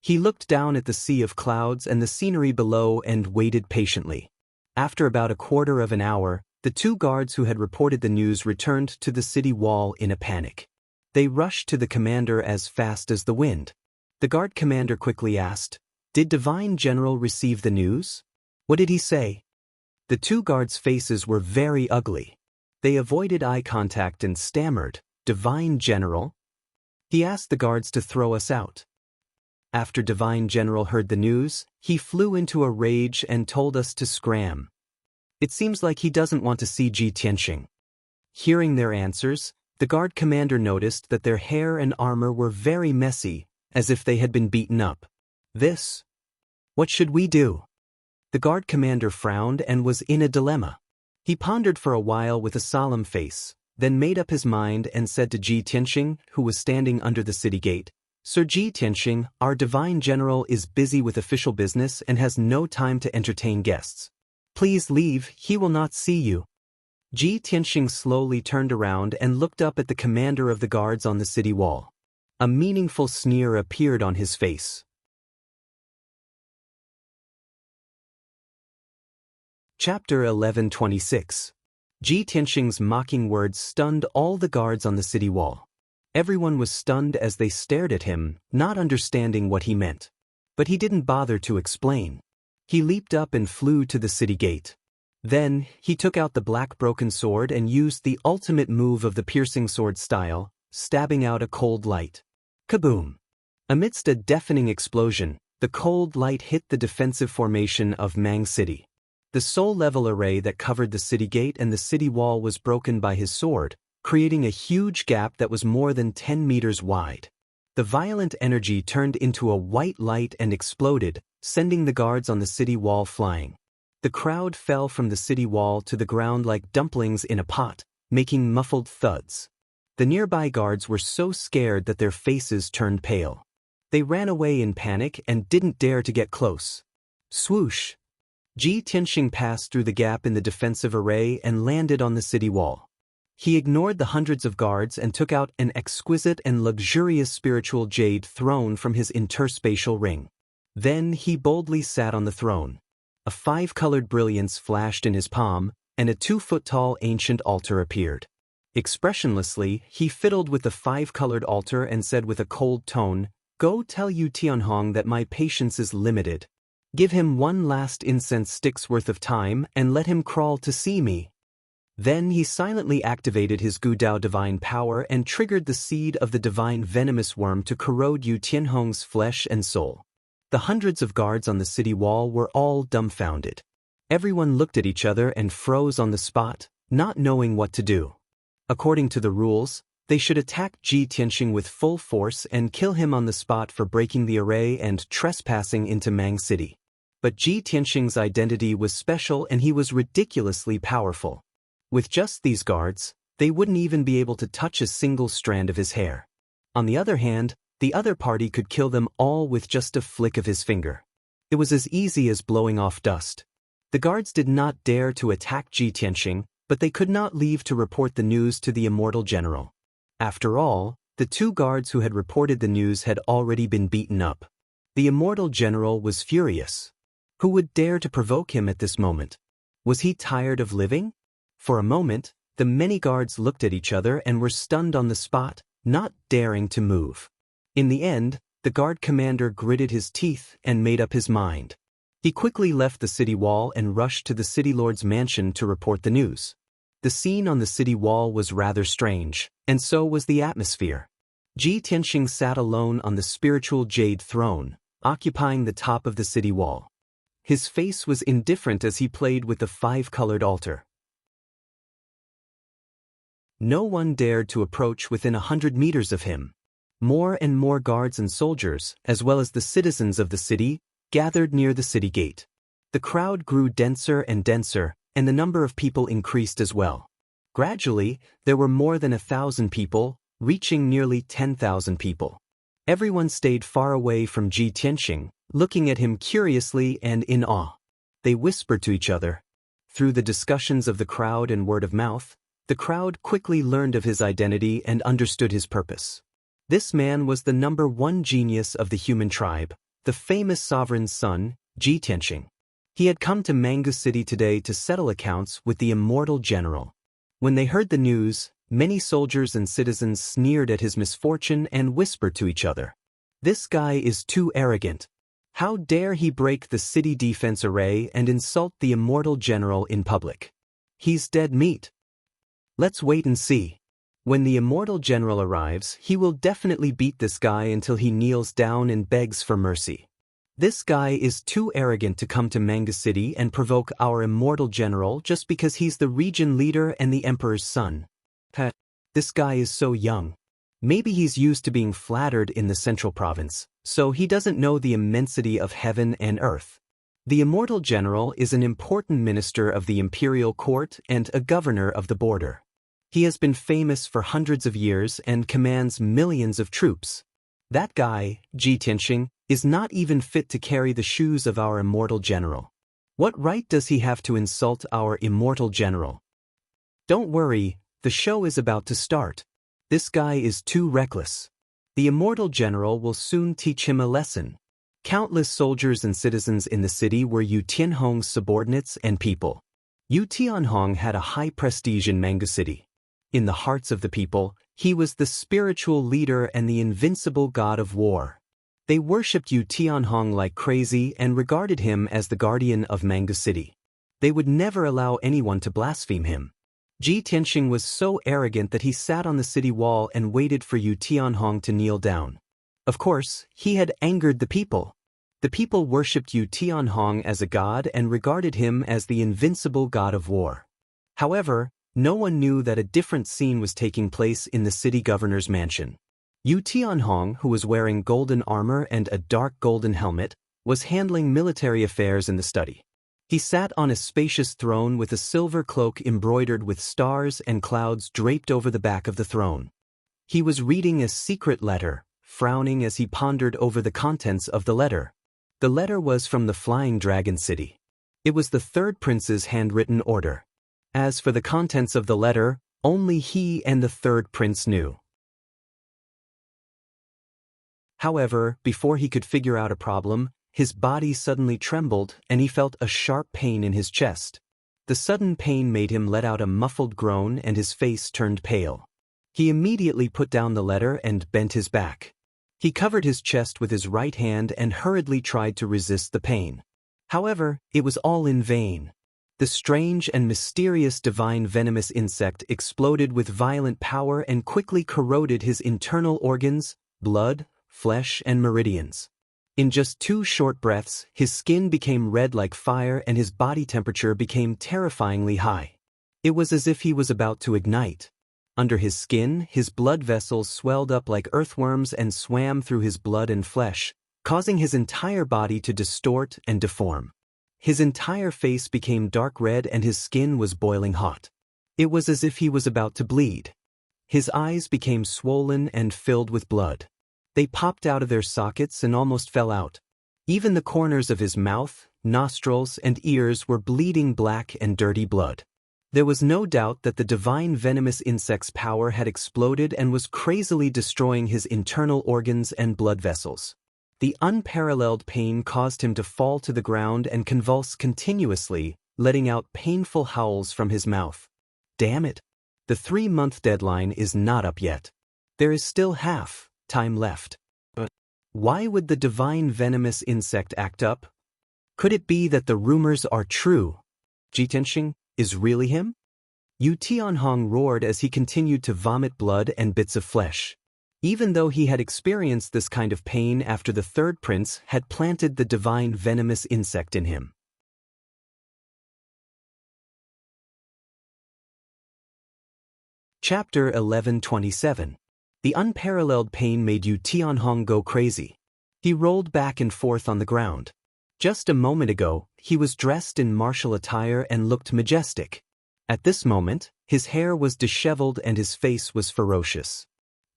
He looked down at the sea of clouds and the scenery below and waited patiently. After about a quarter of an hour, the 2 guards who had reported the news returned to the city wall in a panic. They rushed to the commander as fast as the wind. The guard commander quickly asked, "Did Divine General receive the news? What did he say?" The 2 guards' faces were very ugly. They avoided eye contact and stammered, "Divine General?" He asked the guards to throw us out. After Divine General heard the news, he flew into a rage and told us to scram. It seems like he doesn't want to see Ji Tianxing. Hearing their answers, the guard commander noticed that their hair and armor were very messy, as if they had been beaten up. What should we do? The guard commander frowned and was in a dilemma. He pondered for a while with a solemn face, then made up his mind and said to Ji Tianxing, who was standing under the city gate, "Sir Ji Tianxing, our divine general is busy with official business and has no time to entertain guests. Please leave, he will not see you." Ji Tianxing slowly turned around and looked up at the commander of the guards on the city wall. A meaningful sneer appeared on his face. Chapter 11:26. Ji Tianxing's mocking words stunned all the guards on the city wall. Everyone was stunned as they stared at him, not understanding what he meant. But he didn't bother to explain. He leaped up and flew to the city gate. Then, he took out the black broken sword and used the ultimate move of the piercing sword style, stabbing out a cold light. Kaboom! Amidst a deafening explosion, the cold light hit the defensive formation of Mang City. The soul-level array that covered the city gate and the city wall was broken by his sword, creating a huge gap that was more than 10 meters wide. The violent energy turned into a white light and exploded, sending the guards on the city wall flying. The crowd fell from the city wall to the ground like dumplings in a pot, making muffled thuds. The nearby guards were so scared that their faces turned pale. They ran away in panic and didn't dare to get close. Swoosh! Ji Tianxing passed through the gap in the defensive array and landed on the city wall. He ignored the hundreds of guards and took out an exquisite and luxurious spiritual jade throne from his interspatial ring. Then he boldly sat on the throne. A 5-colored brilliance flashed in his palm, and a 2-foot-tall ancient altar appeared. Expressionlessly, he fiddled with the 5-colored altar and said with a cold tone, "Go tell Yu Tianhong that my patience is limited. Give him one last incense stick's worth of time and let him crawl to see me." Then he silently activated his Gudao divine power and triggered the seed of the divine venomous worm to corrode Yu Tianhong's flesh and soul. The hundreds of guards on the city wall were all dumbfounded. Everyone looked at each other and froze on the spot, not knowing what to do. According to the rules, they should attack Ji Tianxing with full force and kill him on the spot for breaking the array and trespassing into Mang City. But Ji Tianxing's identity was special and he was ridiculously powerful. With just these guards, they wouldn't even be able to touch a single strand of his hair. On the other hand, the other party could kill them all with just a flick of his finger. It was as easy as blowing off dust. The guards did not dare to attack Ji Tianxing, but they could not leave to report the news to the immortal general. After all, the 2 guards who had reported the news had already been beaten up. The immortal general was furious. Who would dare to provoke him at this moment? Was he tired of living? For a moment, the many guards looked at each other and were stunned on the spot, not daring to move. In the end, the guard commander gritted his teeth and made up his mind. He quickly left the city wall and rushed to the city lord's mansion to report the news. The scene on the city wall was rather strange, and so was the atmosphere. Ji Tianxing sat alone on the spiritual jade throne, occupying the top of the city wall. His face was indifferent as he played with the 5-colored altar. No one dared to approach within 100 meters of him. More and more guards and soldiers, as well as the citizens of the city, gathered near the city gate. The crowd grew denser and denser, and the number of people increased as well. Gradually, there were more than 1,000 people, reaching nearly 10,000 people. Everyone stayed far away from Ji Tianxing, looking at him curiously and in awe. They whispered to each other. Through the discussions of the crowd and word of mouth, the crowd quickly learned of his identity and understood his purpose. This man was the #1 genius of the human tribe, the famous sovereign's son, Ji Tianxing. He had come to Mangu City today to settle accounts with the immortal general. When they heard the news, many soldiers and citizens sneered at his misfortune and whispered to each other. "This guy is too arrogant. How dare he break the city defense array and insult the immortal general in public? He's dead meat. Let's wait and see. When the immortal general arrives, he will definitely beat this guy until he kneels down and begs for mercy. This guy is too arrogant to come to Manga City and provoke our immortal general just because he's the region leader and the emperor's son. This guy is so young. Maybe he's used to being flattered in the central province, so he doesn't know the immensity of heaven and earth. The immortal general is an important minister of the imperial court and a governor of the border. He has been famous for hundreds of years and commands millions of troops. That guy, Ji Tianxing, is not even fit to carry the shoes of our immortal general. What right does he have to insult our immortal general? Don't worry, the show is about to start. This guy is too reckless. The immortal general will soon teach him a lesson. Countless soldiers and citizens in the city were Yu Tianhong's subordinates and people. Yu Tianhong had a high prestige in Mango City. In the hearts of the people, he was the spiritual leader and the invincible god of war. They worshipped Yu Tianhong like crazy and regarded him as the guardian of Mango City. They would never allow anyone to blaspheme him. Ji Tianxing was so arrogant that he sat on the city wall and waited for Yu Tianhong to kneel down. Of course, he had angered the people. The people worshipped Yu Tianhong as a god and regarded him as the invincible god of war. However, no one knew that a different scene was taking place in the city governor's mansion. Yu Tianhong, who was wearing golden armor and a dark golden helmet, was handling military affairs in the study. He sat on a spacious throne with a silver cloak embroidered with stars and clouds draped over the back of the throne. He was reading a secret letter, frowning as he pondered over the contents of the letter. The letter was from the Flying Dragon City. It was the third prince's handwritten order. As for the contents of the letter, only he and the third prince knew. However, before he could figure out a problem, his body suddenly trembled and he felt a sharp pain in his chest. The sudden pain made him let out a muffled groan and his face turned pale. He immediately put down the letter and bent his back. He covered his chest with his right hand and hurriedly tried to resist the pain. However, it was all in vain. The strange and mysterious divine venomous insect exploded with violent power and quickly corroded his internal organs, blood, flesh, and meridians. In just 2 short breaths, his skin became red like fire and his body temperature became terrifyingly high. It was as if he was about to ignite. Under his skin, his blood vessels swelled up like earthworms and swam through his blood and flesh, causing his entire body to distort and deform. His entire face became dark red and his skin was boiling hot. It was as if he was about to bleed. His eyes became swollen and filled with blood. They popped out of their sockets and almost fell out. Even the corners of his mouth, nostrils, and ears were bleeding black and dirty blood. There was no doubt that the divine venomous insect's power had exploded and was crazily destroying his internal organs and blood vessels. The unparalleled pain caused him to fall to the ground and convulse continuously, letting out painful howls from his mouth. Damn it! The 3-month deadline is not up yet. There is still half time left. But why would the divine venomous insect act up? Could it be that the rumors are true? Ji Tianxing is really him? Yu Tianhong roared as he continued to vomit blood and bits of flesh. Even though he had experienced this kind of pain after the third prince had planted the divine venomous insect in him. Chapter 11:27. The unparalleled pain made Yu Tianhong go crazy. He rolled back and forth on the ground. Just a moment ago, he was dressed in martial attire and looked majestic. At this moment, his hair was disheveled and his face was ferocious.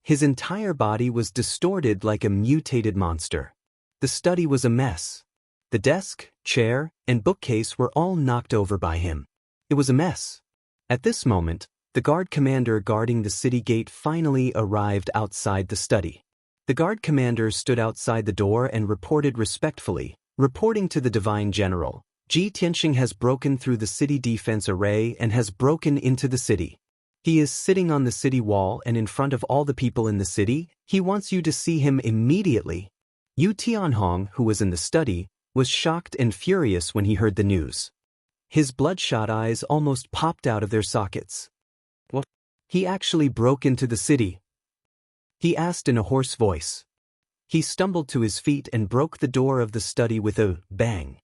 His entire body was distorted like a mutated monster. The study was a mess. The desk, chair, and bookcase were all knocked over by him. It was a mess. At this moment, the guard commander guarding the city gate finally arrived outside the study. The guard commander stood outside the door and reported respectfully, reporting to the divine general, Ji Tianxing has broken through the city defense array and has broken into the city. He is sitting on the city wall and in front of all the people in the city. He wants you to see him immediately. Yu Tianhong, who was in the study, was shocked and furious when he heard the news. His bloodshot eyes almost popped out of their sockets. What? He actually broke into the city? He asked in a hoarse voice. He stumbled to his feet and broke the door of the study with a bang.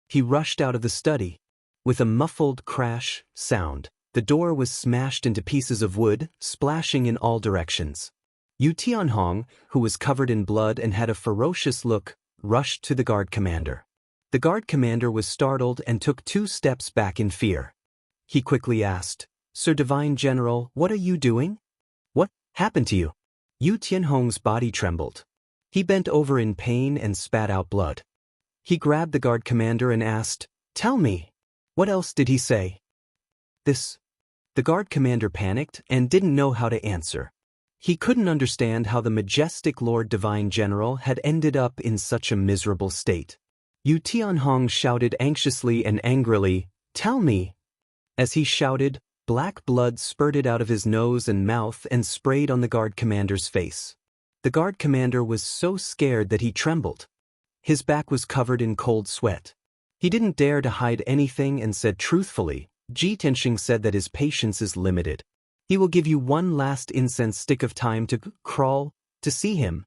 He rushed out of the study. With a muffled crash sound, the door was smashed into pieces of wood, splashing in all directions. Yu Tianhong, who was covered in blood and had a ferocious look, rushed to the guard commander. The guard commander was startled and took 2 steps back in fear. He quickly asked, "Sir Divine General, what are you doing? What happened to you?" Yu Tianhong's body trembled. He bent over in pain and spat out blood. He grabbed the guard commander and asked, "Tell me, what else did he say?" "This." The guard commander panicked and didn't know how to answer. He couldn't understand how the majestic Lord Divine General had ended up in such a miserable state. Yu Tianhong shouted anxiously and angrily, "Tell me." As he shouted, black blood spurted out of his nose and mouth and sprayed on the guard commander's face. The guard commander was so scared that he trembled. His back was covered in cold sweat. He didn't dare to hide anything and said truthfully, "Ji Tianxing said that his patience is limited. He will give you one last incense stick of time to crawl to see him."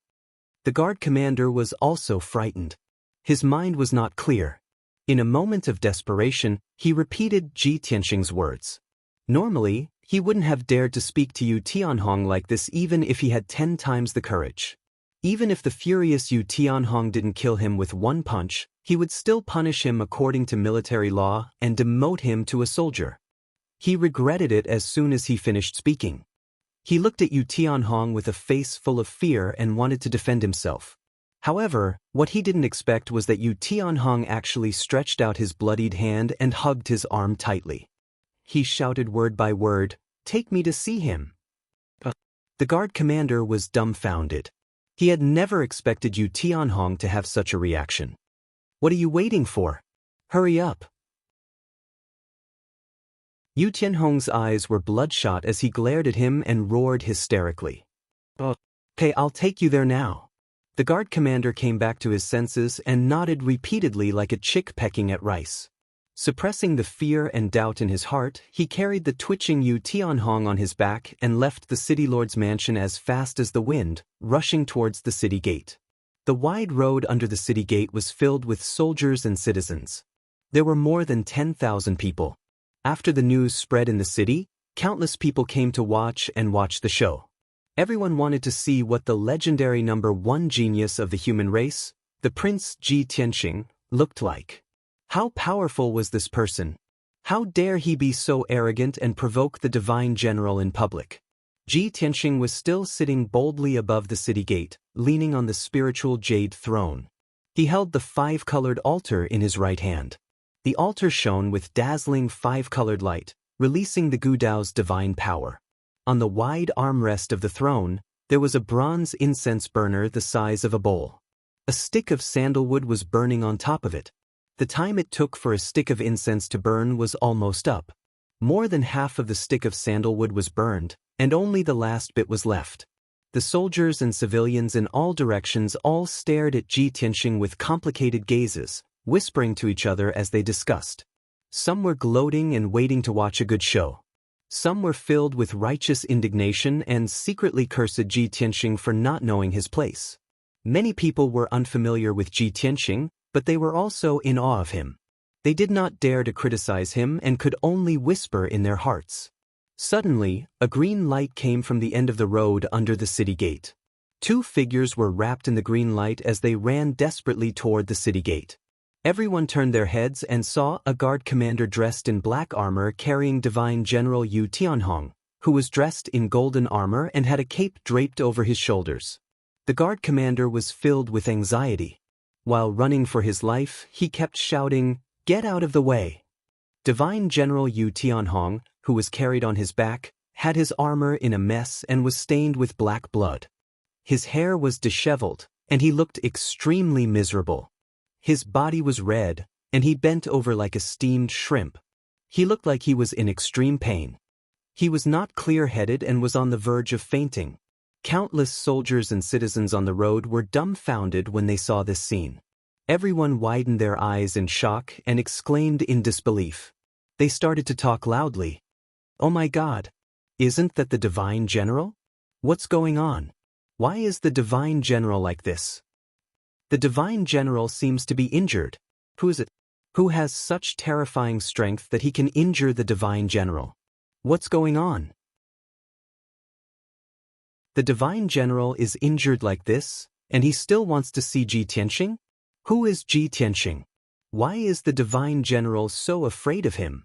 The guard commander was also frightened. His mind was not clear. In a moment of desperation, he repeated Ji Tianxing's words. Normally, he wouldn't have dared to speak to Yu Tianhong like this even if he had 10 times the courage. Even if the furious Yu Tianhong didn't kill him with 1 punch, he would still punish him according to military law and demote him to a soldier. He regretted it as soon as he finished speaking. He looked at Yu Tianhong with a face full of fear and wanted to defend himself. However, what he didn't expect was that Yu Tianhong actually stretched out his bloodied hand and hugged his arm tightly. He shouted word by word, "Take me to see him." The guard commander was dumbfounded. He had never expected Yu Tianhong to have such a reaction. "What are you waiting for? Hurry up." Yu Tianhong's eyes were bloodshot as he glared at him and roared hysterically. "Okay, I'll take you there now." The guard commander came back to his senses and nodded repeatedly like a chick pecking at rice. Suppressing the fear and doubt in his heart, he carried the twitching Yu Tianhong on his back and left the city lord's mansion as fast as the wind, rushing towards the city gate. The wide road under the city gate was filled with soldiers and citizens. There were more than 10,000 people. After the news spread in the city, countless people came to watch the show. Everyone wanted to see what the legendary #1 genius of the human race, the Prince Ji Tianxing, looked like. How powerful was this person? How dare he be so arrogant and provoke the Divine General in public? Ji Tianxing was still sitting boldly above the city gate, leaning on the spiritual jade throne. He held the 5-colored altar in his right hand. The altar shone with dazzling 5-colored light, releasing the Gudao's divine power. On the wide armrest of the throne, there was a bronze incense burner the size of a bowl. A stick of sandalwood was burning on top of it. The time it took for a stick of incense to burn was almost up. More than half of the stick of sandalwood was burned, and only the last bit was left. The soldiers and civilians in all directions all stared at Ji Tianxing with complicated gazes, whispering to each other as they discussed. Some were gloating and waiting to watch a good show. Some were filled with righteous indignation and secretly cursed Ji Tianxing for not knowing his place. Many people were unfamiliar with Ji Tianxing, but they were also in awe of him. They did not dare to criticize him and could only whisper in their hearts. Suddenly, a green light came from the end of the road under the city gate. 2 figures were wrapped in the green light as they ran desperately toward the city gate. Everyone turned their heads and saw a guard commander dressed in black armor carrying Divine General Yu Tianhong, who was dressed in golden armor and had a cape draped over his shoulders. The guard commander was filled with anxiety. While running for his life, he kept shouting, "Get out of the way!" Divine General Yu Tianhong, who was carried on his back, had his armor in a mess and was stained with black blood. His hair was disheveled, and he looked extremely miserable. His body was red, and he bent over like a steamed shrimp. He looked like he was in extreme pain. He was not clear-headed and was on the verge of fainting. Countless soldiers and citizens on the road were dumbfounded when they saw this scene. Everyone widened their eyes in shock and exclaimed in disbelief. They started to talk loudly. "Oh my God! Isn't that the Divine General? What's going on? Why is the Divine General like this? The Divine General seems to be injured. Who is it? Who has such terrifying strength that he can injure the Divine General? What's going on?" The divine general is injured like this, and he still wants to see Ji Tianxing? Who is Ji Tianxing? Why is the divine general so afraid of him?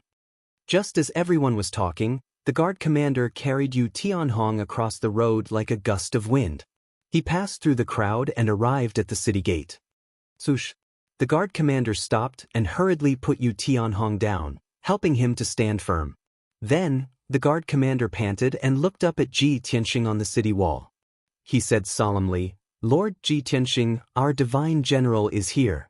Just as everyone was talking, the guard commander carried Yu Tianhong across the road like a gust of wind. He passed through the crowd and arrived at the city gate. Swoosh! The guard commander stopped and hurriedly put Yu Tianhong down, helping him to stand firm. Then, the guard commander panted and looked up at Ji Tianxing on the city wall. He said solemnly, "Lord Ji Tianxing, our divine general is here."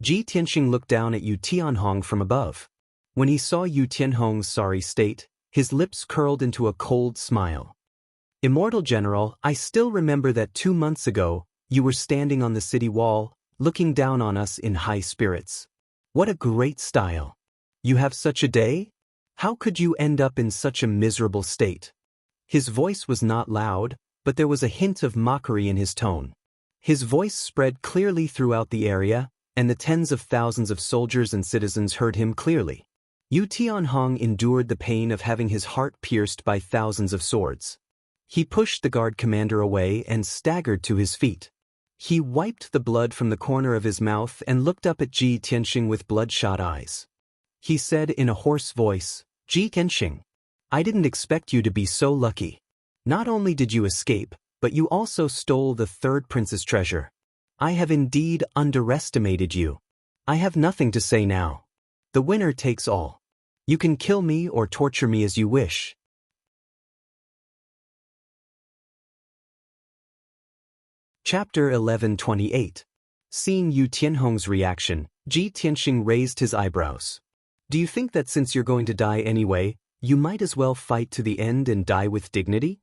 Ji Tianxing looked down at Yu Tianhong from above. When he saw Yu Tianhong's sorry state, his lips curled into a cold smile. "Immortal General, I still remember that 2 months ago, you were standing on the city wall, looking down on us in high spirits. What a great style. You have such a day? How could you end up in such a miserable state?" His voice was not loud, but there was a hint of mockery in his tone. His voice spread clearly throughout the area, and the tens of thousands of soldiers and citizens heard him clearly. Yu Tianhong endured the pain of having his heart pierced by thousands of swords. He pushed the guard commander away and staggered to his feet. He wiped the blood from the corner of his mouth and looked up at Ji Tianxing with bloodshot eyes. He said in a hoarse voice, "Ji Tianxing, I didn't expect you to be so lucky. Not only did you escape, but you also stole the third prince's treasure. I have indeed underestimated you. I have nothing to say now. The winner takes all. You can kill me or torture me as you wish." Chapter 11:28. Seeing Yu Tianhong's reaction, Ji Tianxing raised his eyebrows. "Do you think that since you're going to die anyway, you might as well fight to the end and die with dignity?"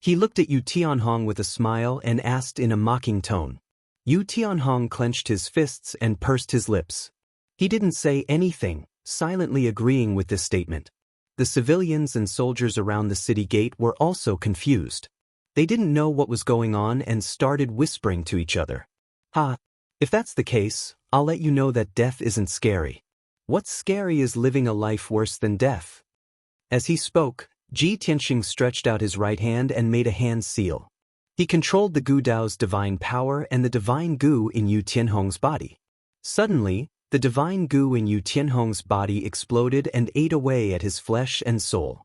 He looked at Yu Tianhong with a smile and asked in a mocking tone. Yu Tianhong clenched his fists and pursed his lips. He didn't say anything, silently agreeing with this statement. The civilians and soldiers around the city gate were also confused. They didn't know what was going on and started whispering to each other. "Ha! If that's the case, I'll let you know that death isn't scary. What's scary is living a life worse than death." As he spoke, Ji Tianxing stretched out his right hand and made a hand seal. He controlled the Gu Dao's divine power and the divine Gu in Yu Tianhong's body. Suddenly, the divine Gu in Yu Tianhong's body exploded and ate away at his flesh and soul.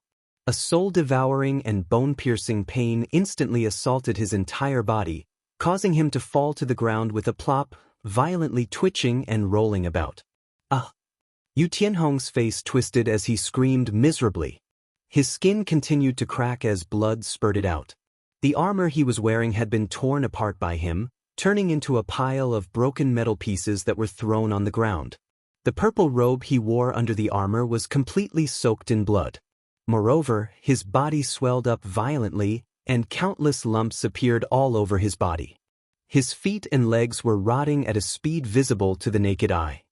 A soul-devouring and bone-piercing pain instantly assaulted his entire body, causing him to fall to the ground with a plop, violently twitching and rolling about. "Ah!" Yu Tianhong's face twisted as he screamed miserably. His skin continued to crack as blood spurted out. The armor he was wearing had been torn apart by him, turning into a pile of broken metal pieces that were thrown on the ground. The purple robe he wore under the armor was completely soaked in blood. Moreover, his body swelled up violently, and countless lumps appeared all over his body. His feet and legs were rotting at a speed visible to the naked eye.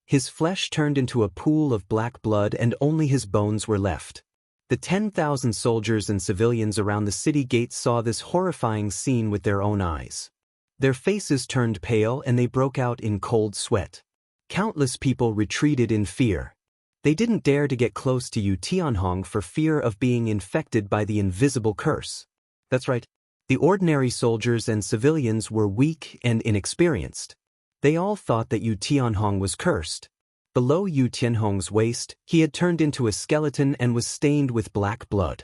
His flesh turned into a pool of black blood and only his bones were left. The 10,000 soldiers and civilians around the city gates saw this horrifying scene with their own eyes. Their faces turned pale and they broke out in cold sweat. Countless people retreated in fear. They didn't dare to get close to Yu Tianhong for fear of being infected by the invisible curse. That's right. The ordinary soldiers and civilians were weak and inexperienced. They all thought that Yu Tianhong was cursed. Below Yu Tianhong's waist, he had turned into a skeleton and was stained with black blood.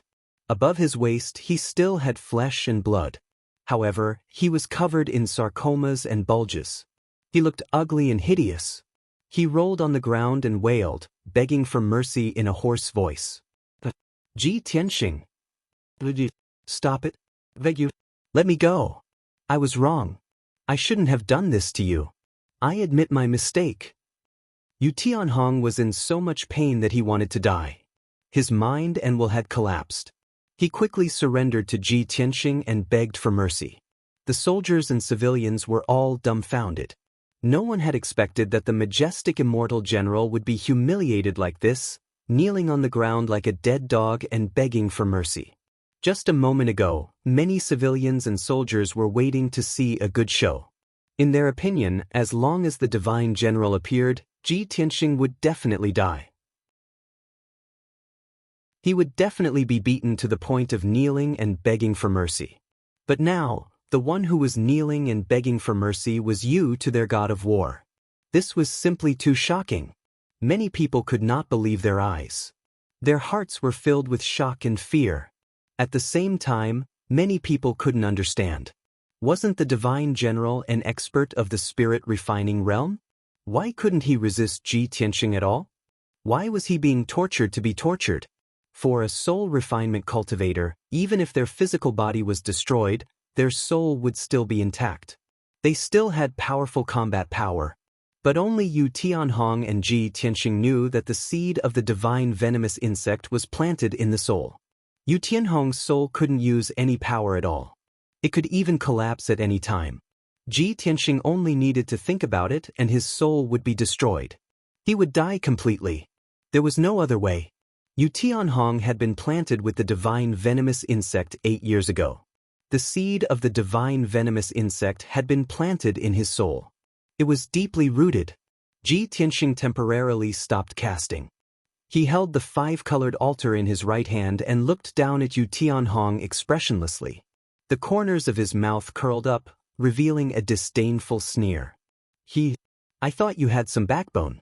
Above his waist, he still had flesh and blood. However, he was covered in sarcomas and bulges. He looked ugly and hideous. He rolled on the ground and wailed, begging for mercy in a hoarse voice. "Ji Tianxing, stop it. Beg you. Let me go. I was wrong. I shouldn't have done this to you. I admit my mistake." Yu Tianhong was in so much pain that he wanted to die. His mind and will had collapsed. He quickly surrendered to Ji Tianxing and begged for mercy. The soldiers and civilians were all dumbfounded. No one had expected that the majestic immortal general would be humiliated like this, kneeling on the ground like a dead dog and begging for mercy. Just a moment ago, many civilians and soldiers were waiting to see a good show. In their opinion, as long as the divine general appeared, Ji Tianxing would definitely die. He would definitely be beaten to the point of kneeling and begging for mercy. But now, the one who was kneeling and begging for mercy was you to their god of war. This was simply too shocking. Many people could not believe their eyes. Their hearts were filled with shock and fear. At the same time, many people couldn't understand. Wasn't the divine general an expert of the spirit refining realm? Why couldn't he resist Ji Tianxing at all? Why was he being tortured to be tortured? For a soul refinement cultivator, even if their physical body was destroyed, their soul would still be intact. They still had powerful combat power. But only Yu Tianhong and Ji Tianxing knew that the seed of the divine venomous insect was planted in the soul. Yu Tianhong's soul couldn't use any power at all. It could even collapse at any time. Ji Tianxing only needed to think about it and his soul would be destroyed. He would die completely. There was no other way. Yu Tianhong had been planted with the divine venomous insect 8 years ago. The seed of the divine venomous insect had been planted in his soul. It was deeply rooted. Ji Tianxing temporarily stopped casting. He held the 5-colored altar in his right hand and looked down at Yu Tianhong expressionlessly. The corners of his mouth curled up, revealing a disdainful sneer. I thought you had some backbone.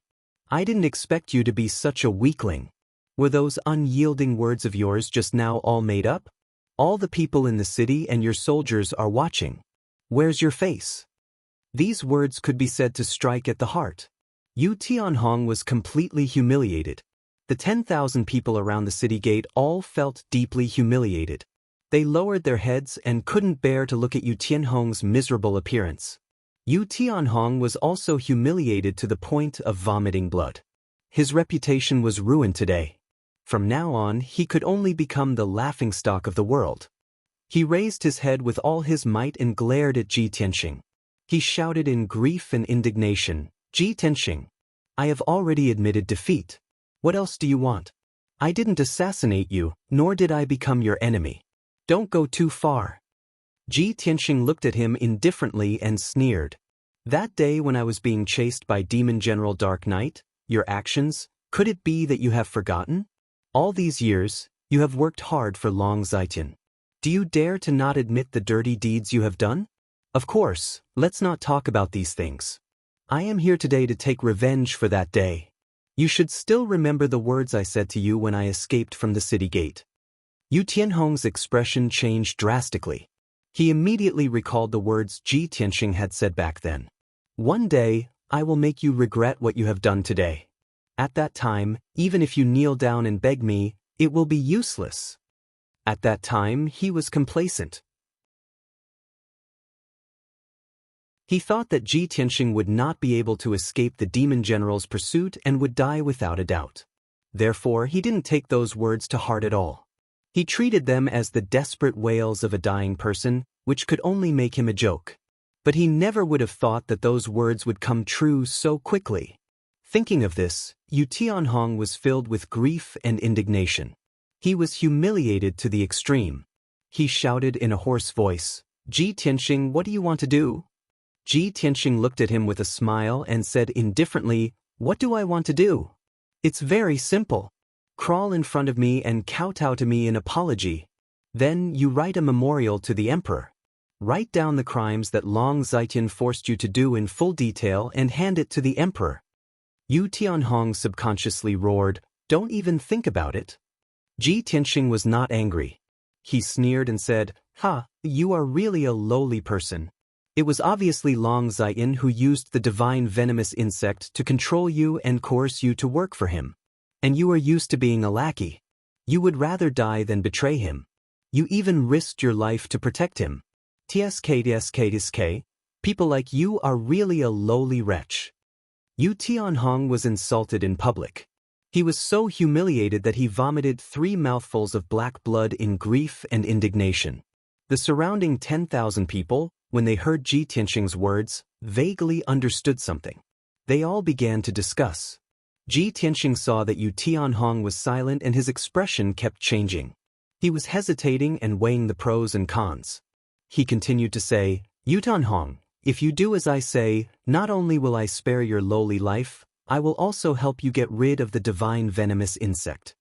I didn't expect you to be such a weakling. Were those unyielding words of yours just now all made up? All the people in the city and your soldiers are watching. Where's your face? These words could be said to strike at the heart. Yu Tianhong was completely humiliated. The 10,000 people around the city gate all felt deeply humiliated. They lowered their heads and couldn't bear to look at Yu Tianhong's miserable appearance. Yu Tianhong was also humiliated to the point of vomiting blood. His reputation was ruined today. From now on, he could only become the laughingstock of the world. He raised his head with all his might and glared at Ji Tianxing. He shouted in grief and indignation, "Ji Tianxing, I have already admitted defeat. What else do you want? I didn't assassinate you, nor did I become your enemy. Don't go too far." Ji Tianxing looked at him indifferently and sneered. "That day when I was being chased by Demon General Dark Knight, your actions, could it be that you have forgotten? All these years, you have worked hard for Long Zaitin. Do you dare to not admit the dirty deeds you have done? Of course, let's not talk about these things. I am here today to take revenge for that day. You should still remember the words I said to you when I escaped from the city gate." Yu Tianhong's expression changed drastically. He immediately recalled the words Ji Tianxing had said back then. "One day, I will make you regret what you have done today. At that time, even if you kneel down and beg me, it will be useless." At that time, he was complacent. He thought that Ji Tianxing would not be able to escape the demon general's pursuit and would die without a doubt. Therefore, he didn't take those words to heart at all. He treated them as the desperate wails of a dying person, which could only make him a joke. But he never would have thought that those words would come true so quickly. Thinking of this, Yu Tianhong was filled with grief and indignation. He was humiliated to the extreme. He shouted in a hoarse voice, "Ji Tianxing, what do you want to do?" Ji Tianxing looked at him with a smile and said indifferently, "What do I want to do? It's very simple. Crawl in front of me and kowtow to me in apology. Then you write a memorial to the emperor. Write down the crimes that Long Zaitin forced you to do in full detail and hand it to the emperor." Yu Tianhong subconsciously roared, "Don't even think about it." Ji Tianxing was not angry. He sneered and said, "Ha, you are really a lowly person. It was obviously Long Zaitin who used the divine venomous insect to control you and coerce you to work for him. And you are used to being a lackey. You would rather die than betray him. You even risked your life to protect him. Tsk. People like you are really a lowly wretch." Yu Tianhong was insulted in public. He was so humiliated that he vomited 3 mouthfuls of black blood in grief and indignation. The surrounding 10,000 people, when they heard Ji Tianxing's words, vaguely understood something. They all began to discuss. Ji Tianxing saw that Yu Tianhong was silent and his expression kept changing. He was hesitating and weighing the pros and cons. He continued to say, "Yu Tianhong, if you do as I say, not only will I spare your lowly life, I will also help you get rid of the divine venomous insect."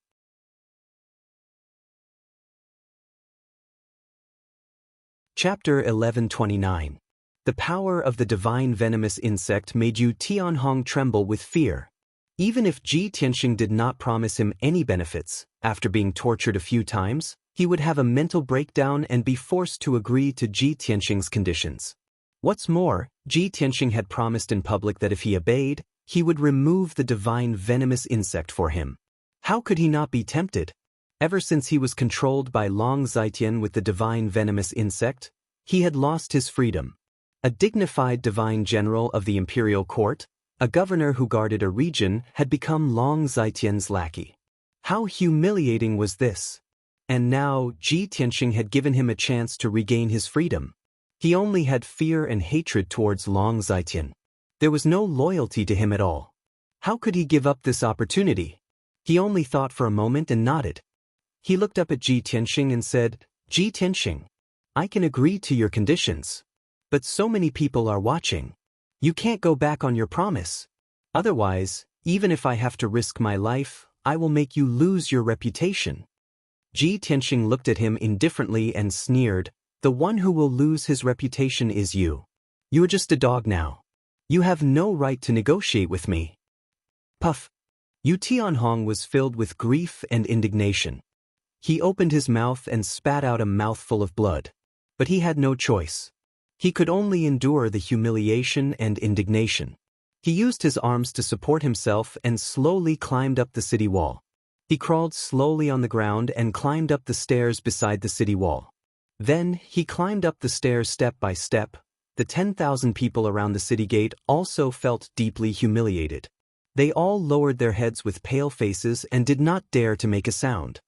Chapter 1129. The power of the divine venomous insect made Yu Tianhong tremble with fear. Even if Ji Tianxing did not promise him any benefits, after being tortured a few times, he would have a mental breakdown and be forced to agree to Ji Tianxing's conditions. What's more, Ji Tianxing had promised in public that if he obeyed, he would remove the divine venomous insect for him. How could he not be tempted? Ever since he was controlled by Long Zitian with the divine venomous insect, he had lost his freedom. A dignified divine general of the imperial court, a governor who guarded a region, had become Long Zitian's lackey. How humiliating was this? And now Ji Tianxing had given him a chance to regain his freedom. He only had fear and hatred towards Long Zitian. There was no loyalty to him at all. How could he give up this opportunity? He only thought for a moment and nodded. He looked up at Ji Tianxing and said, "Ji Tianxing, I can agree to your conditions. But so many people are watching. You can't go back on your promise. Otherwise, even if I have to risk my life, I will make you lose your reputation." Ji Tianxing looked at him indifferently and sneered, "The one who will lose his reputation is you. You are just a dog now. You have no right to negotiate with me." Puff. Yu Tianhong was filled with grief and indignation. He opened his mouth and spat out a mouthful of blood. But he had no choice. He could only endure the humiliation and indignation. He used his arms to support himself and slowly climbed up the city wall. He crawled slowly on the ground and climbed up the stairs beside the city wall. Then, he climbed up the stairs step by step. The 10,000 people around the city gate also felt deeply humiliated. They all lowered their heads with pale faces and did not dare to make a sound.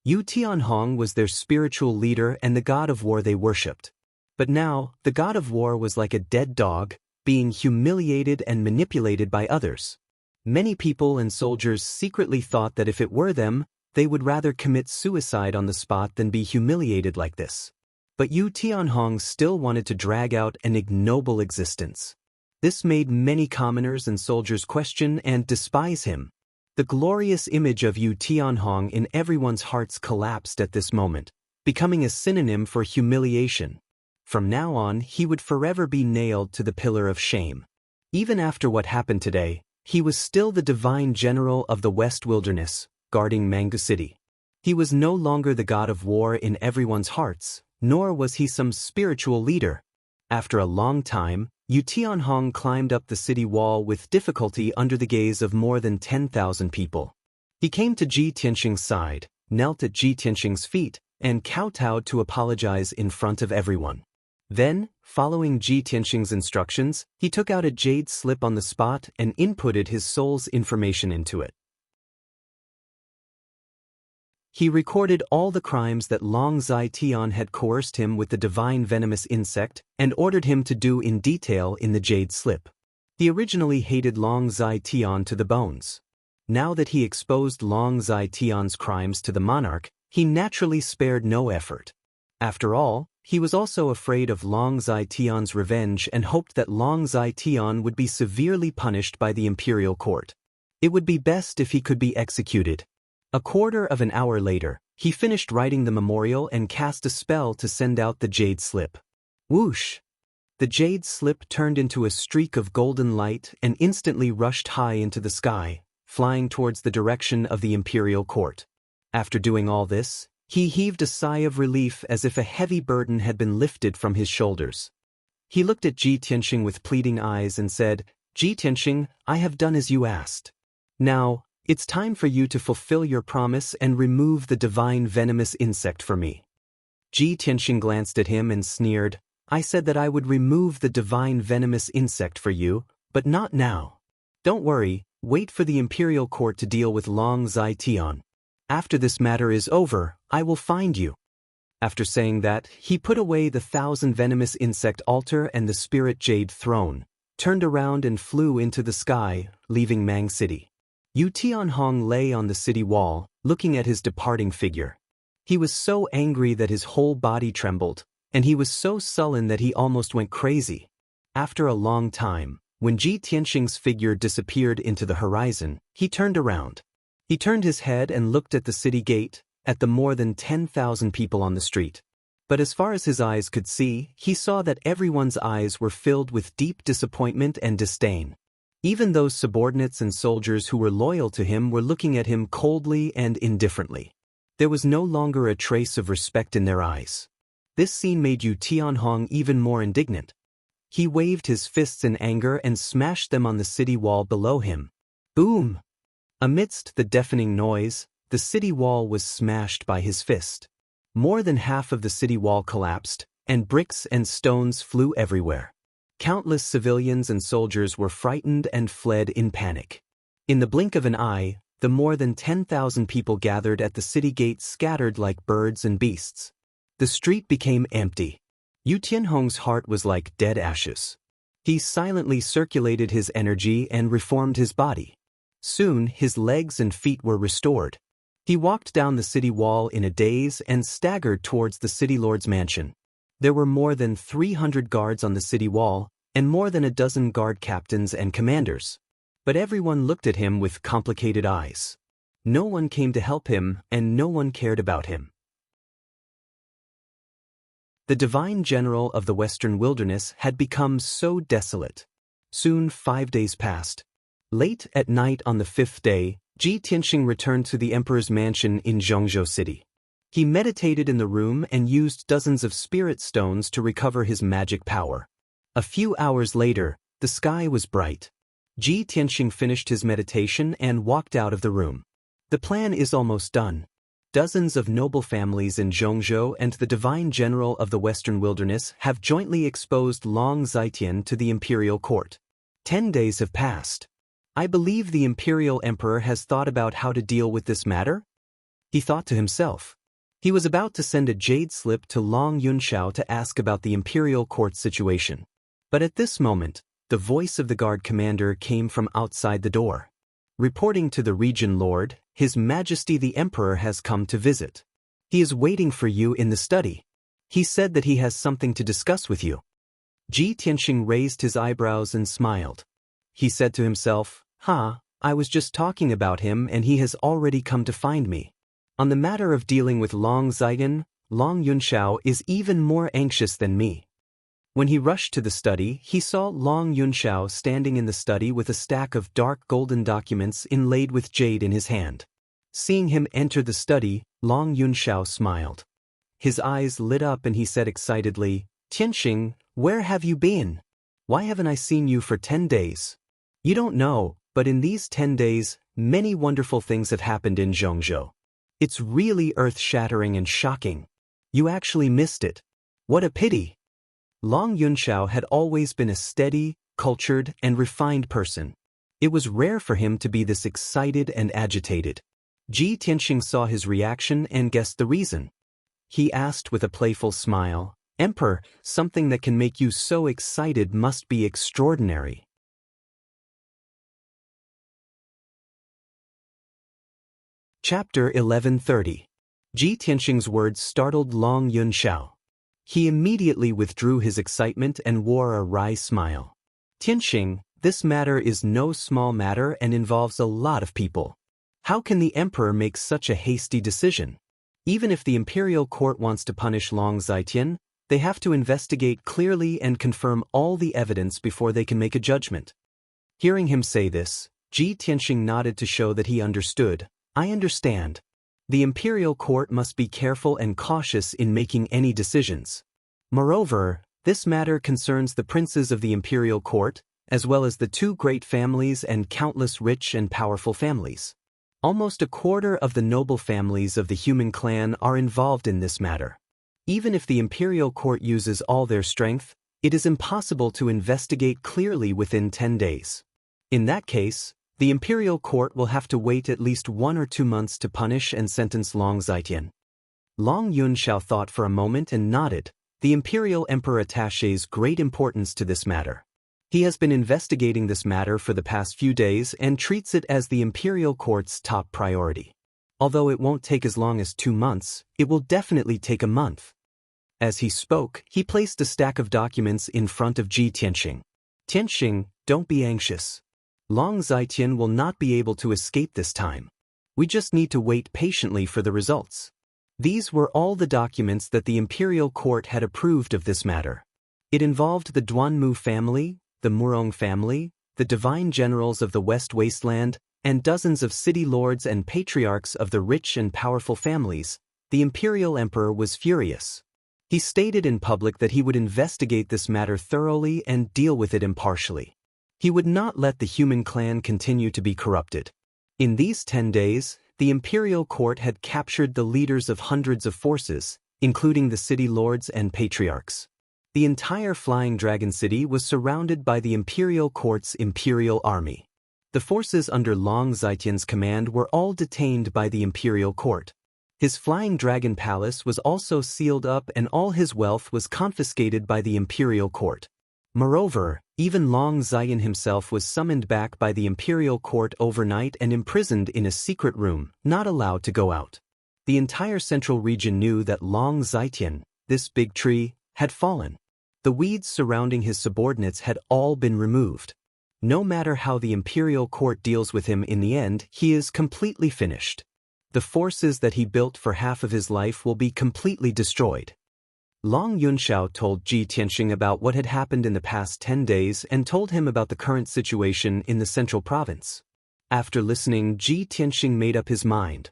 Yu Tianhong was their spiritual leader and the god of war they worshipped. But now, the god of war was like a dead dog, being humiliated and manipulated by others. Many people and soldiers secretly thought that if it were them, they would rather commit suicide on the spot than be humiliated like this. But Yu Tianhong still wanted to drag out an ignoble existence. This made many commoners and soldiers question and despise him. The glorious image of Yu Tianhong in everyone's hearts collapsed at this moment, becoming a synonym for humiliation. From now on, he would forever be nailed to the pillar of shame. Even after what happened today, he was still the divine general of the West Wilderness, guarding Mangu City. He was no longer the god of war in everyone's hearts, nor was he some spiritual leader. After a long time, Yu Tianhong climbed up the city wall with difficulty under the gaze of more than 10,000 people. He came to Ji Tianxing's side, knelt at Ji Tianxing's feet, and kowtowed to apologize in front of everyone. Then, following Ji Tianxing's instructions, he took out a jade slip on the spot and inputted his soul's information into it. He recorded all the crimes that Long Zitian had coerced him with the divine venomous insect and ordered him to do in detail in the jade slip. He originally hated Long Zitian to the bones. Now that he exposed Long Zitian's crimes to the monarch, he naturally spared no effort. After all, he was also afraid of Long Zitian's revenge and hoped that Long Zitian would be severely punished by the imperial court. It would be best if he could be executed. A quarter of an hour later, he finished writing the memorial and cast a spell to send out the jade slip. Whoosh! The jade slip turned into a streak of golden light and instantly rushed high into the sky, flying towards the direction of the imperial court. After doing all this, he heaved a sigh of relief as if a heavy burden had been lifted from his shoulders. He looked at Ji Tianxing with pleading eyes and said, "Ji Tianxing, I have done as you asked. Now, it's time for you to fulfill your promise and remove the divine venomous insect for me." Ji Tianxing glanced at him and sneered, "I said that I would remove the divine venomous insect for you, but not now. Don't worry, wait for the imperial court to deal with Long Zitian. After this matter is over, I will find you." After saying that, he put away the 1,000 venomous insect altar and the spirit jade throne, turned around and flew into the sky, leaving Mang City. Yu Tianhong lay on the city wall, looking at his departing figure. He was so angry that his whole body trembled, and he was so sullen that he almost went crazy. After a long time, when Ji Tianxing's figure disappeared into the horizon, he turned around. He turned his head and looked at the city gate, at the more than 10,000 people on the street. But as far as his eyes could see, he saw that everyone's eyes were filled with deep disappointment and disdain. Even those subordinates and soldiers who were loyal to him were looking at him coldly and indifferently. There was no longer a trace of respect in their eyes. This scene made Yu Tianhong even more indignant. He waved his fists in anger and smashed them on the city wall below him. Boom! Amidst the deafening noise, the city wall was smashed by his fist. More than half of the city wall collapsed, and bricks and stones flew everywhere. Countless civilians and soldiers were frightened and fled in panic. In the blink of an eye, the more than 10,000 people gathered at the city gate scattered like birds and beasts. The street became empty. Yu Tianhong's heart was like dead ashes. He silently circulated his energy and reformed his body. Soon his legs and feet were restored. He walked down the city wall in a daze and staggered towards the city lord's mansion. There were more than 300 guards on the city wall, and more than a dozen guard captains and commanders. But everyone looked at him with complicated eyes. No one came to help him, and no one cared about him. The divine general of the Western wilderness had become so desolate. Soon 5 days passed. Late at night on the 5th day, Ji Tianxing returned to the emperor's mansion in Zhongzhou City. He meditated in the room and used dozens of spirit stones to recover his magic power. A few hours later, the sky was bright. Ji Tianxing finished his meditation and walked out of the room. The plan is almost done. Dozens of noble families in Zhongzhou and the divine general of the Western wilderness have jointly exposed Long Zitian to the imperial court. 10 days have passed. I believe the imperial emperor has thought about how to deal with this matter? He thought to himself. He was about to send a jade slip to Long Yunxiao to ask about the imperial court situation. But at this moment, the voice of the guard commander came from outside the door. Reporting to the region lord, His Majesty the Emperor has come to visit. He is waiting for you in the study. He said that he has something to discuss with you. Ji Tianxing raised his eyebrows and smiled. He said to himself, I was just talking about him and he has already come to find me. On the matter of dealing with Long Zitian, Long Yunxiao is even more anxious than me. When he rushed to the study, he saw Long Yunxiao standing in the study with a stack of dark golden documents inlaid with jade in his hand. Seeing him enter the study, Long Yunxiao smiled. His eyes lit up and he said excitedly, Tianxing, where have you been? Why haven't I seen you for 10 days? You don't know, but in these 10 days, many wonderful things have happened in Zhongzhou. It's really earth-shattering and shocking. You actually missed it. What a pity. Long Yunxiao had always been a steady, cultured, and refined person. It was rare for him to be this excited and agitated. Ji Tianxing saw his reaction and guessed the reason. He asked with a playful smile, Emperor, something that can make you so excited must be extraordinary. Chapter 1130. Ji Tianxing's words startled Long Yunxiao. He immediately withdrew his excitement and wore a wry smile. Tianxing, this matter is no small matter and involves a lot of people. How can the emperor make such a hasty decision? Even if the imperial court wants to punish Long Zitian, they have to investigate clearly and confirm all the evidence before they can make a judgment. Hearing him say this, Ji Tianxing nodded to show that he understood. I understand. The imperial court must be careful and cautious in making any decisions. Moreover, this matter concerns the princes of the imperial court, as well as the 2 great families and countless rich and powerful families. Almost a quarter of the noble families of the human clan are involved in this matter. Even if the imperial court uses all their strength, it is impossible to investigate clearly within 10 days. In that case, the imperial court will have to wait at least 1 or 2 months to punish and sentence Long Zitian. Long Yunxiao thought for a moment and nodded. The imperial emperor attaches great importance to this matter. He has been investigating this matter for the past few days and treats it as the imperial court's top priority. Although it won't take as long as 2 months, it will definitely take a month. As he spoke, he placed a stack of documents in front of Ji Tianxing. Tianxing, don't be anxious. Long Zitian will not be able to escape this time. We just need to wait patiently for the results. These were all the documents that the imperial court had approved of this matter. It involved the Duanmu family, the Murong family, the divine generals of the West Wasteland, and dozens of city lords and patriarchs of the rich and powerful families. The imperial emperor was furious. He stated in public that he would investigate this matter thoroughly and deal with it impartially. He would not let the human clan continue to be corrupted. In these 10 days, the imperial court had captured the leaders of hundreds of forces, including the city lords and patriarchs. The entire Flying Dragon City was surrounded by the imperial court's imperial army. The forces under Long Zitian's command were all detained by the imperial court. His Flying Dragon Palace was also sealed up and all his wealth was confiscated by the imperial court. Moreover, even Long Ziyan himself was summoned back by the imperial court overnight and imprisoned in a secret room, not allowed to go out. The entire central region knew that Long Zitian, this big tree, had fallen. The weeds surrounding his subordinates had all been removed. No matter how the imperial court deals with him in the end, he is completely finished. The forces that he built for half of his life will be completely destroyed. Long Yunxiao told Ji Tianxing about what had happened in the past 10 days and told him about the current situation in the central province. After listening, Ji Tianxing made up his mind.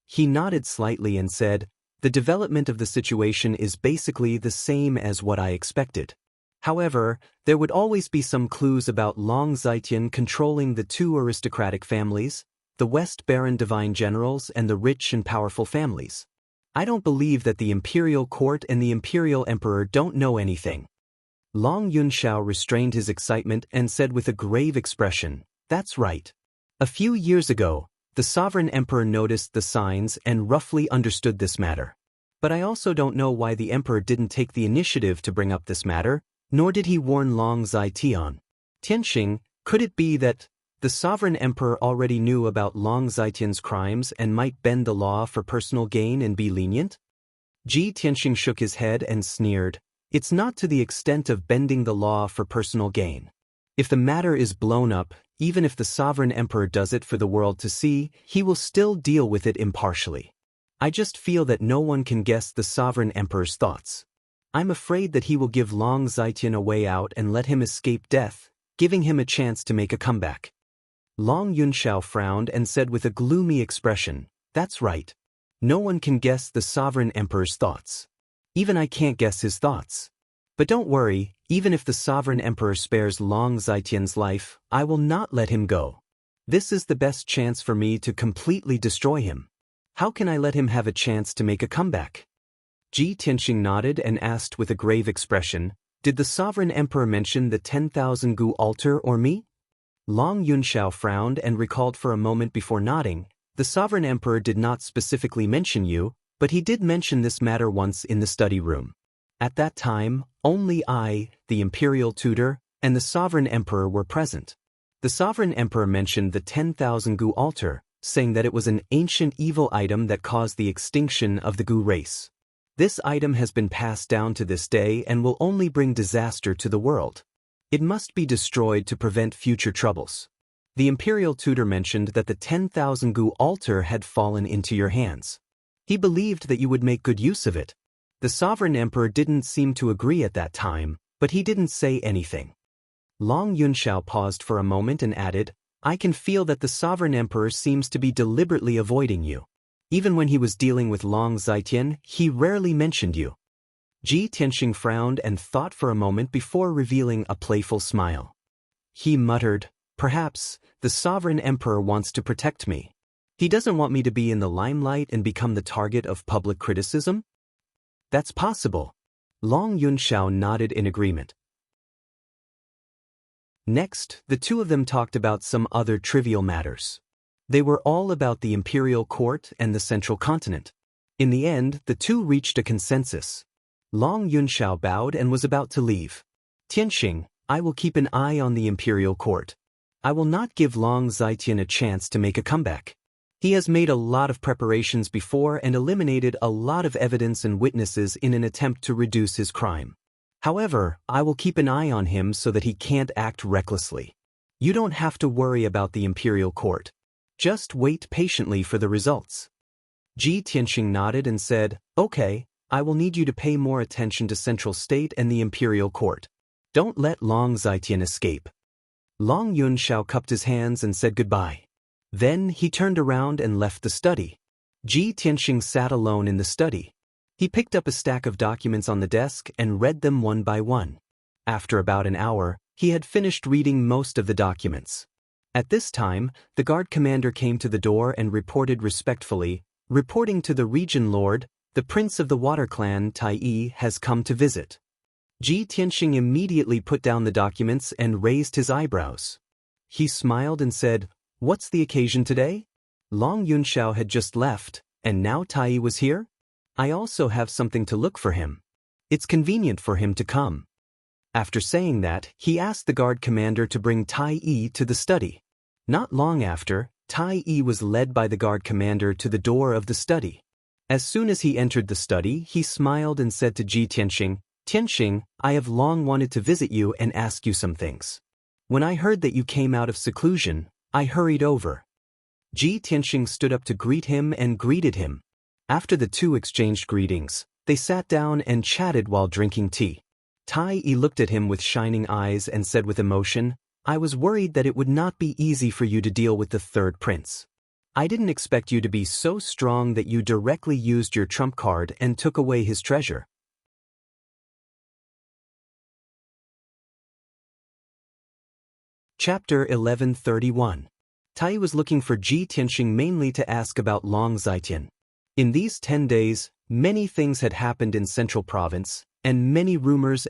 He nodded slightly and said, "The development of the situation is basically the same as what I expected. However, there would always be some clues about Long Zitian controlling the two aristocratic families, the West Baron divine generals and the rich and powerful families. I don't believe that the imperial court and the imperial emperor don't know anything." Long Yunxiao restrained his excitement and said with a grave expression, "That's right. A few years ago, the sovereign emperor noticed the signs and roughly understood this matter. But I also don't know why the emperor didn't take the initiative to bring up this matter, nor did he warn Long Zitian. Tianxing, could it be that the sovereign emperor already knew about Long Zitian's crimes and might bend the law for personal gain and be lenient?" Ji Tianxing shook his head and sneered, "It's not to the extent of bending the law for personal gain. If the matter is blown up, even if the sovereign emperor does it for the world to see, he will still deal with it impartially. I just feel that no one can guess the sovereign emperor's thoughts. I'm afraid that he will give Long Zitian a way out and let him escape death, giving him a chance to make a comeback." Long Yunxiao frowned and said with a gloomy expression, "That's right. No one can guess the sovereign emperor's thoughts. Even I can't guess his thoughts. But don't worry, even if the sovereign emperor spares Long Zitian's life, I will not let him go. This is the best chance for me to completely destroy him. How can I let him have a chance to make a comeback?" Ji Tianxing nodded and asked with a grave expression, "Did the sovereign emperor mention the 10,000 gu altar or me?" Long Yunxiao frowned and recalled for a moment before nodding, "The sovereign emperor did not specifically mention you, but he did mention this matter once in the study room. At that time, only I, the imperial tutor, and the sovereign emperor were present. The sovereign emperor mentioned the 10,000 gu altar, saying that it was an ancient evil item that caused the extinction of the gu race. This item has been passed down to this day and will only bring disaster to the world. It must be destroyed to prevent future troubles. The imperial tutor mentioned that the 10,000 gu altar had fallen into your hands. He believed that you would make good use of it. The sovereign emperor didn't seem to agree at that time, but he didn't say anything." Long Yunxiao paused for a moment and added, "I can feel that the sovereign emperor seems to be deliberately avoiding you. Even when he was dealing with Long Zitian, he rarely mentioned you." Ji Tianxing frowned and thought for a moment before revealing a playful smile. He muttered, "Perhaps, the sovereign emperor wants to protect me. He doesn't want me to be in the limelight and become the target of public criticism?" "That's possible." Long Yunxiao nodded in agreement. Next, the two of them talked about some other trivial matters. They were all about the imperial court and the central continent. In the end, the two reached a consensus. Long Yunxiao bowed and was about to leave. "Tianxing, I will keep an eye on the imperial court. I will not give Long Zitian a chance to make a comeback. He has made a lot of preparations before and eliminated a lot of evidence and witnesses in an attempt to reduce his crime. However, I will keep an eye on him so that he can't act recklessly. You don't have to worry about the imperial court. Just wait patiently for the results. Ji Tianxing nodded and said, "Okay, I will need you to pay more attention to Central State and the Imperial Court. Don't let Long Zitian escape." Long Yunxiao cupped his hands and said goodbye. Then he turned around and left the study. Ji Tianxing sat alone in the study. He picked up a stack of documents on the desk and read them one by one. After about an hour, he had finished reading most of the documents. At this time, the guard commander came to the door and reported respectfully, "Reporting to the region lord, the prince of the water clan Tai Yi has come to visit." Ji Tianxing immediately put down the documents and raised his eyebrows. He smiled and said, "What's the occasion today?" Long Yunxiao had just left, and now Tai Yi was here? I also have something to look for him. It's convenient for him to come. After saying that, he asked the guard commander to bring Tai Yi to the study. Not long after, Tai Yi was led by the guard commander to the door of the study. As soon as he entered the study, he smiled and said to Ji Tianxing, "Tianxing, I have long wanted to visit you and ask you some things. When I heard that you came out of seclusion, I hurried over." Ji Tianxing stood up to greet him and greeted him. After the two exchanged greetings, they sat down and chatted while drinking tea. Tai Yi looked at him with shining eyes and said with emotion, "I was worried that it would not be easy for you to deal with the third prince. I didn't expect you to be so strong that you directly used your trump card and took away his treasure." Chapter 1131. Tai was looking for Ji Tianxing mainly to ask about Long Zitian. In these 10 days, many things had happened in Central Province, and many rumors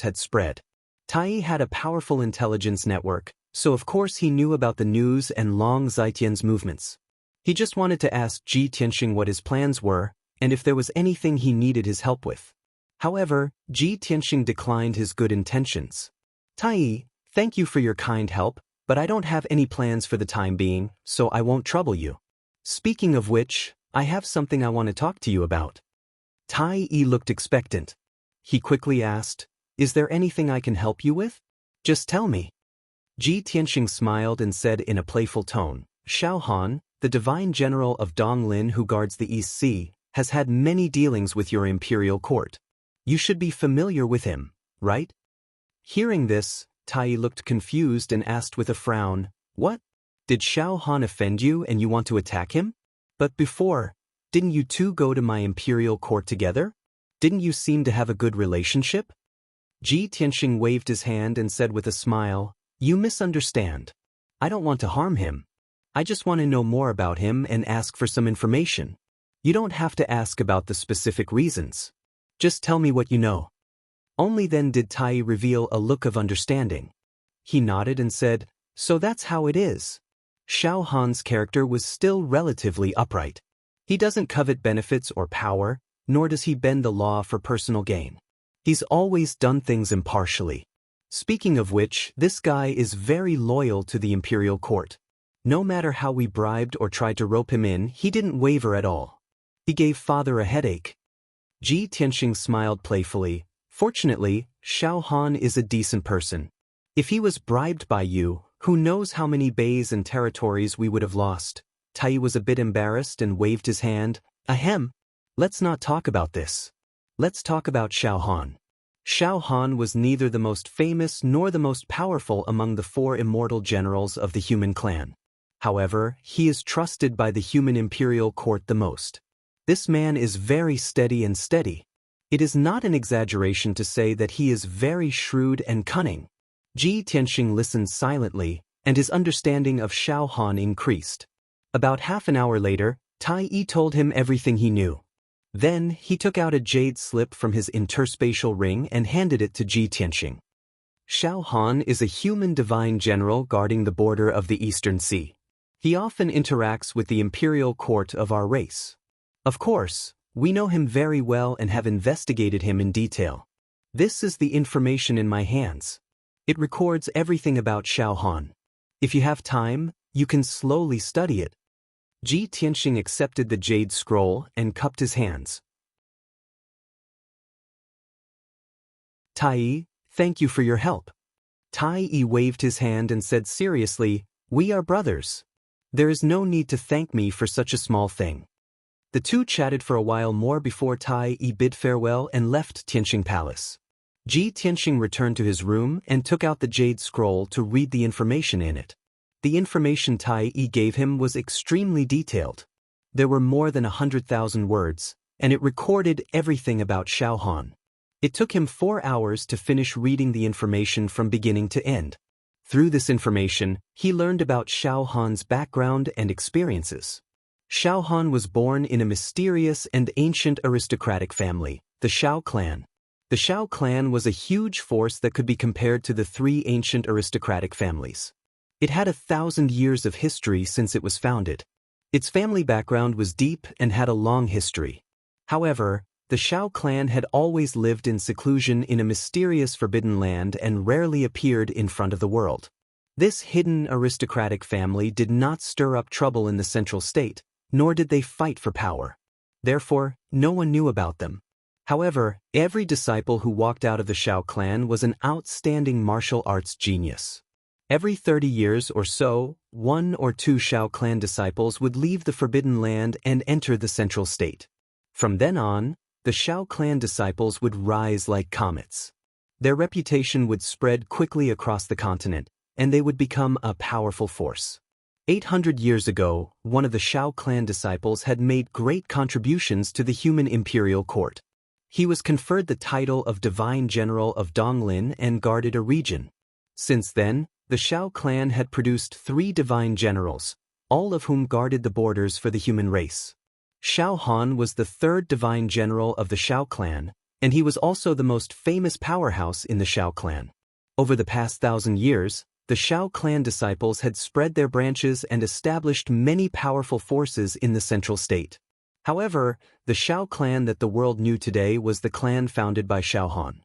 had spread. Tai had a powerful intelligence network, so of course he knew about the news and Long Zitian's movements. He just wanted to ask Ji Tianxing what his plans were, and if there was anything he needed his help with. However, Ji Tianxing declined his good intentions. "Tai, thank you for your kind help, but I don't have any plans for the time being, so I won't trouble you. Speaking of which, I have something I want to talk to you about." Tai looked expectant. He quickly asked, "Is there anything I can help you with? Just tell me." Ji Tianxing smiled and said in a playful tone, "Xiao Han, the divine general of Wang Lin who guards the East Sea, has had many dealings with your imperial court. You should be familiar with him, right?" Hearing this, Tai looked confused and asked with a frown, "What? Did Xiao Han offend you and you want to attack him? But before, didn't you two go to my imperial court together? Didn't you seem to have a good relationship?" Ji Tianxing waved his hand and said with a smile, "You misunderstand. I don't want to harm him. I just want to know more about him and ask for some information. You don't have to ask about the specific reasons. Just tell me what you know." Only then did Tai reveal a look of understanding. He nodded and said, "So that's how it is. Xiao Han's character was still relatively upright. He doesn't covet benefits or power, nor does he bend the law for personal gain. He's always done things impartially. Speaking of which, this guy is very loyal to the imperial court. No matter how we bribed or tried to rope him in, he didn't waver at all. He gave father a headache." Ji Tianxing smiled playfully. "Fortunately, Xiao Han is a decent person. If he was bribed by you, who knows how many bays and territories we would have lost." Tai was a bit embarrassed and waved his hand. "Ahem. Let's not talk about this. Let's talk about Xiao Han." Xiao Han was neither the most famous nor the most powerful among the 4 immortal generals of the human clan. However, he is trusted by the human imperial court the most. This man is very steady and steady. It is not an exaggeration to say that he is very shrewd and cunning. Ji Tianxing listened silently, and his understanding of Xiao Han increased. About half an hour later, Tai told him everything he knew. Then, he took out a jade slip from his interspatial ring and handed it to Ji Tianxing. Xiao Han is a human divine general guarding the border of the Eastern Sea. He often interacts with the imperial court of our race. Of course, we know him very well and have investigated him in detail. This is the information in my hands. It records everything about Xiao Han. If you have time, you can slowly study it." Ji Tianxing accepted the jade scroll and cupped his hands. "Tai, thank you for your help." Tai waved his hand and said seriously, "We are brothers." There is no need to thank me for such a small thing. The two chatted for a while more before Tai Yi bid farewell and left Tianqing Palace. Tianqing returned to his room and took out the jade scroll to read the information in it. The information Tai Yi gave him was extremely detailed. There were more than 100,000 words, and it recorded everything about Xiao Han. It took him 4 hours to finish reading the information from beginning to end. Through this information, he learned about Xiao Han's background and experiences. Xiao Han was born in a mysterious and ancient aristocratic family, the Xiao clan. The Xiao clan was a huge force that could be compared to the 3 ancient aristocratic families. It had 1,000 years of history since it was founded. Its family background was deep and had a long history. However, the Xiao clan had always lived in seclusion in a mysterious forbidden land and rarely appeared in front of the world. This hidden aristocratic family did not stir up trouble in the central state, nor did they fight for power. Therefore, no one knew about them. However, every disciple who walked out of the Xiao clan was an outstanding martial arts genius. Every 30 years or so, 1 or 2 Xiao clan disciples would leave the Forbidden Land and enter the central state. From then on, the Xiao clan disciples would rise like comets. Their reputation would spread quickly across the continent, and they would become a powerful force. 800 years ago, one of the Xiao clan disciples had made great contributions to the human imperial court. He was conferred the title of Divine General of Wang Lin and guarded a region. Since then, the Xiao clan had produced 3 divine generals, all of whom guarded the borders for the human race. Xiao Han was the 3rd divine general of the Xiao clan, and he was also the most famous powerhouse in the Xiao clan. Over the past 1,000 years, the Xiao clan disciples had spread their branches and established many powerful forces in the central state. However, the Xiao clan that the world knew today was the clan founded by Xiao Han.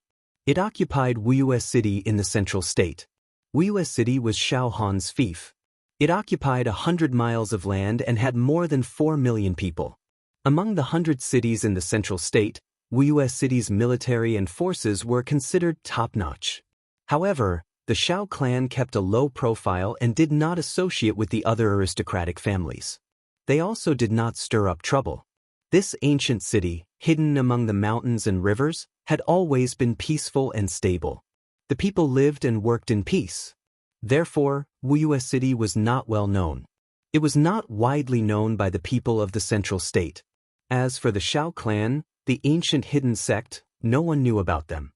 It occupied Wuxia City in the central state. Wuxia City was Xiao Han's fief. It occupied 100 miles of land and had more than 4 million people. Among the 100 cities in the central state, Wuxia City's military and forces were considered top-notch. However, the Xiao clan kept a low profile and did not associate with the other aristocratic families. They also did not stir up trouble. This ancient city, hidden among the mountains and rivers, had always been peaceful and stable. The people lived and worked in peace. Therefore, Wuxia City was not well known. It was not widely known by the people of the central state. As for the Xiao clan, the ancient hidden sect, no one knew about them.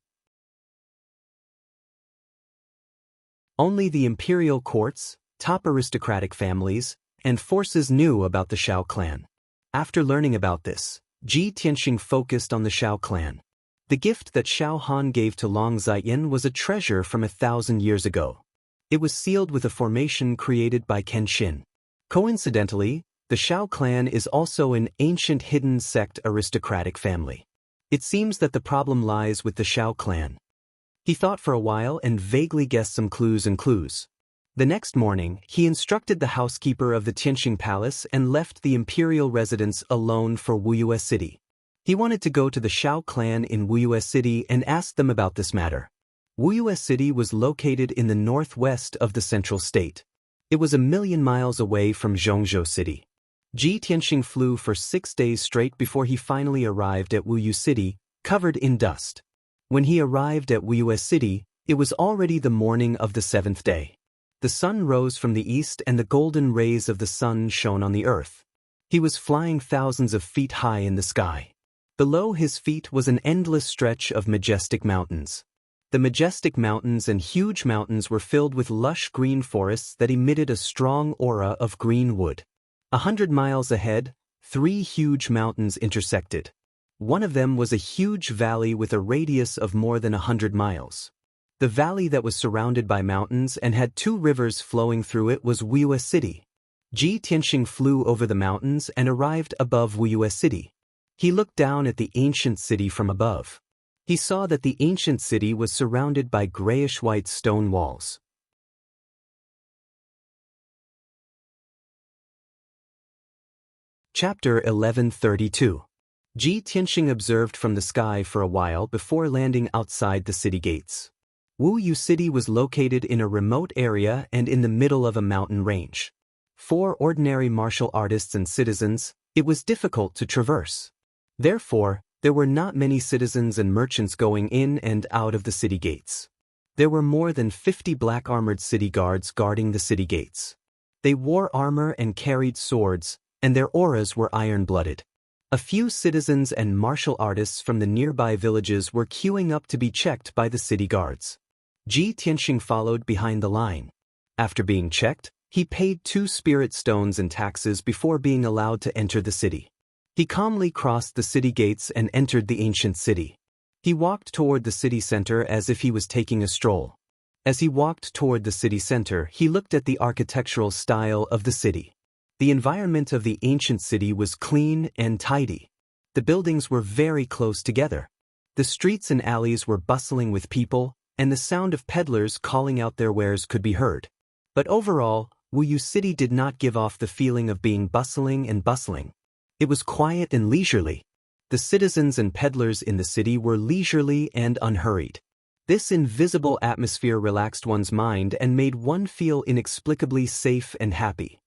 Only the imperial courts, top aristocratic families, and forces knew about the Xiao clan. After learning about this, Tianqing focused on the Xiao clan. The gift that Xiao Han gave to Long Ziyan was a treasure from 1,000 years ago. It was sealed with a formation created by Kenshin. Coincidentally, the Xiao clan is also an ancient hidden sect aristocratic family. It seems that the problem lies with the Xiao clan. He thought for a while and vaguely guessed some clues. The next morning, he instructed the housekeeper of the Tianqing Palace and left the imperial residence alone for Wuxia City. He wanted to go to the Xiao clan in Wuxia City and ask them about this matter. Wuxia City was located in the northwest of the central state. It was 1,000,000 miles away from Zhongzhou City. Tianqing flew for 6 days straight before he finally arrived at Wuxia City, covered in dust. When he arrived at Wuxia City, it was already the morning of the 7th day. The sun rose from the east and the golden rays of the sun shone on the earth. He was flying thousands of feet high in the sky. Below his feet was an endless stretch of majestic mountains. The majestic mountains and huge mountains were filled with lush green forests that emitted a strong aura of green wood. 100 miles ahead, 3 huge mountains intersected. One of them was a huge valley with a radius of more than 100 miles. The valley that was surrounded by mountains and had 2 rivers flowing through it was Wuxia City. Tianqing flew over the mountains and arrived above Wuxia City. He looked down at the ancient city from above. He saw that the ancient city was surrounded by grayish-white stone walls. Chapter 1132. Tianqing observed from the sky for a while before landing outside the city gates. Wuxia City was located in a remote area and in the middle of a mountain range. For ordinary martial artists and citizens, it was difficult to traverse. Therefore, there were not many citizens and merchants going in and out of the city gates. There were more than 50 black-armored city guards guarding the city gates. They wore armor and carried swords, and their auras were iron-blooded. A few citizens and martial artists from the nearby villages were queuing up to be checked by the city guards. Ji Tianxing followed behind the line. After being checked, he paid 2 spirit stones and taxes before being allowed to enter the city. He calmly crossed the city gates and entered the ancient city. He walked toward the city center as if he was taking a stroll. As he walked toward the city center, he looked at the architectural style of the city. The environment of the ancient city was clean and tidy. The buildings were very close together. The streets and alleys were bustling with people, and the sound of peddlers calling out their wares could be heard. But overall, Wuyu City did not give off the feeling of being bustling. It was quiet and leisurely. The citizens and peddlers in the city were leisurely and unhurried. This invisible atmosphere relaxed one's mind and made one feel inexplicably safe and happy.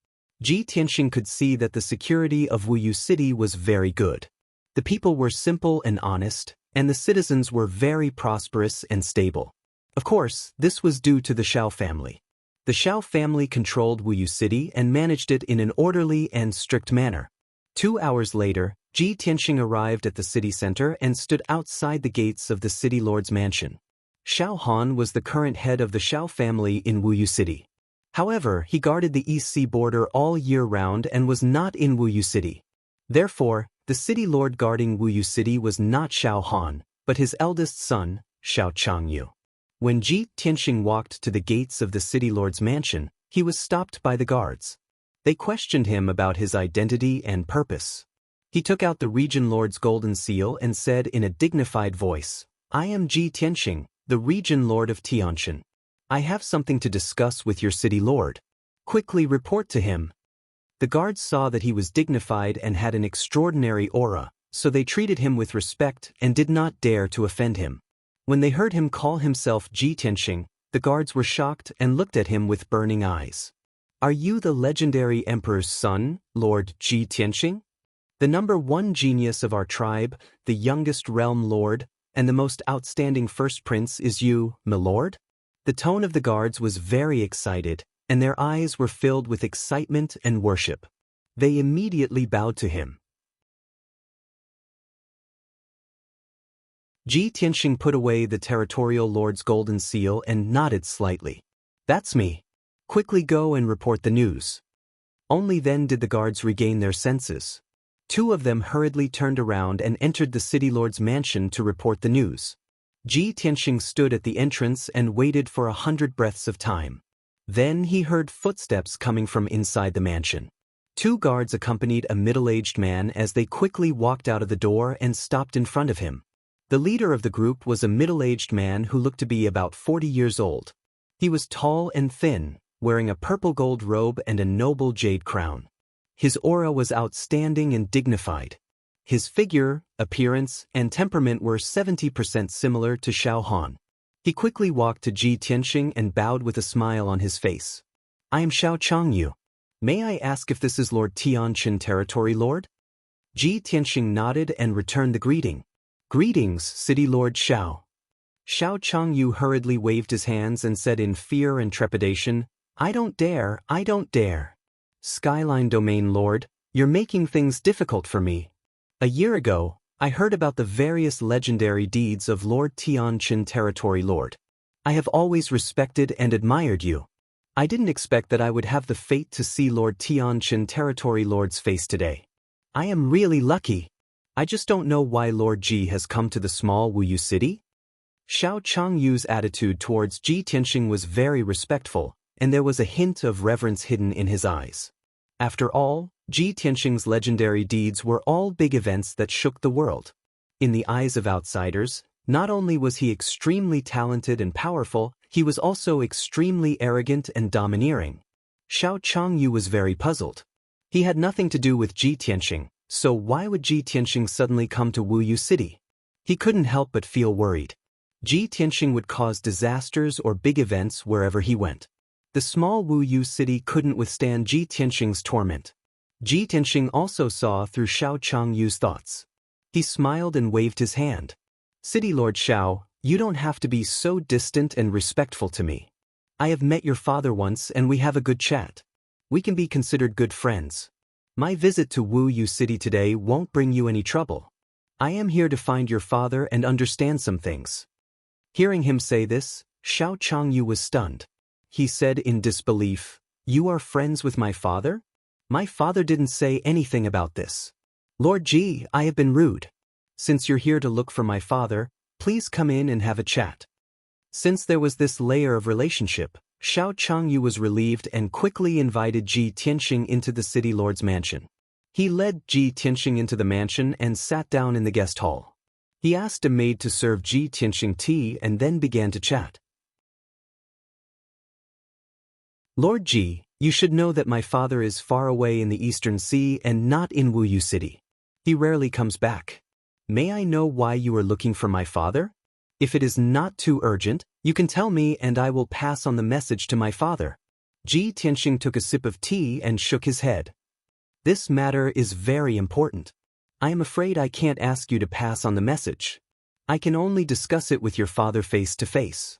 Ji Tianxing could see that the security of Wuyu City was very good. The people were simple and honest, and the citizens were very prosperous and stable. Of course, this was due to the Xiao family. The Xiao family controlled Wuyu City and managed it in an orderly and strict manner. 2 hours later, Ji Tianxing arrived at the city center and stood outside the gates of the city lord's mansion. Xiao Han was the current head of the Xiao family in Wuyu City. However, he guarded the East Sea border all year round and was not in Wuyu City. Therefore, the city lord guarding Wuyu City was not Xiao Han, but his eldest son, Xiao Changyu. When Ji Tianxing walked to the gates of the city lord's mansion, he was stopped by the guards. They questioned him about his identity and purpose. He took out the region lord's golden seal and said in a dignified voice, "I am Ji Tianxing, the region lord of Tianshan. I have something to discuss with your city lord. Quickly report to him." The guards saw that he was dignified and had an extraordinary aura, so they treated him with respect and did not dare to offend him. When they heard him call himself Ji Tianxing, the guards were shocked and looked at him with burning eyes. "Are you the legendary emperor's son, Lord Ji Tianxing? The #1 genius of our tribe, the youngest realm lord, and the most outstanding first prince is you, my lord?" The tone of the guards was very excited, and their eyes were filled with excitement and worship. They immediately bowed to him. Ji Tianxing put away the territorial lord's golden seal and nodded slightly. "That's me. Quickly go and report the news." Only then did the guards regain their senses. 2 of them hurriedly turned around and entered the city lord's mansion to report the news. Ji Tianxing stood at the entrance and waited for 100 breaths of time. Then he heard footsteps coming from inside the mansion. 2 guards accompanied a middle-aged man as they quickly walked out of the door and stopped in front of him. The leader of the group was a middle-aged man who looked to be about 40 years old. He was tall and thin, wearing a purple gold robe and a noble jade crown. His aura was outstanding and dignified. His figure, appearance, and temperament were 70% similar to Xiao Han. He quickly walked to Ji Tianxing and bowed with a smile on his face. "I am Xiao Changyu. May I ask if this is Lord Tianshan Territory Lord?" Ji Tianxing nodded and returned the greeting. "Greetings, City Lord Xiao." Xiao Changyu hurriedly waved his hands and said in fear and trepidation, I don't dare. Skyline Domain Lord, you're making things difficult for me. A year ago, I heard about the various legendary deeds of Lord Tianshan Territory Lord. I have always respected and admired you. I didn't expect that I would have the fate to see Lord Tianshan Territory Lord's face today. I am really lucky. I just don't know why Lord Ji has come to the small Wuyu city. Xiao Changyu's attitude towards Ji Tianxing was very respectful, and there was a hint of reverence hidden in his eyes. After all, Ji Tianxing's legendary deeds were all big events that shook the world. In the eyes of outsiders, not only was he extremely talented and powerful, he was also extremely arrogant and domineering. Xiao Changyu was very puzzled. He had nothing to do with Ji Tianxing, so why would Ji Tianxing suddenly come to Wuyu City? He couldn't help but feel worried. Ji Tianxing would cause disasters or big events wherever he went. The small Wu Yu city couldn't withstand Ji Tianxing's torment. Ji Tianxing also saw through Xiao Changyu's thoughts. He smiled and waved his hand. City Lord Xiao, you don't have to be so distant and respectful to me. I have met your father once and we have a good chat. We can be considered good friends. My visit to Wu Yu City today won't bring you any trouble. I am here to find your father and understand some things. Hearing him say this, Xiao Changyu was stunned. He said in disbelief, You are friends with my father? My father didn't say anything about this. Lord Ji, I have been rude. Since you're here to look for my father, please come in and have a chat. Since there was this layer of relationship, Xiao Changyu was relieved and quickly invited Ji Tianxing into the city lord's mansion. He led Ji Tianxing into the mansion and sat down in the guest hall. He asked a maid to serve Ji Tianxing tea and then began to chat. Lord Ji, you should know that my father is far away in the Eastern Sea and not in Wu Yu City. He rarely comes back. May I know why you are looking for my father? If it is not too urgent, you can tell me and I will pass on the message to my father. Ji Tianxing took a sip of tea and shook his head. This matter is very important. I am afraid I can't ask you to pass on the message. I can only discuss it with your father face to face.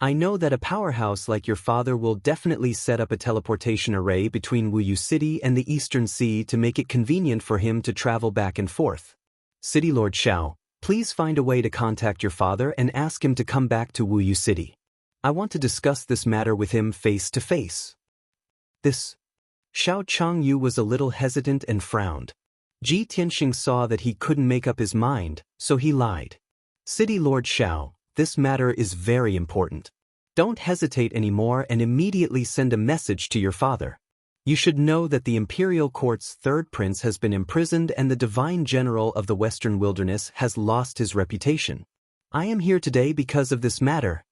I know that a powerhouse like your father will definitely set up a teleportation array between Wu Yu City and the Eastern Sea to make it convenient for him to travel back and forth. City Lord Xiao, please find a way to contact your father and ask him to come back to Wu Yu City. I want to discuss this matter with him face to face. Xiao Changyu was a little hesitant and frowned. Ji Tianxing saw that he couldn't make up his mind, so he lied. City Lord Xiao, this matter is very important. Don't hesitate anymore and immediately send a message to your father. You should know that the imperial court's third prince has been imprisoned and the divine general of the Western Wilderness has lost his reputation. I am here today because of this matter.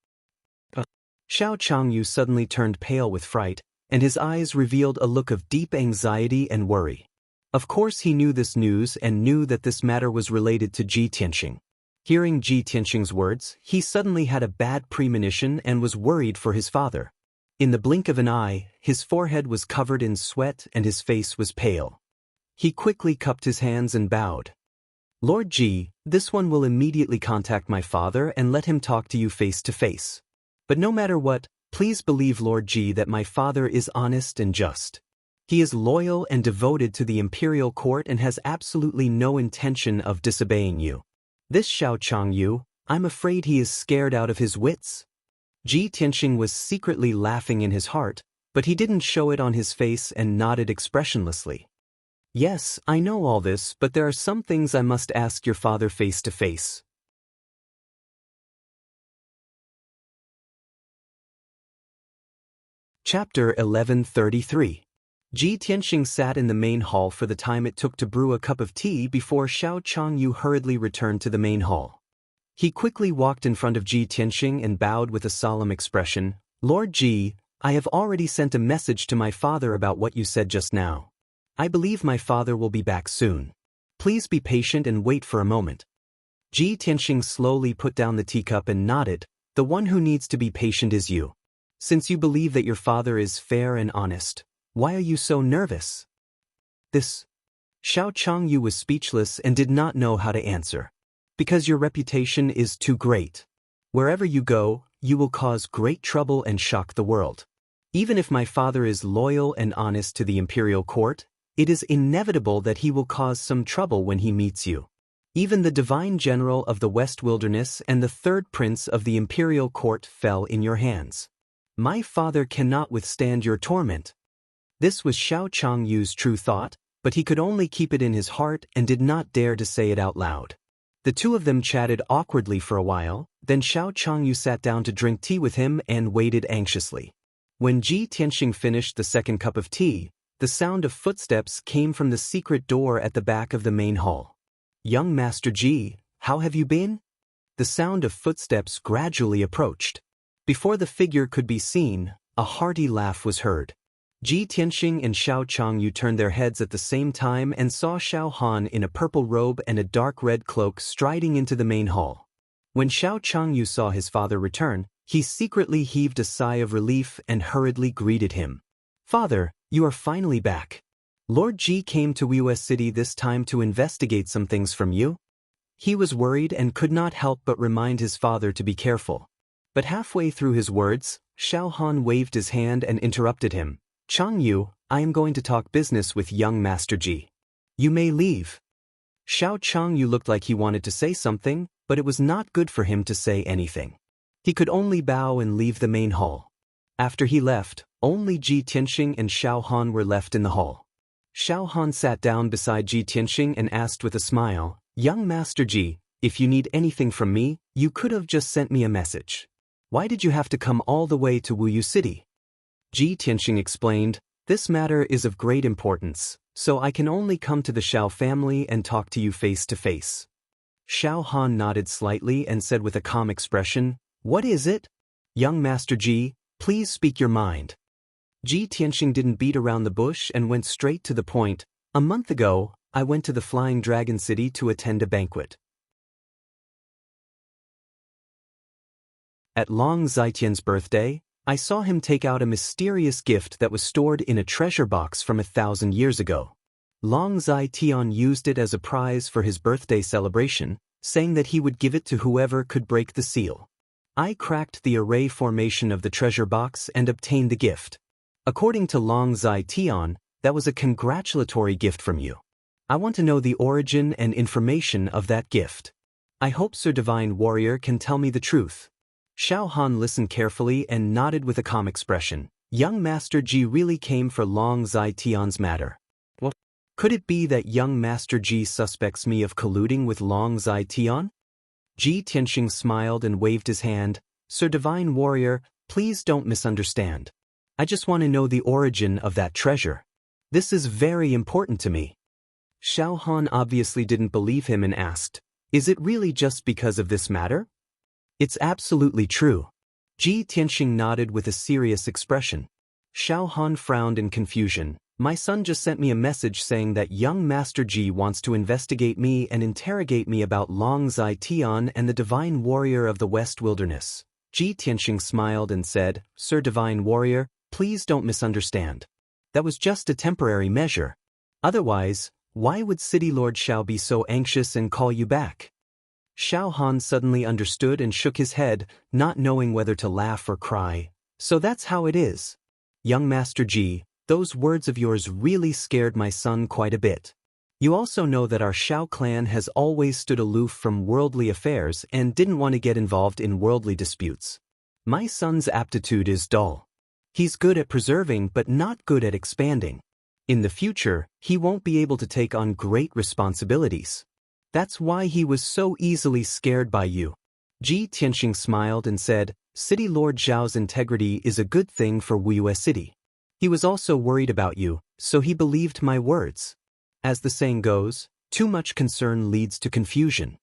Xiao Changyu suddenly turned pale with fright, and his eyes revealed a look of deep anxiety and worry. Of course he knew this news and knew that this matter was related to Ji Tianxing. Hearing Ji Tianxing's words, he suddenly had a bad premonition and was worried for his father. In the blink of an eye, his forehead was covered in sweat and his face was pale. He quickly cupped his hands and bowed. Lord Ji, this one will immediately contact my father and let him talk to you face to face. But no matter what, please believe Lord Ji that my father is honest and just. He is loyal and devoted to the imperial court and has absolutely no intention of disobeying you. This Xiao Changyu, I'm afraid he is scared out of his wits. Ji Tianxing was secretly laughing in his heart, but he didn't show it on his face and nodded expressionlessly. Yes, I know all this, but there are some things I must ask your father face to face. Chapter 1133. Ji Tianxing sat in the main hall for the time it took to brew a cup of tea before Xiao Changyu hurriedly returned to the main hall. He quickly walked in front of Ji Tianxing and bowed with a solemn expression. Lord Ji, I have already sent a message to my father about what you said just now. I believe my father will be back soon. Please be patient and wait for a moment. Ji Tianxing slowly put down the teacup and nodded. The one who needs to be patient is you. Since you believe that your father is fair and honest, why are you so nervous? Xiao Changyu was speechless and did not know how to answer. Because your reputation is too great. Wherever you go, you will cause great trouble and shock the world. Even if my father is loyal and honest to the imperial court, it is inevitable that he will cause some trouble when he meets you. Even the divine general of the West Wilderness and the third prince of the imperial court fell in your hands. My father cannot withstand your torment. This was Xiao Changyu's true thought, but he could only keep it in his heart and did not dare to say it out loud. The two of them chatted awkwardly for a while, then Xiao Changyu sat down to drink tea with him and waited anxiously. When Ji Tianxing finished the second cup of tea, the sound of footsteps came from the secret door at the back of the main hall. Young Master Ji, how have you been? The sound of footsteps gradually approached. Before the figure could be seen, a hearty laugh was heard. Ji Tianxing and Xiao Changyu turned their heads at the same time and saw Xiao Han in a purple robe and a dark red cloak striding into the main hall. When Xiao Changyu saw his father return, He secretly heaved a sigh of relief and hurriedly greeted him. "Father, you are finally back. Lord Ji came to Wuxia City this time to investigate some things from you." He was worried and could not help but remind his father to be careful. But halfway through his words, Xiao Han waved his hand and interrupted him. "Chang Yu, I am going to talk business with young Master Ji. You may leave." Xiao Chang Yu looked like he wanted to say something, but it was not good for him to say anything. He could only bow and leave the main hall. After he left, only Ji Tianxing and Xiao Han were left in the hall. Xiao Han sat down beside Ji Tianxing and asked with a smile, "Young Master Ji, if you need anything from me, you could have just sent me a message. Why did you have to come all the way to Wuxia City?" Ji Tianxing explained, "This matter is of great importance, so I can only come to the Xiao family and talk to you face to face." Xiao Han nodded slightly and said with a calm expression, "What is it? Young Master Ji, please speak your mind." Ji Tianxing didn't beat around the bush and went straight to the point. "A month ago, I went to the Flying Dragon City to attend a banquet. At Long Zitian's birthday, I saw him take out a mysterious gift that was stored in a treasure box from 1,000 years ago. Long Zitian used it as a prize for his birthday celebration, saying that he would give it to whoever could break the seal. I cracked the array formation of the treasure box and obtained the gift. According to Long Zitian, that was a congratulatory gift from you. I want to know the origin and information of that gift. I hope Sir Divine Warrior can tell me the truth." Xiao Han listened carefully and nodded with a calm expression. Young Master Ji really came for Long Zitian's matter. Well, could it be that young Master Ji suspects me of colluding with Long Zitian? Ji Tianxing smiled and waved his hand. "Sir Divine Warrior, please don't misunderstand. I just want to know the origin of that treasure. This is very important to me." Xiao Han obviously didn't believe him and asked, "Is it really just because of this matter?" "It's absolutely true." Ji Tianxing nodded with a serious expression. Xiao Han frowned in confusion. "My son just sent me a message saying that young Master Ji wants to investigate me and interrogate me about Long Zitian and the Divine Warrior of the West Wilderness." Ji Tianxing smiled and said, "Sir Divine Warrior, please don't misunderstand. That was just a temporary measure. Otherwise, why would City Lord Xiao be so anxious and call you back?" Xiao Han suddenly understood and shook his head, not knowing whether to laugh or cry. "So that's how it is. Young Master Ji, those words of yours really scared my son quite a bit. You also know that our Xiao clan has always stood aloof from worldly affairs and didn't want to get involved in worldly disputes. My son's aptitude is dull. He's good at preserving but not good at expanding. In the future, he won't be able to take on great responsibilities. That's why he was so easily scared by you." Ji Tianxing smiled and said, "City Lord Zhao's integrity is a good thing for Wuxia City. He was also worried about you, so he believed my words. As the saying goes, too much concern leads to confusion."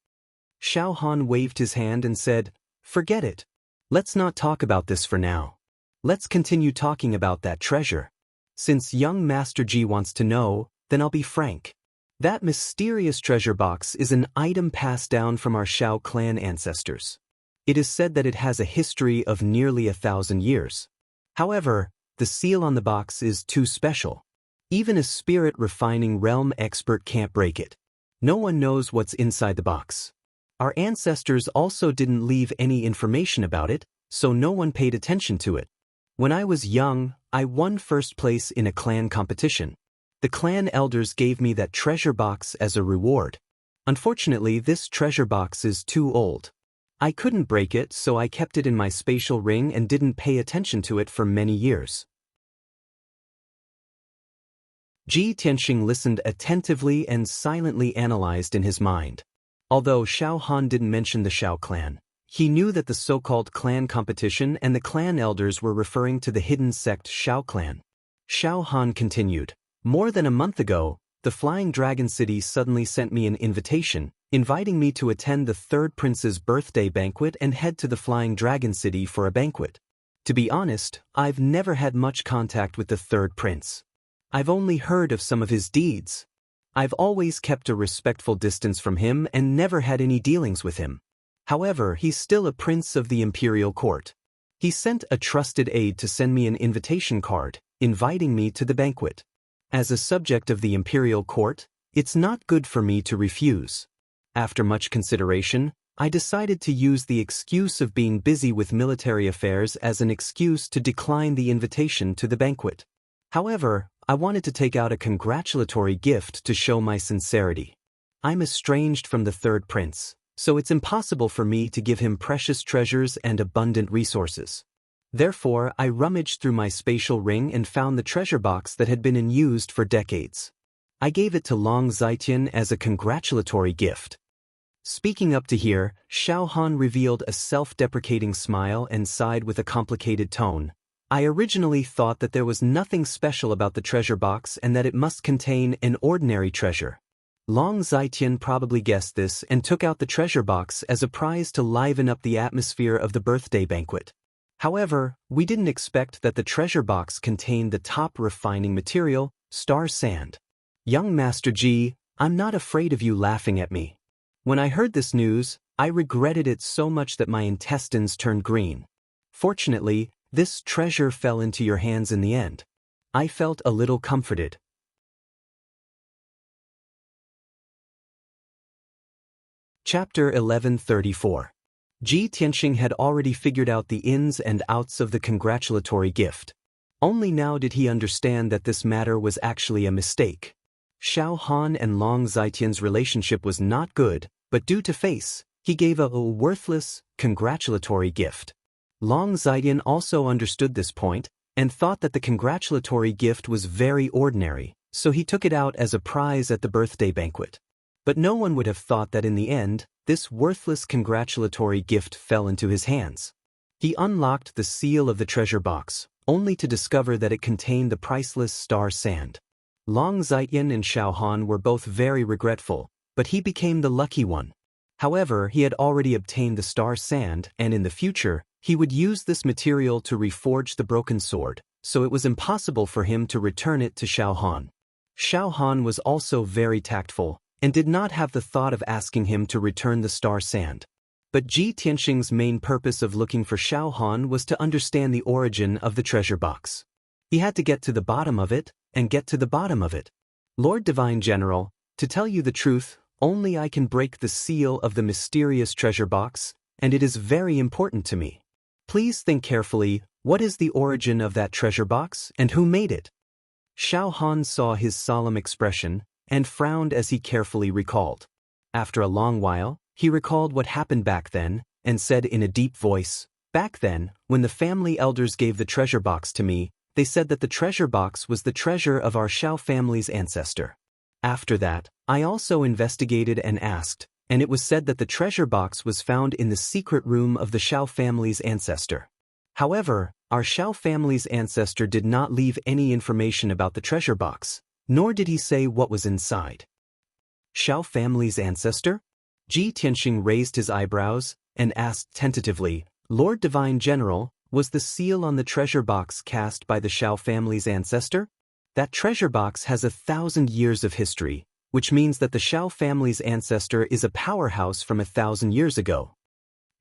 Xiao Han waved his hand and said, "Forget it. Let's not talk about this for now. Let's continue talking about that treasure. Since young Master Ji wants to know, then I'll be frank. That mysterious treasure box is an item passed down from our Xiao clan ancestors. It is said that it has a history of nearly 1,000 years. However, the seal on the box is too special. Even a spirit-refining realm expert can't break it. No one knows what's inside the box. Our ancestors also didn't leave any information about it, so no one paid attention to it. When I was young, I won first place in a clan competition. The clan elders gave me that treasure box as a reward. Unfortunately, this treasure box is too old. I couldn't break it, so I kept it in my spatial ring and didn't pay attention to it for many years." Ji Tianxing listened attentively and silently analyzed in his mind. Although Xiao Han didn't mention the Xiao clan, he knew that the so-called clan competition and the clan elders were referring to the hidden sect Xiao clan. Xiao Han continued, "More than a month ago, the Flying Dragon City suddenly sent me an invitation, inviting me to attend the third prince's birthday banquet and head to the Flying Dragon City for a banquet. To be honest, I've never had much contact with the third prince. I've only heard of some of his deeds. I've always kept a respectful distance from him and never had any dealings with him. However, he's still a prince of the imperial court. He sent a trusted aide to send me an invitation card, inviting me to the banquet. As a subject of the imperial court, it's not good for me to refuse. After much consideration, I decided to use the excuse of being busy with military affairs as an excuse to decline the invitation to the banquet. However, I wanted to take out a congratulatory gift to show my sincerity. I'm estranged from the third prince, so it's impossible for me to give him precious treasures and abundant resources. Therefore, I rummaged through my spatial ring and found the treasure box that had been unused for decades. I gave it to Long Zitian as a congratulatory gift. Speaking up to here, Xiao Han revealed a self-deprecating smile and sighed with a complicated tone. I originally thought that there was nothing special about the treasure box and that it must contain an ordinary treasure. Long Zitian probably guessed this and took out the treasure box as a prize to liven up the atmosphere of the birthday banquet. However, we didn't expect that the treasure box contained the top refining material, star sand. Young Master Ji, I'm not afraid of you laughing at me. When I heard this news, I regretted it so much that my intestines turned green. Fortunately, this treasure fell into your hands in the end. I felt a little comforted. Chapter 1134. Ji Tianxing had already figured out the ins and outs of the congratulatory gift. Only now did he understand that this matter was actually a mistake. Xiao Han and Long Zitian's relationship was not good, but due to face, he gave a worthless, congratulatory gift. Long Zitian also understood this point, and thought that the congratulatory gift was very ordinary, so he took it out as a prize at the birthday banquet. But no one would have thought that in the end, this worthless congratulatory gift fell into his hands. He unlocked the seal of the treasure box, only to discover that it contained the priceless star sand. Long Zitian and Xiao Han were both very regretful, but he became the lucky one. However, he had already obtained the star sand, and in the future, he would use this material to reforge the broken sword, so it was impossible for him to return it to Xiao Han. Xiao Han was also very tactful, and did not have the thought of asking him to return the star sand. But Ji Tianxing's main purpose of looking for Xiao Han was to understand the origin of the treasure box. He had to get to the bottom of it, and get to the bottom of it. Lord Divine General, to tell you the truth, only I can break the seal of the mysterious treasure box, and it is very important to me. Please think carefully, what is the origin of that treasure box, and who made it? Xiao Han saw his solemn expression, and frowned as he carefully recalled. After a long while, he recalled what happened back then, and said in a deep voice, "Back then, when the family elders gave the treasure box to me, they said that the treasure box was the treasure of our Xiao family's ancestor. After that, I also investigated and asked, and it was said that the treasure box was found in the secret room of the Xiao family's ancestor. However, our Xiao family's ancestor did not leave any information about the treasure box, nor did he say what was inside." Xiao family's ancestor? Ji Tianxing raised his eyebrows and asked tentatively, "Lord Divine General, was the seal on the treasure box cast by the Xiao family's ancestor? That treasure box has 1,000 years of history, which means that the Xiao family's ancestor is a powerhouse from 1,000 years ago."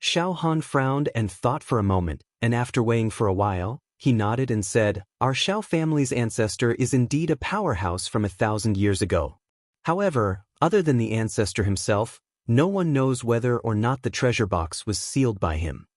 Xiao Han frowned and thought for a moment, and after weighing for a while, he nodded and said, "Our Xiao family's ancestor is indeed a powerhouse from 1,000 years ago. However, other than the ancestor himself, no one knows whether or not the treasure box was sealed by him."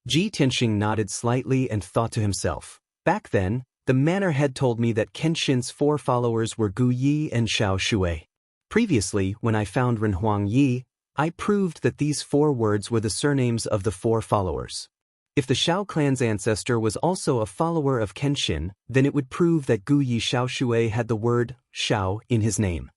Ji Tianxing nodded slightly and thought to himself, "Back then, the manor head told me that Kenshin's 4 followers were Gu Yi and Xiao Shui. Previously, when I found Ren Huang Yi, I proved that these 4 words were the surnames of the 4 followers. If the Xiao clan's ancestor was also a follower of Kenshin, then it would prove that Gu Yi Xiao Shui had the word Xiao in his name.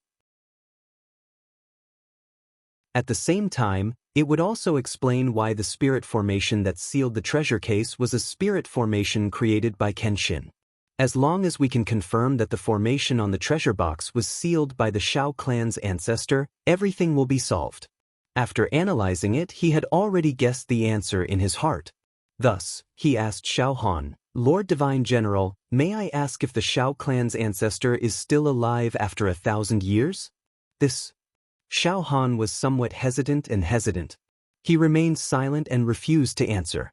At the same time, it would also explain why the spirit formation that sealed the treasure case was a spirit formation created by Kenshin. As long as we can confirm that the formation on the treasure box was sealed by the Xiao clan's ancestor, everything will be solved." After analyzing it, he had already guessed the answer in his heart. Thus, he asked Xiao Han, "Lord Divine General, may I ask if the Xiao clan's ancestor is still alive after 1,000 years? This Xiao Han was somewhat hesitant. He remained silent and refused to answer.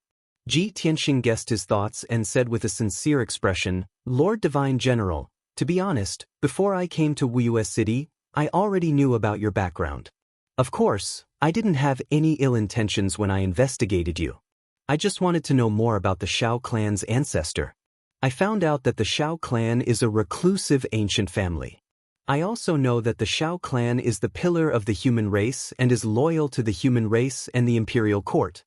Ji Tianxing guessed his thoughts and said with a sincere expression, "Lord Divine General, to be honest, before I came to Wuxia City, I already knew about your background. Of course, I didn't have any ill intentions when I investigated you. I just wanted to know more about the Shao clan's ancestor. I found out that the Shao clan is a reclusive ancient family. I also know that the Shao clan is the pillar of the human race and is loyal to the human race and the imperial court."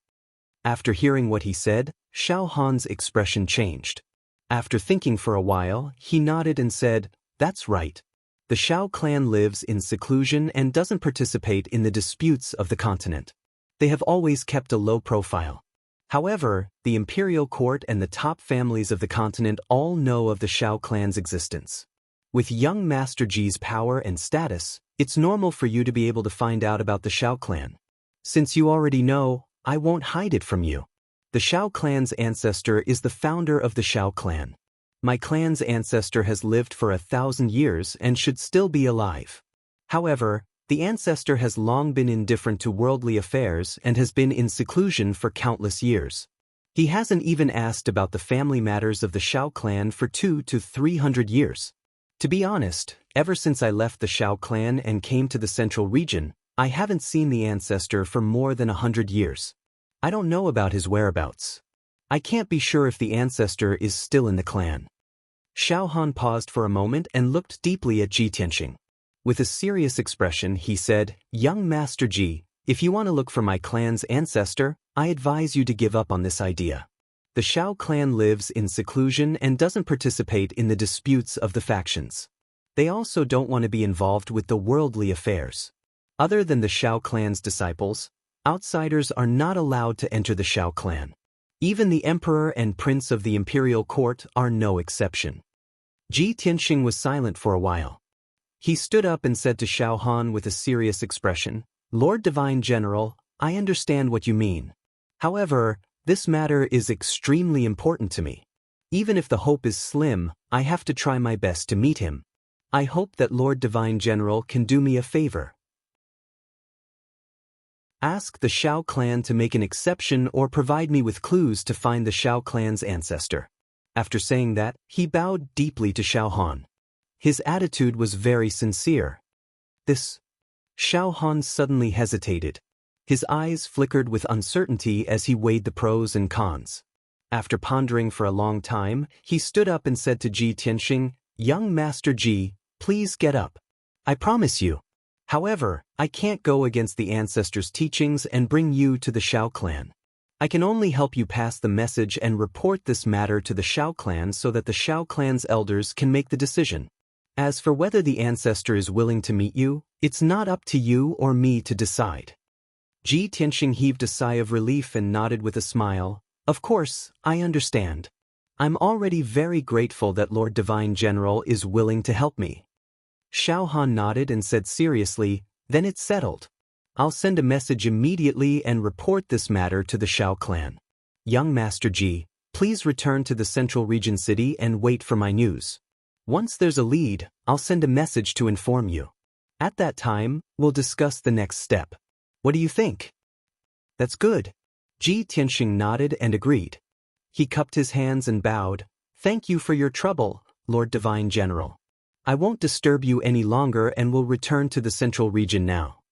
After hearing what he said, Shao Han's expression changed. After thinking for a while, he nodded and said, "That's right. The Shao clan lives in seclusion and doesn't participate in the disputes of the continent. They have always kept a low profile. However, the imperial court and the top families of the continent all know of the Shao clan's existence. With young Master Ji's power and status, it's normal for you to be able to find out about the Shao clan. Since you already know, I won't hide it from you. The Shao clan's ancestor is the founder of the Shao clan. My clan's ancestor has lived for 1,000 years and should still be alive. However, the ancestor has long been indifferent to worldly affairs and has been in seclusion for countless years. He hasn't even asked about the family matters of the Shao clan for 200 to 300 years. To be honest, ever since I left the Shao clan and came to the central region, I haven't seen the ancestor for more than 100 years. I don't know about his whereabouts. I can't be sure if the ancestor is still in the clan." Shao Han paused for a moment and looked deeply at Ji Tianxing. With a serious expression, he said, "Young Master Ji, if you want to look for my clan's ancestor, I advise you to give up on this idea. The Shao clan lives in seclusion and doesn't participate in the disputes of the factions. They also don't want to be involved with the worldly affairs. Other than the Shao clan's disciples, outsiders are not allowed to enter the Shao clan. Even the emperor and prince of the imperial court are no exception." Ji Tianxing was silent for a while. He stood up and said to Shao Han with a serious expression, "Lord Divine General, I understand what you mean. However, this matter is extremely important to me. Even if the hope is slim, I have to try my best to meet him. I hope that Lord Divine General can do me a favor. Ask the Shao clan to make an exception or provide me with clues to find the Shao clan's ancestor." After saying that, he bowed deeply to Shao Han. His attitude was very sincere. "This..." Shao Han suddenly hesitated. His eyes flickered with uncertainty as he weighed the pros and cons. After pondering for a long time, he stood up and said to Ji Tianxing, "Young Master Ji, please get up. I promise you. However, I can't go against the ancestors' teachings and bring you to the Shao clan. I can only help you pass the message and report this matter to the Shao clan so that the Shao clan's elders can make the decision. As for whether the ancestor is willing to meet you, it's not up to you or me to decide." Ji Tianxing heaved a sigh of relief and nodded with a smile. "Of course, I understand. I'm already very grateful that Lord Divine General is willing to help me." Shao Han nodded and said seriously, "Then it's settled. I'll send a message immediately and report this matter to the Shao clan. Young Master Ji, please return to the central region city and wait for my news. Once there's a lead, I'll send a message to inform you. At that time, we'll discuss the next step. What do you think?" "That's good." Ji Tianxing nodded and agreed. He cupped his hands and bowed. "Thank you for your trouble, Lord Divine General. I won't disturb you any longer and will return to the central region now.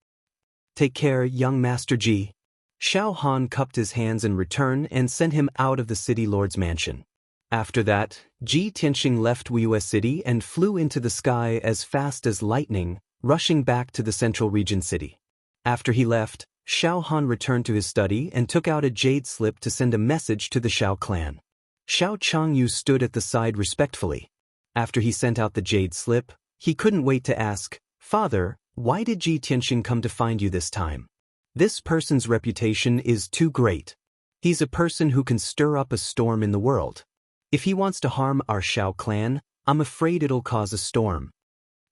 Take care, young Master Ji." Shao Han cupped his hands in return and sent him out of the city lord's mansion. After that, Ji Tianxing left Wuxia City and flew into the sky as fast as lightning, rushing back to the central region city. After he left, Shao Han returned to his study and took out a jade slip to send a message to the Shao clan. Shao Changyu stood at the side respectfully. After he sent out the jade slip, he couldn't wait to ask, "Father, why did Ji Tianxing come to find you this time? This person's reputation is too great. He's a person who can stir up a storm in the world. If he wants to harm our Shao clan, I'm afraid it'll cause a storm."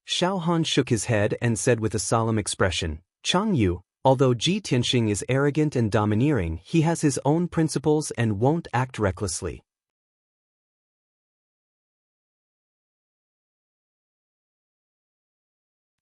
Shao Han shook his head and said with a solemn expression, "Changyu, although Ji Tianxing is arrogant and domineering, he has his own principles and won't act recklessly."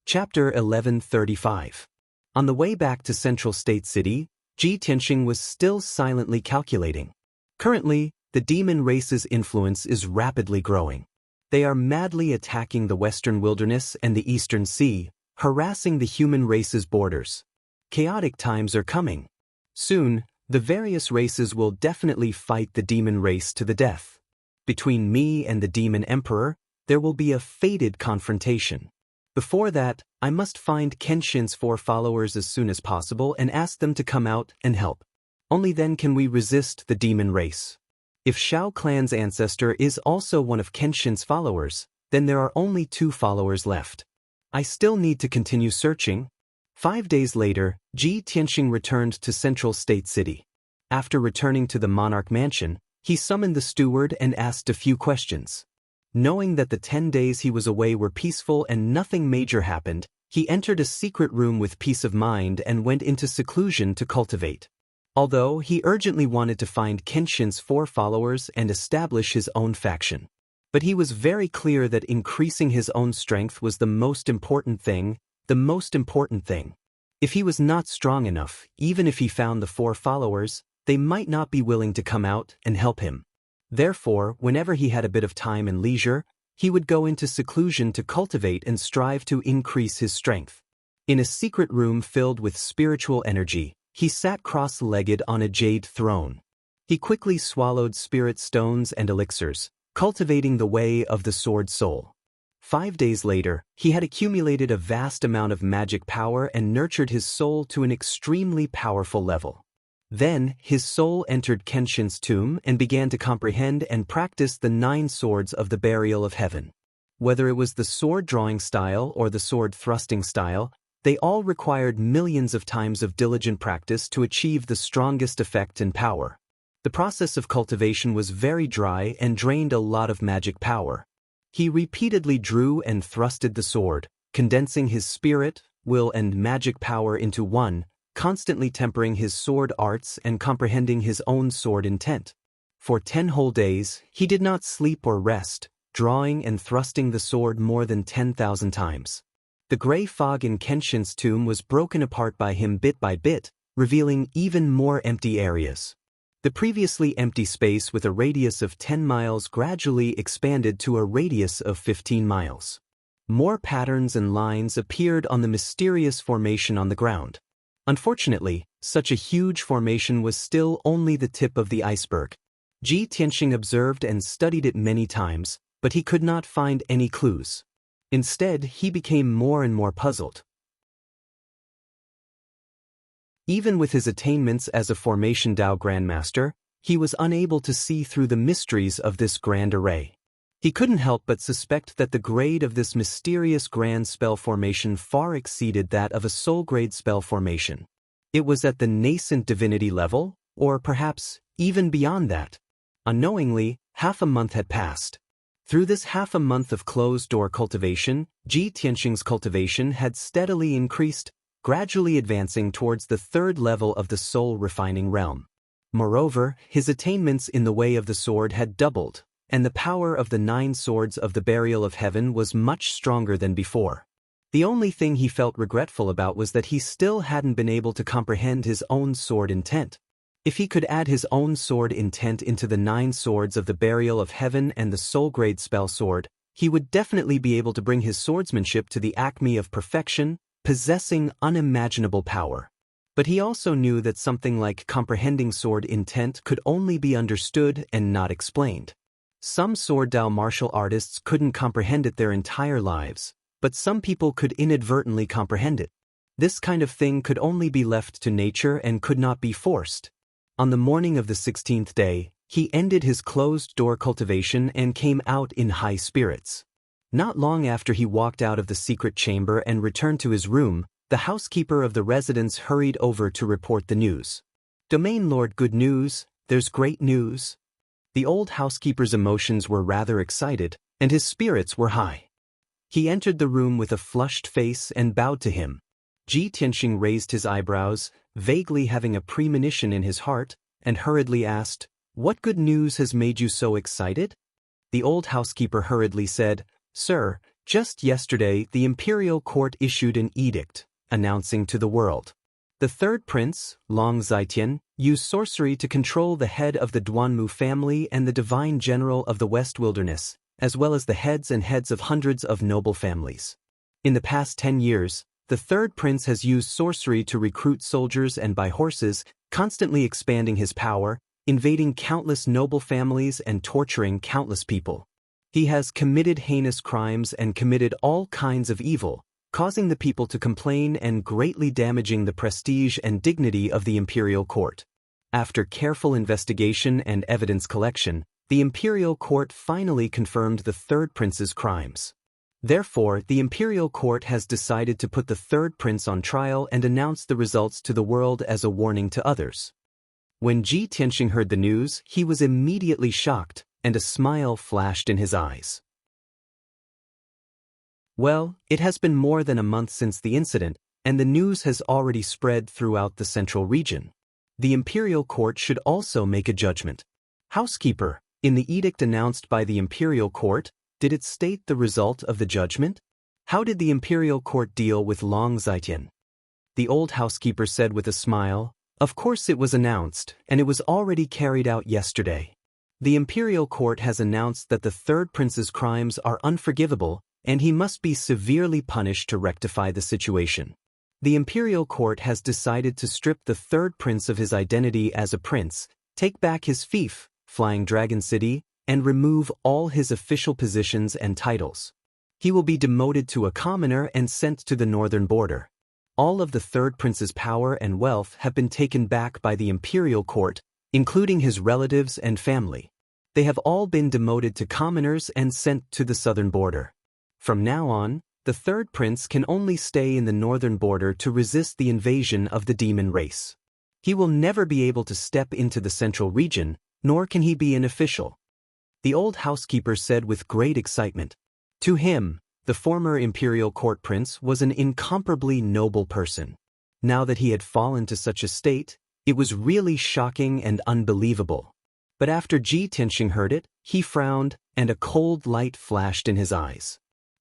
Chapter 1135. On the way back to Central State City, Ji Tianxing was still silently calculating. Currently, the demon race's influence is rapidly growing. They are madly attacking the western wilderness and the eastern sea, harassing the human race's borders. Chaotic times are coming. Soon, the various races will definitely fight the demon race to the death. Between me and the demon emperor, there will be a fated confrontation. Before that, I must find Kenshin's 4 followers as soon as possible and ask them to come out and help. Only then can we resist the demon race. If Shao Clan's ancestor is also one of Kenshin's followers, then there are only 2 followers left. I still need to continue searching. 5 days later, Ji Tianxing returned to Central State City. After returning to the monarch mansion, he summoned the steward and asked a few questions. Knowing that the 10 days he was away were peaceful and nothing major happened, he entered a secret room with peace of mind and went into seclusion to cultivate. Although he urgently wanted to find Kenshin's 4 followers and establish his own faction. But he was very clear that increasing his own strength was the most important thing. If he was not strong enough, even if he found the 4 followers, they might not be willing to come out and help him. Therefore, whenever he had a bit of time and leisure, he would go into seclusion to cultivate and strive to increase his strength. In a secret room filled with spiritual energy, he sat cross-legged on a jade throne. He quickly swallowed spirit stones and elixirs, cultivating the way of the sword soul. 5 days later, he had accumulated a vast amount of magic power and nurtured his soul to an extremely powerful level. Then, his soul entered Kenshin's tomb and began to comprehend and practice the 9 swords of the burial of heaven. Whether it was the sword-drawing style or the sword-thrusting style, they all required millions of times of diligent practice to achieve the strongest effect and power. The process of cultivation was very dry and drained a lot of magic power. He repeatedly drew and thrusted the sword, condensing his spirit, will and magic power into one, constantly tempering his sword arts and comprehending his own sword intent. For 10 whole days, he did not sleep or rest, drawing and thrusting the sword more than 10,000 times. The gray fog in Kenshin's tomb was broken apart by him bit by bit, revealing even more empty areas. The previously empty space with a radius of 10 miles gradually expanded to a radius of 15 miles. More patterns and lines appeared on the mysterious formation on the ground. Unfortunately, such a huge formation was still only the tip of the iceberg. Ji Tianxing observed and studied it many times, but he could not find any clues. Instead, he became more and more puzzled. Even with his attainments as a Formation Dao Grandmaster, he was unable to see through the mysteries of this grand array. He couldn't help but suspect that the grade of this mysterious grand spell formation far exceeded that of a soul-grade spell formation. It was at the nascent divinity level, or perhaps even beyond that. Unknowingly, half a month had passed. Through this half a month of closed-door cultivation, Ji Tianxing's cultivation had steadily increased, gradually advancing towards the 3rd level of the soul-refining realm. Moreover, his attainments in the way of the sword had doubled, and the power of the 9 swords of the burial of heaven was much stronger than before. The only thing he felt regretful about was that he still hadn't been able to comprehend his own sword intent. If he could add his own sword intent into the 9 swords of the burial of heaven and the soul-grade spell sword, he would definitely be able to bring his swordsmanship to the acme of perfection, possessing unimaginable power. But he also knew that something like comprehending sword intent could only be understood and not explained. Some sword Dao martial artists couldn't comprehend it their entire lives, but some people could inadvertently comprehend it. This kind of thing could only be left to nature and could not be forced. On the morning of the 16th day, he ended his closed-door cultivation and came out in high spirits. Not long after he walked out of the secret chamber and returned to his room, the housekeeper of the residence hurried over to report the news. "Domain Lord, good news, there's great news." The old housekeeper's emotions were rather excited, and his spirits were high. He entered the room with a flushed face and bowed to him. Ji Tianxing raised his eyebrows, vaguely having a premonition in his heart, and hurriedly asked, "What good news has made you so excited?" The old housekeeper hurriedly said, "Sir, just yesterday the imperial court issued an edict, announcing to the world The third prince, Long Zitian, used sorcery to control the head of the Duanmu family and the divine general of the West Wilderness, as well as the heads of hundreds of noble families. In the past 10 years, the third prince has used sorcery to recruit soldiers and buy horses, constantly expanding his power, invading countless noble families and torturing countless people. He has committed heinous crimes and committed all kinds of evil, causing the people to complain and greatly damaging the prestige and dignity of the imperial court. After careful investigation and evidence collection, the imperial court finally confirmed the third prince's crimes. Therefore, the imperial court has decided to put the third prince on trial and announce the results to the world as a warning to others. When Ji Tianxing heard the news, he was immediately shocked, and a smile flashed in his eyes. Well, it has been more than a month since the incident, and the news has already spread throughout the central region. The imperial court should also make a judgment. Housekeeper, in the edict announced by the imperial court, did it state the result of the judgment? How did the imperial court deal with Long Zitian? The old housekeeper said with a smile, "Of course it was announced, and it was already carried out yesterday. The imperial court has announced that the third prince's crimes are unforgivable, and he must be severely punished to rectify the situation. The imperial court has decided to strip the third prince of his identity as a prince, take back his fief, Flying Dragon City, and remove all his official positions and titles. He will be demoted to a commoner and sent to the northern border. All of the third prince's power and wealth have been taken back by the imperial court, including his relatives and family. They have all been demoted to commoners and sent to the southern border. From now on, the third prince can only stay in the northern border to resist the invasion of the demon race. He will never be able to step into the central region, nor can he be an official." The old housekeeper said with great excitement. To him, the former imperial court prince was an incomparably noble person. Now that he had fallen to such a state, it was really shocking and unbelievable. But after Ji Tianxing heard it, he frowned, and a cold light flashed in his eyes.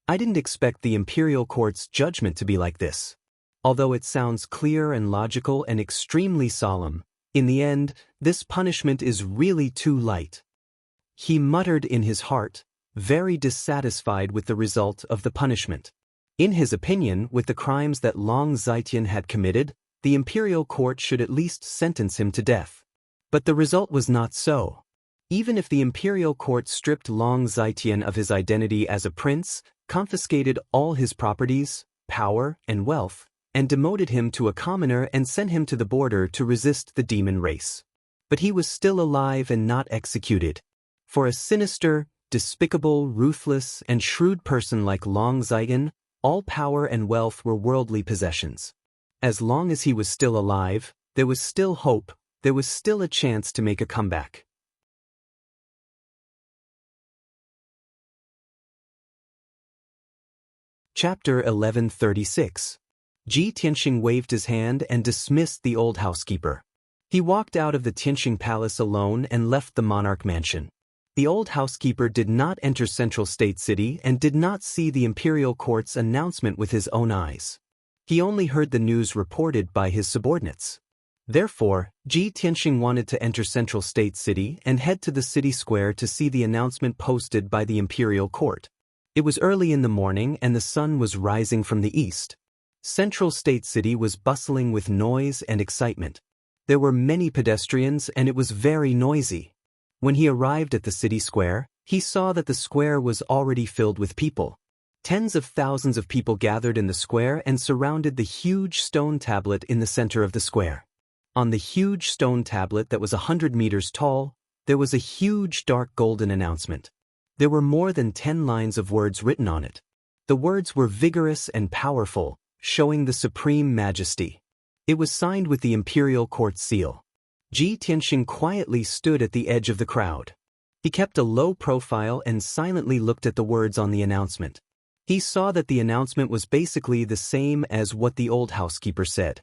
"I didn't expect the imperial court's judgment to be like this. Although it sounds clear and logical and extremely solemn, in the end, this punishment is really too light." He muttered in his heart, very dissatisfied with the result of the punishment. In his opinion, with the crimes that Long Zitian had committed, the imperial court should at least sentence him to death. But the result was not so. Even if the imperial court stripped Long Zitian of his identity as a prince, confiscated all his properties, power, and wealth, and demoted him to a commoner and sent him to the border to resist the demon race. But he was still alive and not executed. For a sinister, despicable, ruthless, and shrewd person like Long Zitian, all power and wealth were worldly possessions. As long as he was still alive, there was still hope, there was still a chance to make a comeback. Chapter 1136. Ji Tianxing waved his hand and dismissed the old housekeeper. He walked out of the Tianxing palace alone and left the monarch mansion. The old housekeeper did not enter Central State City and did not see the imperial court's announcement with his own eyes. He only heard the news reported by his subordinates. Therefore, Ji Tianxing wanted to enter Central State City and head to the city square to see the announcement posted by the imperial court. It was early in the morning and the sun was rising from the east. Central State City was bustling with noise and excitement. There were many pedestrians and it was very noisy. When he arrived at the city square, he saw that the square was already filled with people. Tens of thousands of people gathered in the square and surrounded the huge stone tablet in the center of the square. On the huge stone tablet that was 100 meters tall, there was a huge dark golden announcement. There were more than 10 lines of words written on it. The words were vigorous and powerful, showing the supreme majesty. It was signed with the imperial court seal. Ji Tianxing quietly stood at the edge of the crowd. He kept a low profile and silently looked at the words on the announcement. He saw that the announcement was basically the same as what the old housekeeper said.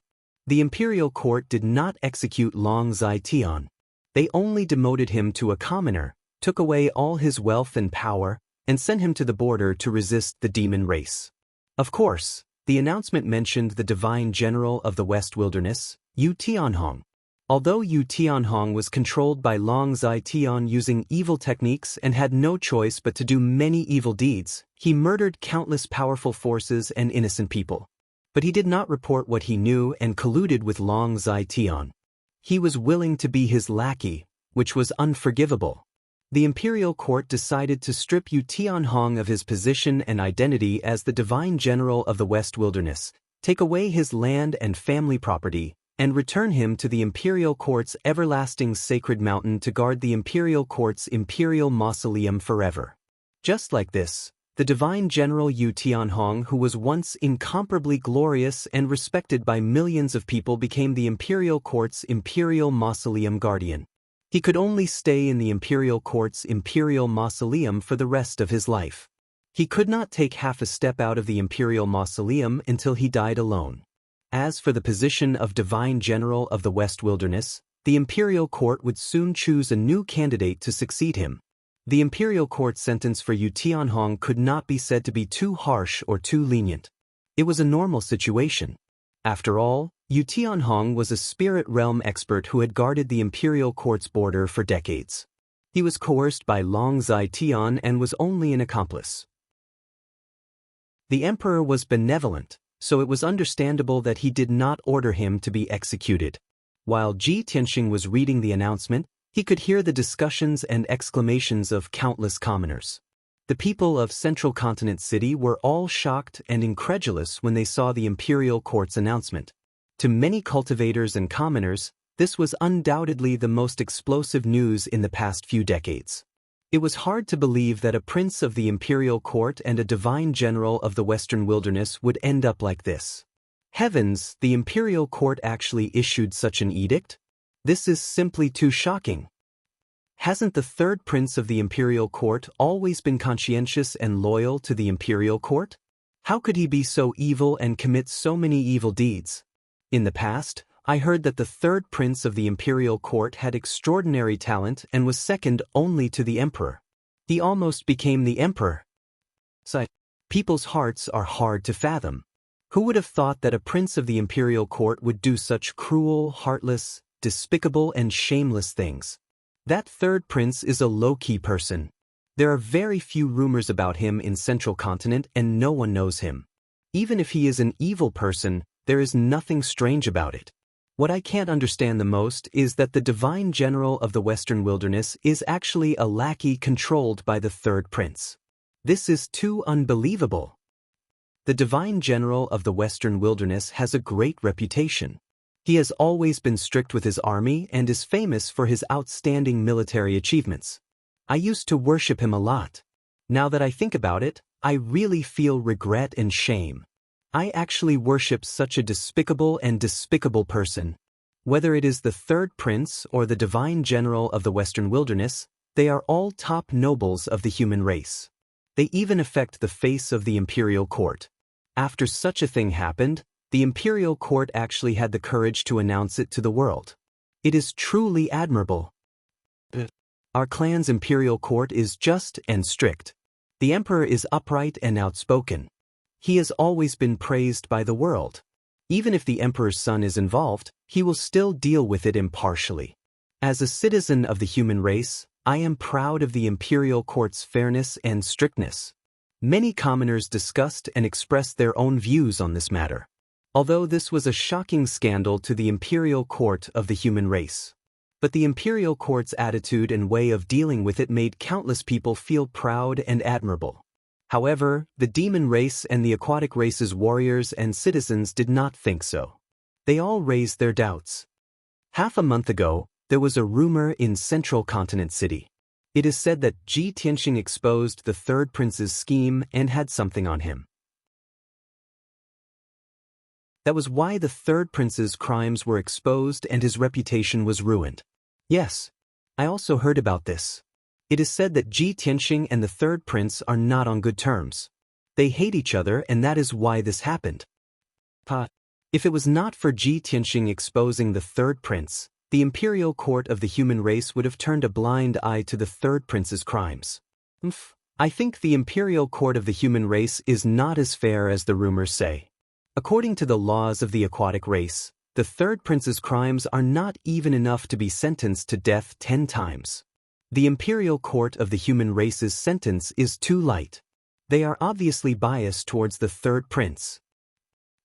The imperial court did not execute Long Zitian. They only demoted him to a commoner, took away all his wealth and power, and sent him to the border to resist the demon race. Of course, The announcement mentioned the divine general of the West Wilderness, Yu Tianhong. Although Yu Tianhong was controlled by Long Zai Tian using evil techniques and had no choice but to do many evil deeds, he murdered countless powerful forces and innocent people. But he did not report what he knew and colluded with Long Zai Tian. He was willing to be his lackey, which was unforgivable. The imperial court decided to strip Yu Tianhong of his position and identity as the divine general of the West Wilderness, take away his land and family property, and return him to the imperial court's everlasting sacred mountain to guard the imperial court's imperial mausoleum forever. Just like this, the divine general Yu Tianhong, who was once incomparably glorious and respected by millions of people, became the imperial court's imperial mausoleum guardian. He could only stay in the imperial court's imperial mausoleum for the rest of his life. He could not take half a step out of the imperial mausoleum until he died alone. As for the position of divine general of the West Wilderness, the imperial court would soon choose a new candidate to succeed him. The imperial court sentence for Yu Tianhong could not be said to be too harsh or too lenient. It was a normal situation. After all, Yu Tianhong was a spirit realm expert who had guarded the imperial court's border for decades. He was coerced by Long Zai Tian and was only an accomplice. The emperor was benevolent, so it was understandable that he did not order him to be executed. While Ji Tianxing was reading the announcement, he could hear the discussions and exclamations of countless commoners. The people of Central Continent City were all shocked and incredulous when they saw the imperial court's announcement. To many cultivators and commoners, this was undoubtedly the most explosive news in the past few decades. It was hard to believe that a prince of the imperial court and a divine general of the Western Wilderness would end up like this. Heavens, the imperial court actually issued such an edict? This is simply too shocking. Hasn't the third prince of the imperial court always been conscientious and loyal to the imperial court? How could he be so evil and commit so many evil deeds? In the past, I heard that the third prince of the imperial court had extraordinary talent and was second only to the emperor. He almost became the emperor. People's hearts are hard to fathom. Who would have thought that a prince of the imperial court would do such cruel, heartless, despicable and shameless things? That third prince is a low-key person. There are very few rumors about him in Central Continent and no one knows him. Even if he is an evil person, there is nothing strange about it. What I can't understand the most is that the divine general of the Western Wilderness is actually a lackey controlled by the third prince. This is too unbelievable. The divine general of the Western Wilderness has a great reputation. He has always been strict with his army and is famous for his outstanding military achievements. I used to worship him a lot. Now that I think about it, I really feel regret and shame. I actually worship such a despicable person. Whether it is the third prince or the divine general of the Western Wilderness, they are all top nobles of the human race. They even affect the face of the imperial court. After such a thing happened, the imperial court actually had the courage to announce it to the world. It is truly admirable. Our clan's imperial court is just and strict. The emperor is upright and outspoken. He has always been praised by the world. Even if the emperor's son is involved, he will still deal with it impartially. As a citizen of the human race, I am proud of the imperial court's fairness and strictness. Many commoners discussed and expressed their own views on this matter. Although this was a shocking scandal to the imperial court of the human race. But the imperial court's attitude and way of dealing with it made countless people feel proud and admirable. However, the demon race and the aquatic race's warriors and citizens did not think so. They all raised their doubts. Half a month ago, there was a rumor in Central Continent City. It is said that Ji Tianxing exposed the third prince's scheme and had something on him. That was why the third prince's crimes were exposed and his reputation was ruined. Yes, I also heard about this. It is said that Ji Tianxing and the third prince are not on good terms. They hate each other and that is why this happened. If it was not for Ji Tianxing exposing the third prince, the imperial court of the human race would have turned a blind eye to the third prince's crimes. I think the imperial court of the human race is not as fair as the rumors say. According to the laws of the aquatic race, the third prince's crimes are not even enough to be sentenced to death 10 times. The imperial court of the human race's sentence is too light. They are obviously biased towards the third prince.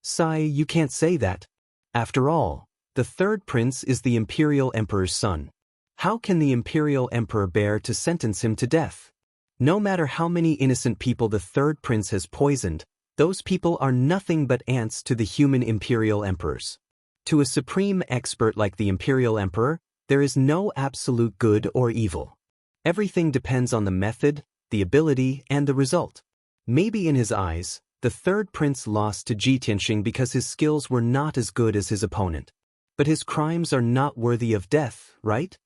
Sai, you can't say that. After all, the third prince is the imperial emperor's son. How can the imperial emperor bear to sentence him to death? No matter how many innocent people the third prince has poisoned, those people are nothing but ants to the human imperial emperors. To a supreme expert like the imperial emperor, there is no absolute good or evil. Everything depends on the method, the ability, and the result. Maybe in his eyes, the third prince lost to Ji Tianxing because his skills were not as good as his opponent. But his crimes are not worthy of death, right?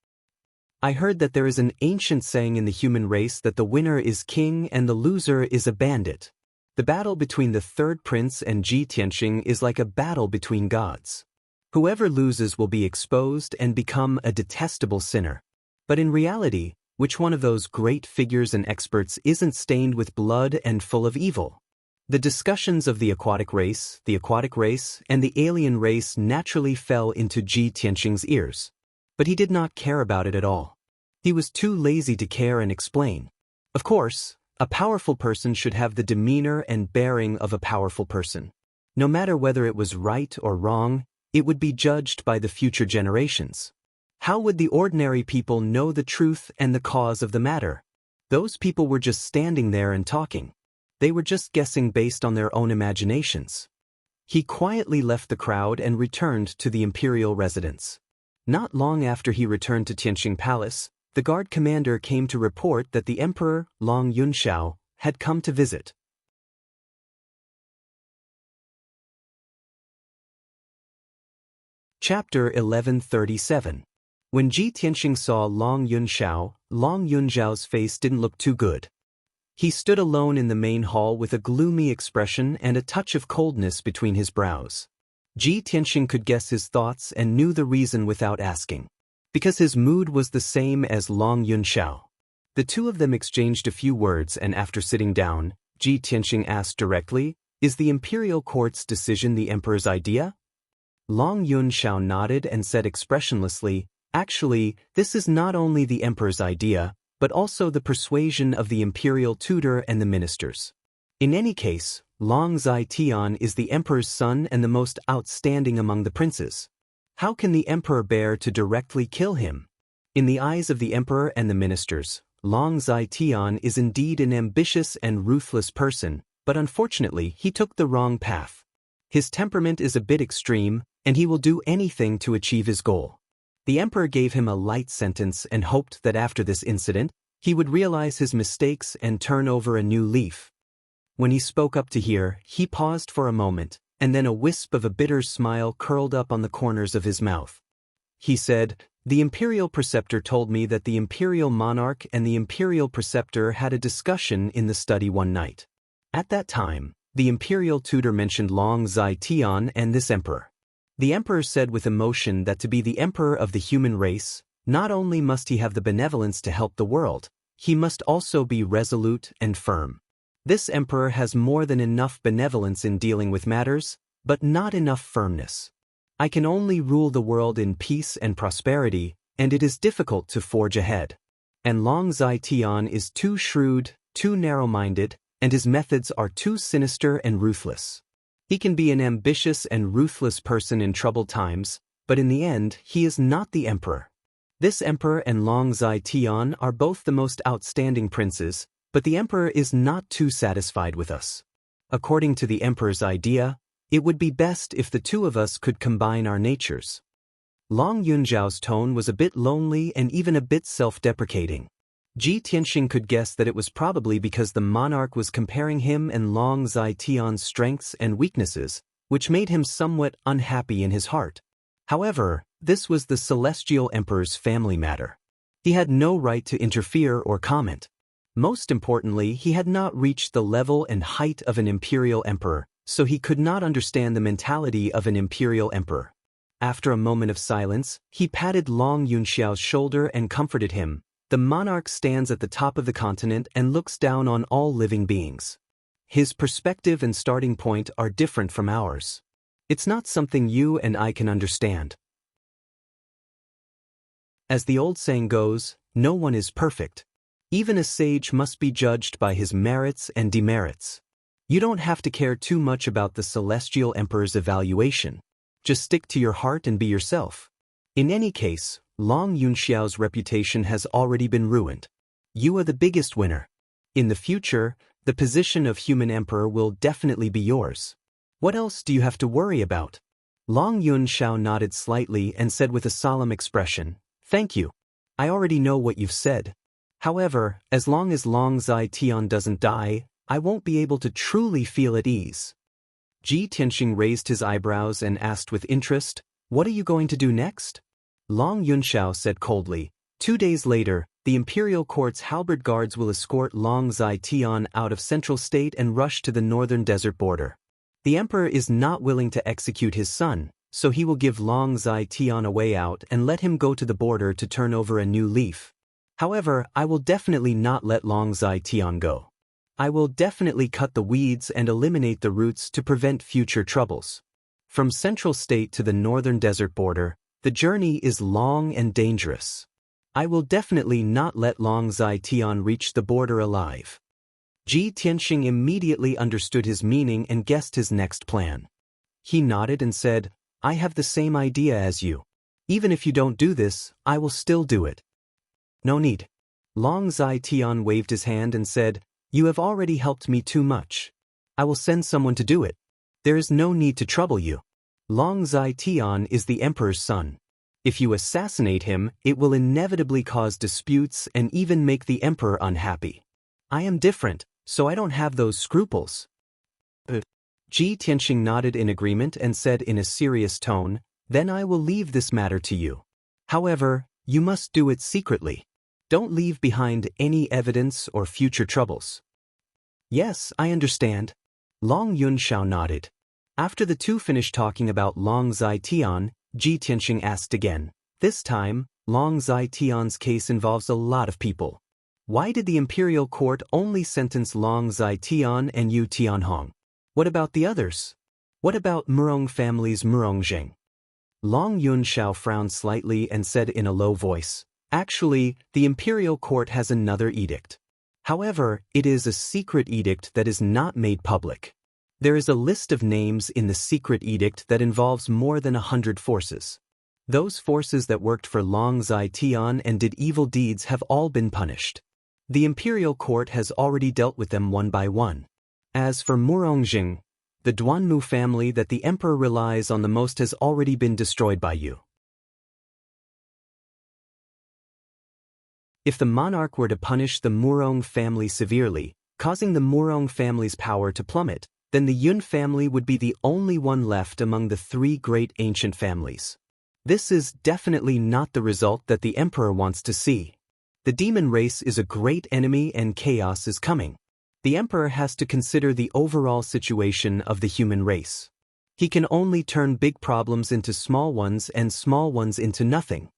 I heard that there is an ancient saying in the human race that the winner is king and the loser is a bandit. The battle between the third prince and Ji Tianxing is like a battle between gods. Whoever loses will be exposed and become a detestable sinner. But in reality, which one of those great figures and experts isn't stained with blood and full of evil? The discussions of the aquatic race, and the alien race naturally fell into Ji Tianxing's ears. But he did not care about it at all. He was too lazy to care and explain. Of course, a powerful person should have the demeanor and bearing of a powerful person. No matter whether it was right or wrong, it would be judged by the future generations. How would the ordinary people know the truth and the cause of the matter? Those people were just standing there and talking. They were just guessing based on their own imaginations. He quietly left the crowd and returned to the imperial residence. Not long after he returned to Tianxing Palace, the guard commander came to report that the emperor, Long Yunxiao, had come to visit. Chapter 1137. When Ji Tianxing saw Long Yunxiao's face didn't look too good. He stood alone in the main hall with a gloomy expression and a touch of coldness between his brows. Ji Tianxing could guess his thoughts and knew the reason without asking. Because his mood was the same as Long Yunxiao. The two of them exchanged a few words and after sitting down, Ji Tianxing asked directly, "Is the imperial court's decision the emperor's idea?" Long Yunxiao nodded and said expressionlessly, "Actually, this is not only the emperor's idea, but also the persuasion of the imperial tutor and the ministers. In any case, Long Zai-Tian is the emperor's son and the most outstanding among the princes. How can the emperor bear to directly kill him? In the eyes of the emperor and the ministers, Long Zai-Tian is indeed an ambitious and ruthless person, but unfortunately he took the wrong path. His temperament is a bit extreme, and he will do anything to achieve his goal. The emperor gave him a light sentence and hoped that after this incident, he would realize his mistakes and turn over a new leaf." When he spoke up to hear, he paused for a moment, and then a wisp of a bitter smile curled up on the corners of his mouth. He said, "The imperial preceptor told me that the imperial monarch and the imperial preceptor had a discussion in the study one night. At that time, the imperial tutor mentioned Long Zai-Tian and this emperor. The emperor said with emotion that to be the emperor of the human race, not only must he have the benevolence to help the world, he must also be resolute and firm. This emperor has more than enough benevolence in dealing with matters, but not enough firmness. I can only rule the world in peace and prosperity, and it is difficult to forge ahead. And Long Zai-Tian is too shrewd, too narrow-minded, and his methods are too sinister and ruthless. He can be an ambitious and ruthless person in troubled times, but in the end, he is not the emperor. This emperor and Long Zai-Tian are both the most outstanding princes, but the emperor is not too satisfied with us. According to the emperor's idea, it would be best if the two of us could combine our natures." Long Yunxiao's tone was a bit lonely and even a bit self-deprecating. Ji Tianxing could guess that it was probably because the monarch was comparing him and Long Zai-Tian's strengths and weaknesses, which made him somewhat unhappy in his heart. However, this was the celestial emperor's family matter. He had no right to interfere or comment. Most importantly, he had not reached the level and height of an imperial emperor, so he could not understand the mentality of an imperial emperor. After a moment of silence, he patted Long Yunxiao's shoulder and comforted him. "The monarch stands at the top of the continent and looks down on all living beings. His perspective and starting point are different from ours. It's not something you and I can understand. As the old saying goes, no one is perfect. Even a sage must be judged by his merits and demerits. You don't have to care too much about the celestial emperor's evaluation. Just stick to your heart and be yourself. In any case, Long Yunxiao's reputation has already been ruined. You are the biggest winner. In the future, the position of human emperor will definitely be yours. What else do you have to worry about? Long Yunxiao nodded slightly and said with a solemn expression, "Thank you. I already know what you've said. However, as long as Long Zai Tian doesn't die, I won't be able to truly feel at ease." Ji Tianxing raised his eyebrows and asked with interest, "What are you going to do next?" Long Yunxiao said coldly, 2 days later, the imperial court's halberd guards will escort Long Zai Tian out of central state and rush to the northern desert border. The emperor is not willing to execute his son, so he will give Long Zai Tian a way out and let him go to the border to turn over a new leaf. However, I will definitely not let Long Zai Tian go. I will definitely cut the weeds and eliminate the roots to prevent future troubles. From central state to the northern desert border, the journey is long and dangerous. I will definitely not let Long Zai Tian reach the border alive. Ji Tianxing immediately understood his meaning and guessed his next plan. He nodded and said, "I have the same idea as you. Even if you don't do this, I will still do it." "No need." Long Zai Tian waved his hand and said, "You have already helped me too much. I will send someone to do it. There is no need to trouble you. Long Zai Tian is the emperor's son. If you assassinate him, it will inevitably cause disputes and even make the emperor unhappy. I am different, so I don't have those scruples." Ji Tianxing nodded in agreement and said in a serious tone, "Then I will leave this matter to you. However, you must do it secretly. Don't leave behind any evidence or future troubles." "Yes, I understand." Long Yunxiao nodded. After the two finished talking about Long Zai Tian, Ji Tianxing asked again. This time, Long Zai Tian's case involves a lot of people. Why did the imperial court only sentence Long Zai Tian and Yu Tianhong? What about the others? What about Murong family's Murongzheng? Long Yunxiao frowned slightly and said in a low voice, "Actually, the imperial court has another edict. However, it is a secret edict that is not made public. There is a list of names in the secret edict that involves more than 100 forces. Those forces that worked for Long Zai Tian and did evil deeds have all been punished. The imperial court has already dealt with them one by one. As for Murongzheng, the Duanmu family that the emperor relies on the most has already been destroyed by you. If the monarch were to punish the Murong family severely, causing the Murong family's power to plummet, then the Yun family would be the only one left among the 3 great ancient families. This is definitely not the result that the emperor wants to see. The demon race is a great enemy and chaos is coming. The emperor has to consider the overall situation of the human race. He can only turn big problems into small ones and small ones into nothing.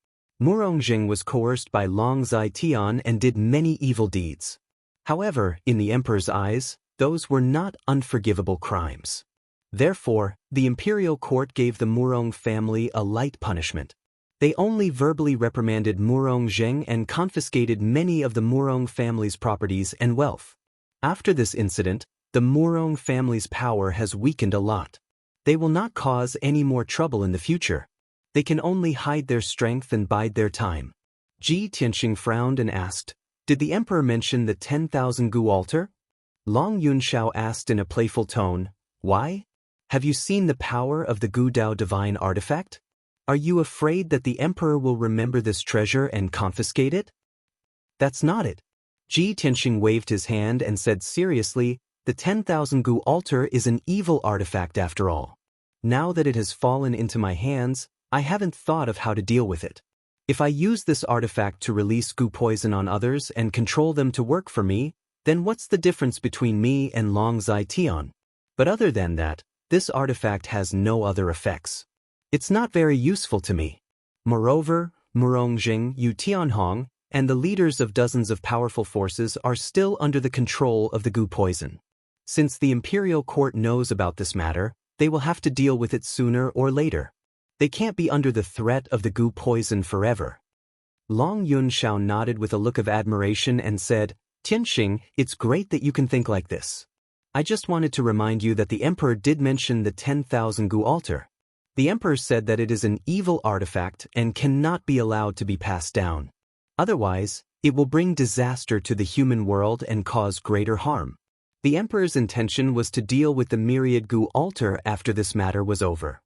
Murongzheng was coerced by Long Zai Tian and did many evil deeds. However, in the emperor's eyes, those were not unforgivable crimes. Therefore, the imperial court gave the Murong family a light punishment. They only verbally reprimanded Murongzheng and confiscated many of the Murong family's properties and wealth. After this incident, the Murong family's power has weakened a lot. They will not cause any more trouble in the future. They can only hide their strength and bide their time. Ji Tianxing frowned and asked, "Did the emperor mention the 10,000 gu altar?" Long Yunxiao asked in a playful tone, "Why? Have you seen the power of the Gu Dao divine artifact? Are you afraid that the emperor will remember this treasure and confiscate it?" "That's not it." Ji Tianxing waved his hand and said seriously, "The 10,000 gu altar is an evil artifact after all. Now that it has fallen into my hands, I haven't thought of how to deal with it. If I use this artifact to release gu poison on others and control them to work for me, then what's the difference between me and Long Zai Tian? But other than that, this artifact has no other effects. It's not very useful to me. Moreover, Murongzheng, Yu Tianhong, and the leaders of dozens of powerful forces are still under the control of the gu poison. Since the imperial court knows about this matter, they will have to deal with it sooner or later. They can't be under the threat of the goo poison forever. Long Yunxiao nodded with a look of admiration and said, Tianxing, it's great that you can think like this. I just wanted to remind you that the emperor did mention the 10,000 goo altar. The emperor said that it is an evil artifact and cannot be allowed to be passed down. Otherwise, it will bring disaster to the human world and cause greater harm. The emperor's intention was to deal with the myriad goo altar after this matter was over.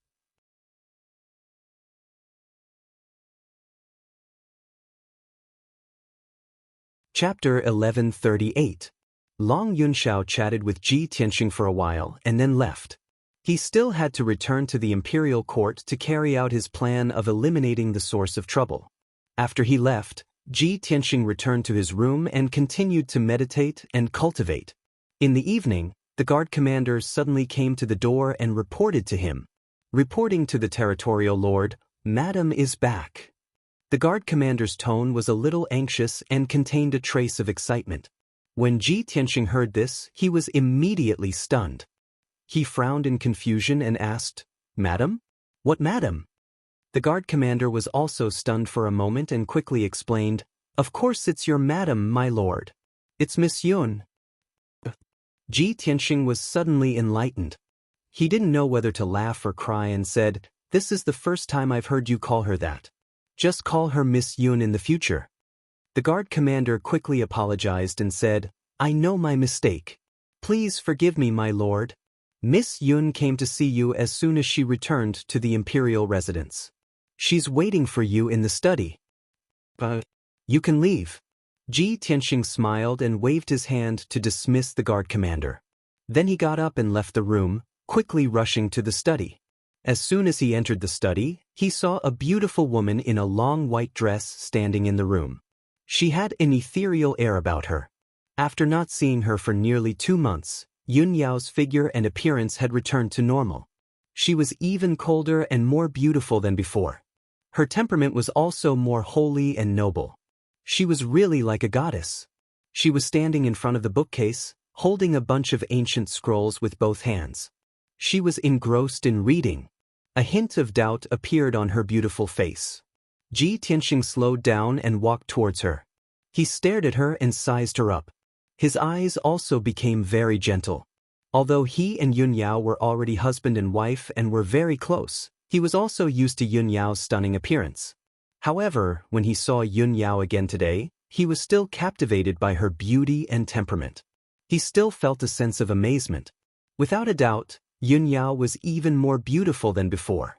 Chapter 1138. Long Yunxiao chatted with Ji Tianxing for a while and then left. He still had to return to the imperial court to carry out his plan of eliminating the source of trouble. After he left, Ji Tianxing returned to his room and continued to meditate and cultivate. In the evening, the guard commander suddenly came to the door and reported to him. Reporting to the territorial lord, Madam is back. The guard commander's tone was a little anxious and contained a trace of excitement. When Ji Tianxing heard this, he was immediately stunned. He frowned in confusion and asked, Madam? What madam? The guard commander was also stunned for a moment and quickly explained, Of course it's your madam, my lord. It's Miss Yun. Ji Tianxing was suddenly enlightened. He didn't know whether to laugh or cry and said, This is the first time I've heard you call her that. Just call her Miss Yun in the future. The guard commander quickly apologized and said, I know my mistake. Please forgive me, my lord. Miss Yun came to see you as soon as she returned to the imperial residence. She's waiting for you in the study. You can leave. Ji Tianxing smiled and waved his hand to dismiss the guard commander. Then he got up and left the room, quickly rushing to the study. As soon as he entered the study, he saw a beautiful woman in a long white dress standing in the room. She had an ethereal air about her. After not seeing her for nearly 2 months, Yun Yao's figure and appearance had returned to normal. She was even colder and more beautiful than before. Her temperament was also more holy and noble. She was really like a goddess. She was standing in front of the bookcase, holding a bunch of ancient scrolls with both hands. She was engrossed in reading. A hint of doubt appeared on her beautiful face. Ji Tianxing slowed down and walked towards her. He stared at her and sized her up. His eyes also became very gentle. Although he and Yun Yao were already husband and wife and were very close, he was also used to Yun Yao's stunning appearance. However, when he saw Yun Yao again today, he was still captivated by her beauty and temperament. He still felt a sense of amazement. Without a doubt, Yun Yao was even more beautiful than before.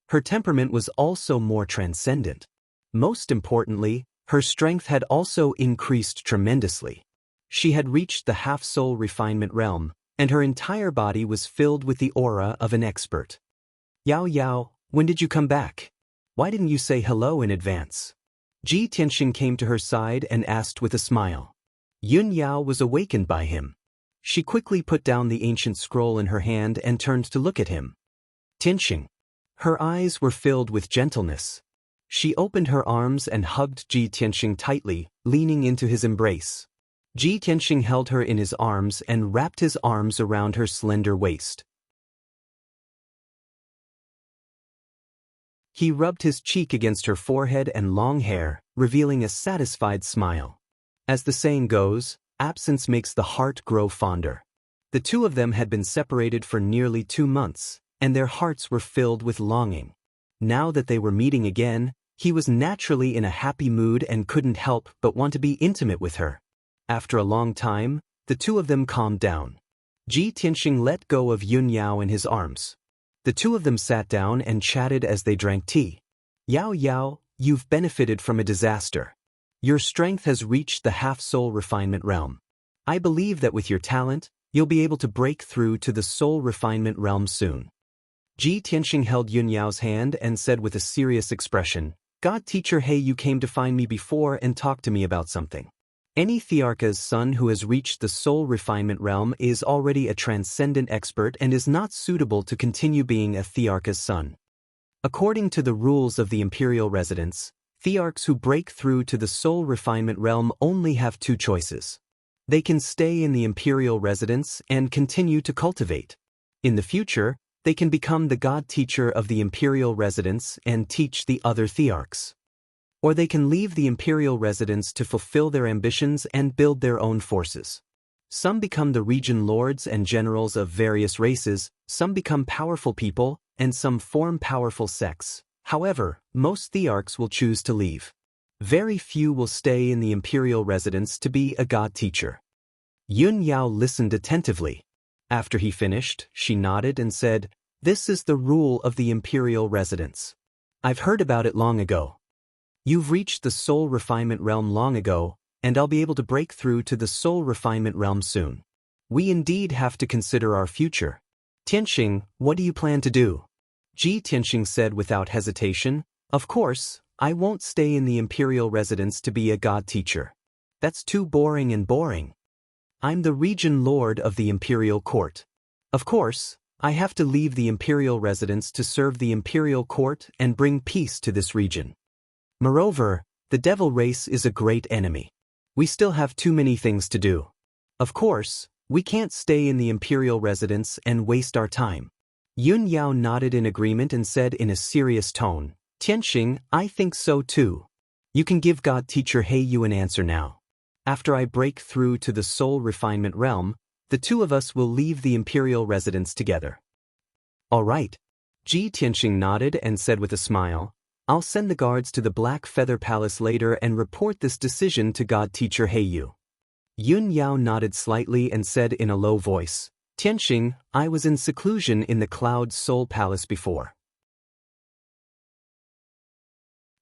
Her temperament was also more transcendent. Most importantly, her strength had also increased tremendously. She had reached the half-soul refinement realm, and her entire body was filled with the aura of an expert. Yao Yao, when did you come back? Why didn't you say hello in advance? Ji Tianxing came to her side and asked with a smile. Yun Yao was awakened by him. She quickly put down the ancient scroll in her hand and turned to look at him. Tianxing. Her eyes were filled with gentleness. She opened her arms and hugged Ji Tianxing tightly, leaning into his embrace. Ji Tianxing held her in his arms and wrapped his arms around her slender waist. He rubbed his cheek against her forehead and long hair, revealing a satisfied smile. As the saying goes, absence makes the heart grow fonder. The two of them had been separated for nearly 2 months, and their hearts were filled with longing. Now that they were meeting again, he was naturally in a happy mood and couldn't help but want to be intimate with her. After a long time, the two of them calmed down. Ji Tianxing let go of Yun Yao in his arms. The two of them sat down and chatted as they drank tea. Yao Yao, you've benefited from a disaster. Your strength has reached the half-soul refinement realm. I believe that with your talent, you'll be able to break through to the soul refinement realm soon. Ji Tianxing held Yun Yao's hand and said with a serious expression, God teacher, hey, you came to find me before and talk to me about something. Any Thearka's son who has reached the soul refinement realm is already a transcendent expert and is not suitable to continue being a Thearka's son. According to the rules of the imperial residence, Thearks who break through to the soul refinement realm only have 2 choices. They can stay in the imperial residence and continue to cultivate. In the future, they can become the god teacher of the imperial residence and teach the other thearchs. Or they can leave the imperial residence to fulfill their ambitions and build their own forces. Some become the region lords and generals of various races, some become powerful people, and some form powerful sects. However, most thearchs will choose to leave. Very few will stay in the imperial residence to be a god teacher. Yun Yao listened attentively. After he finished, she nodded and said, "This is the rule of the imperial residence. I've heard about it long ago. You've reached the soul refinement realm long ago, and I'll be able to break through to the soul refinement realm soon. We indeed have to consider our future. Tianxing, what do you plan to do?" Tianxing said without hesitation, "Of course, I won't stay in the imperial residence to be a god teacher. That's too boring and boring. I'm the region lord of the imperial court. Of course, I have to leave the imperial residence to serve the imperial court and bring peace to this region. Moreover, the devil race is a great enemy. We still have too many things to do. Of course, we can't stay in the imperial residence and waste our time." Yun Yao nodded in agreement and said in a serious tone, "Tianxing, I think so too. You can give God Teacher Heiyu an answer now. After I break through to the soul refinement realm, the two of us will leave the imperial residence together." "All right." Tianxing nodded and said with a smile, "I'll send the guards to the Black Feather Palace later and report this decision to God Teacher Heiyu." Yun Yao nodded slightly and said in a low voice, "Tianxing, I was in seclusion in the Cloud Soul Palace before.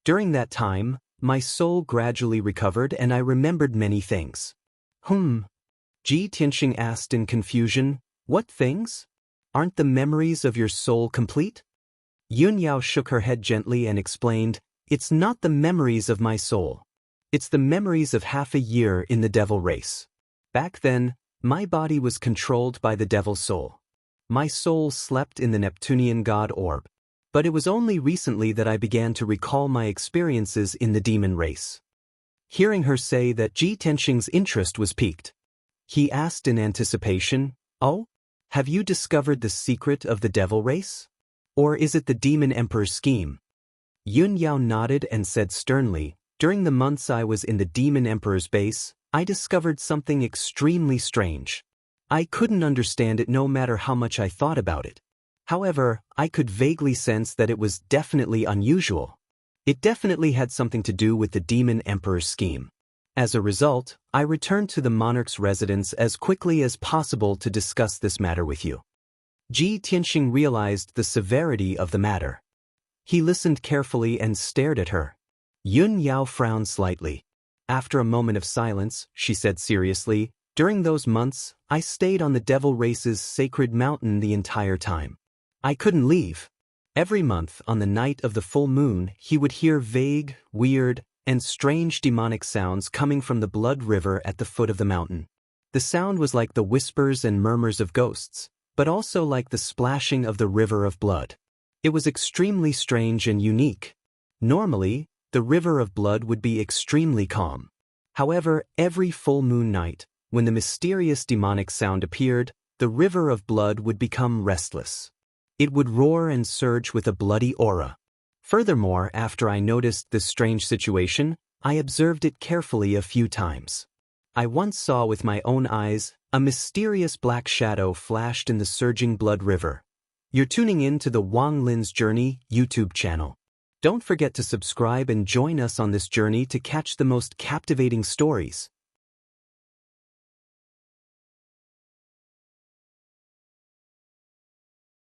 During that time, my soul gradually recovered and I remembered many things." Tianxing asked in confusion, "What things? Aren't the memories of your soul complete?" Yun Yao shook her head gently and explained, "It's not the memories of my soul. It's the memories of half a year in the devil race. Back then, my body was controlled by the devil's soul. My soul slept in the Neptunian god orb. But it was only recently that I began to recall my experiences in the demon race." Hearing her say that Tianxing's interest was piqued. He asked in anticipation, "Oh, have you discovered the secret of the devil race? Or is it the demon emperor's scheme?" Yun Yao nodded and said sternly, "During the months I was in the demon emperor's base, I discovered something extremely strange. I couldn't understand it no matter how much I thought about it. However, I could vaguely sense that it was definitely unusual. It definitely had something to do with the demon emperor's scheme. As a result, I returned to the monarch's residence as quickly as possible to discuss this matter with you." Tianxing realized the severity of the matter. He listened carefully and stared at her. Yun Yao frowned slightly. After a moment of silence, she said seriously, "During those months, I stayed on the devil race's sacred mountain the entire time. I couldn't leave. Every month, on the night of the full moon, he would hear vague, weird, and strange demonic sounds coming from the blood river at the foot of the mountain. The sound was like the whispers and murmurs of ghosts, but also like the splashing of the river of blood. It was extremely strange and unique. Normally, the river of blood would be extremely calm. However, every full moon night, when the mysterious demonic sound appeared, the river of blood would become restless. It would roar and surge with a bloody aura. Furthermore, after I noticed this strange situation, I observed it carefully a few times. I once saw with my own eyes a mysterious black shadow flashed in the surging blood river. You're tuning in to the Wang Lin's Journey YouTube channel. Don't forget to subscribe and join us on this journey to catch the most captivating stories.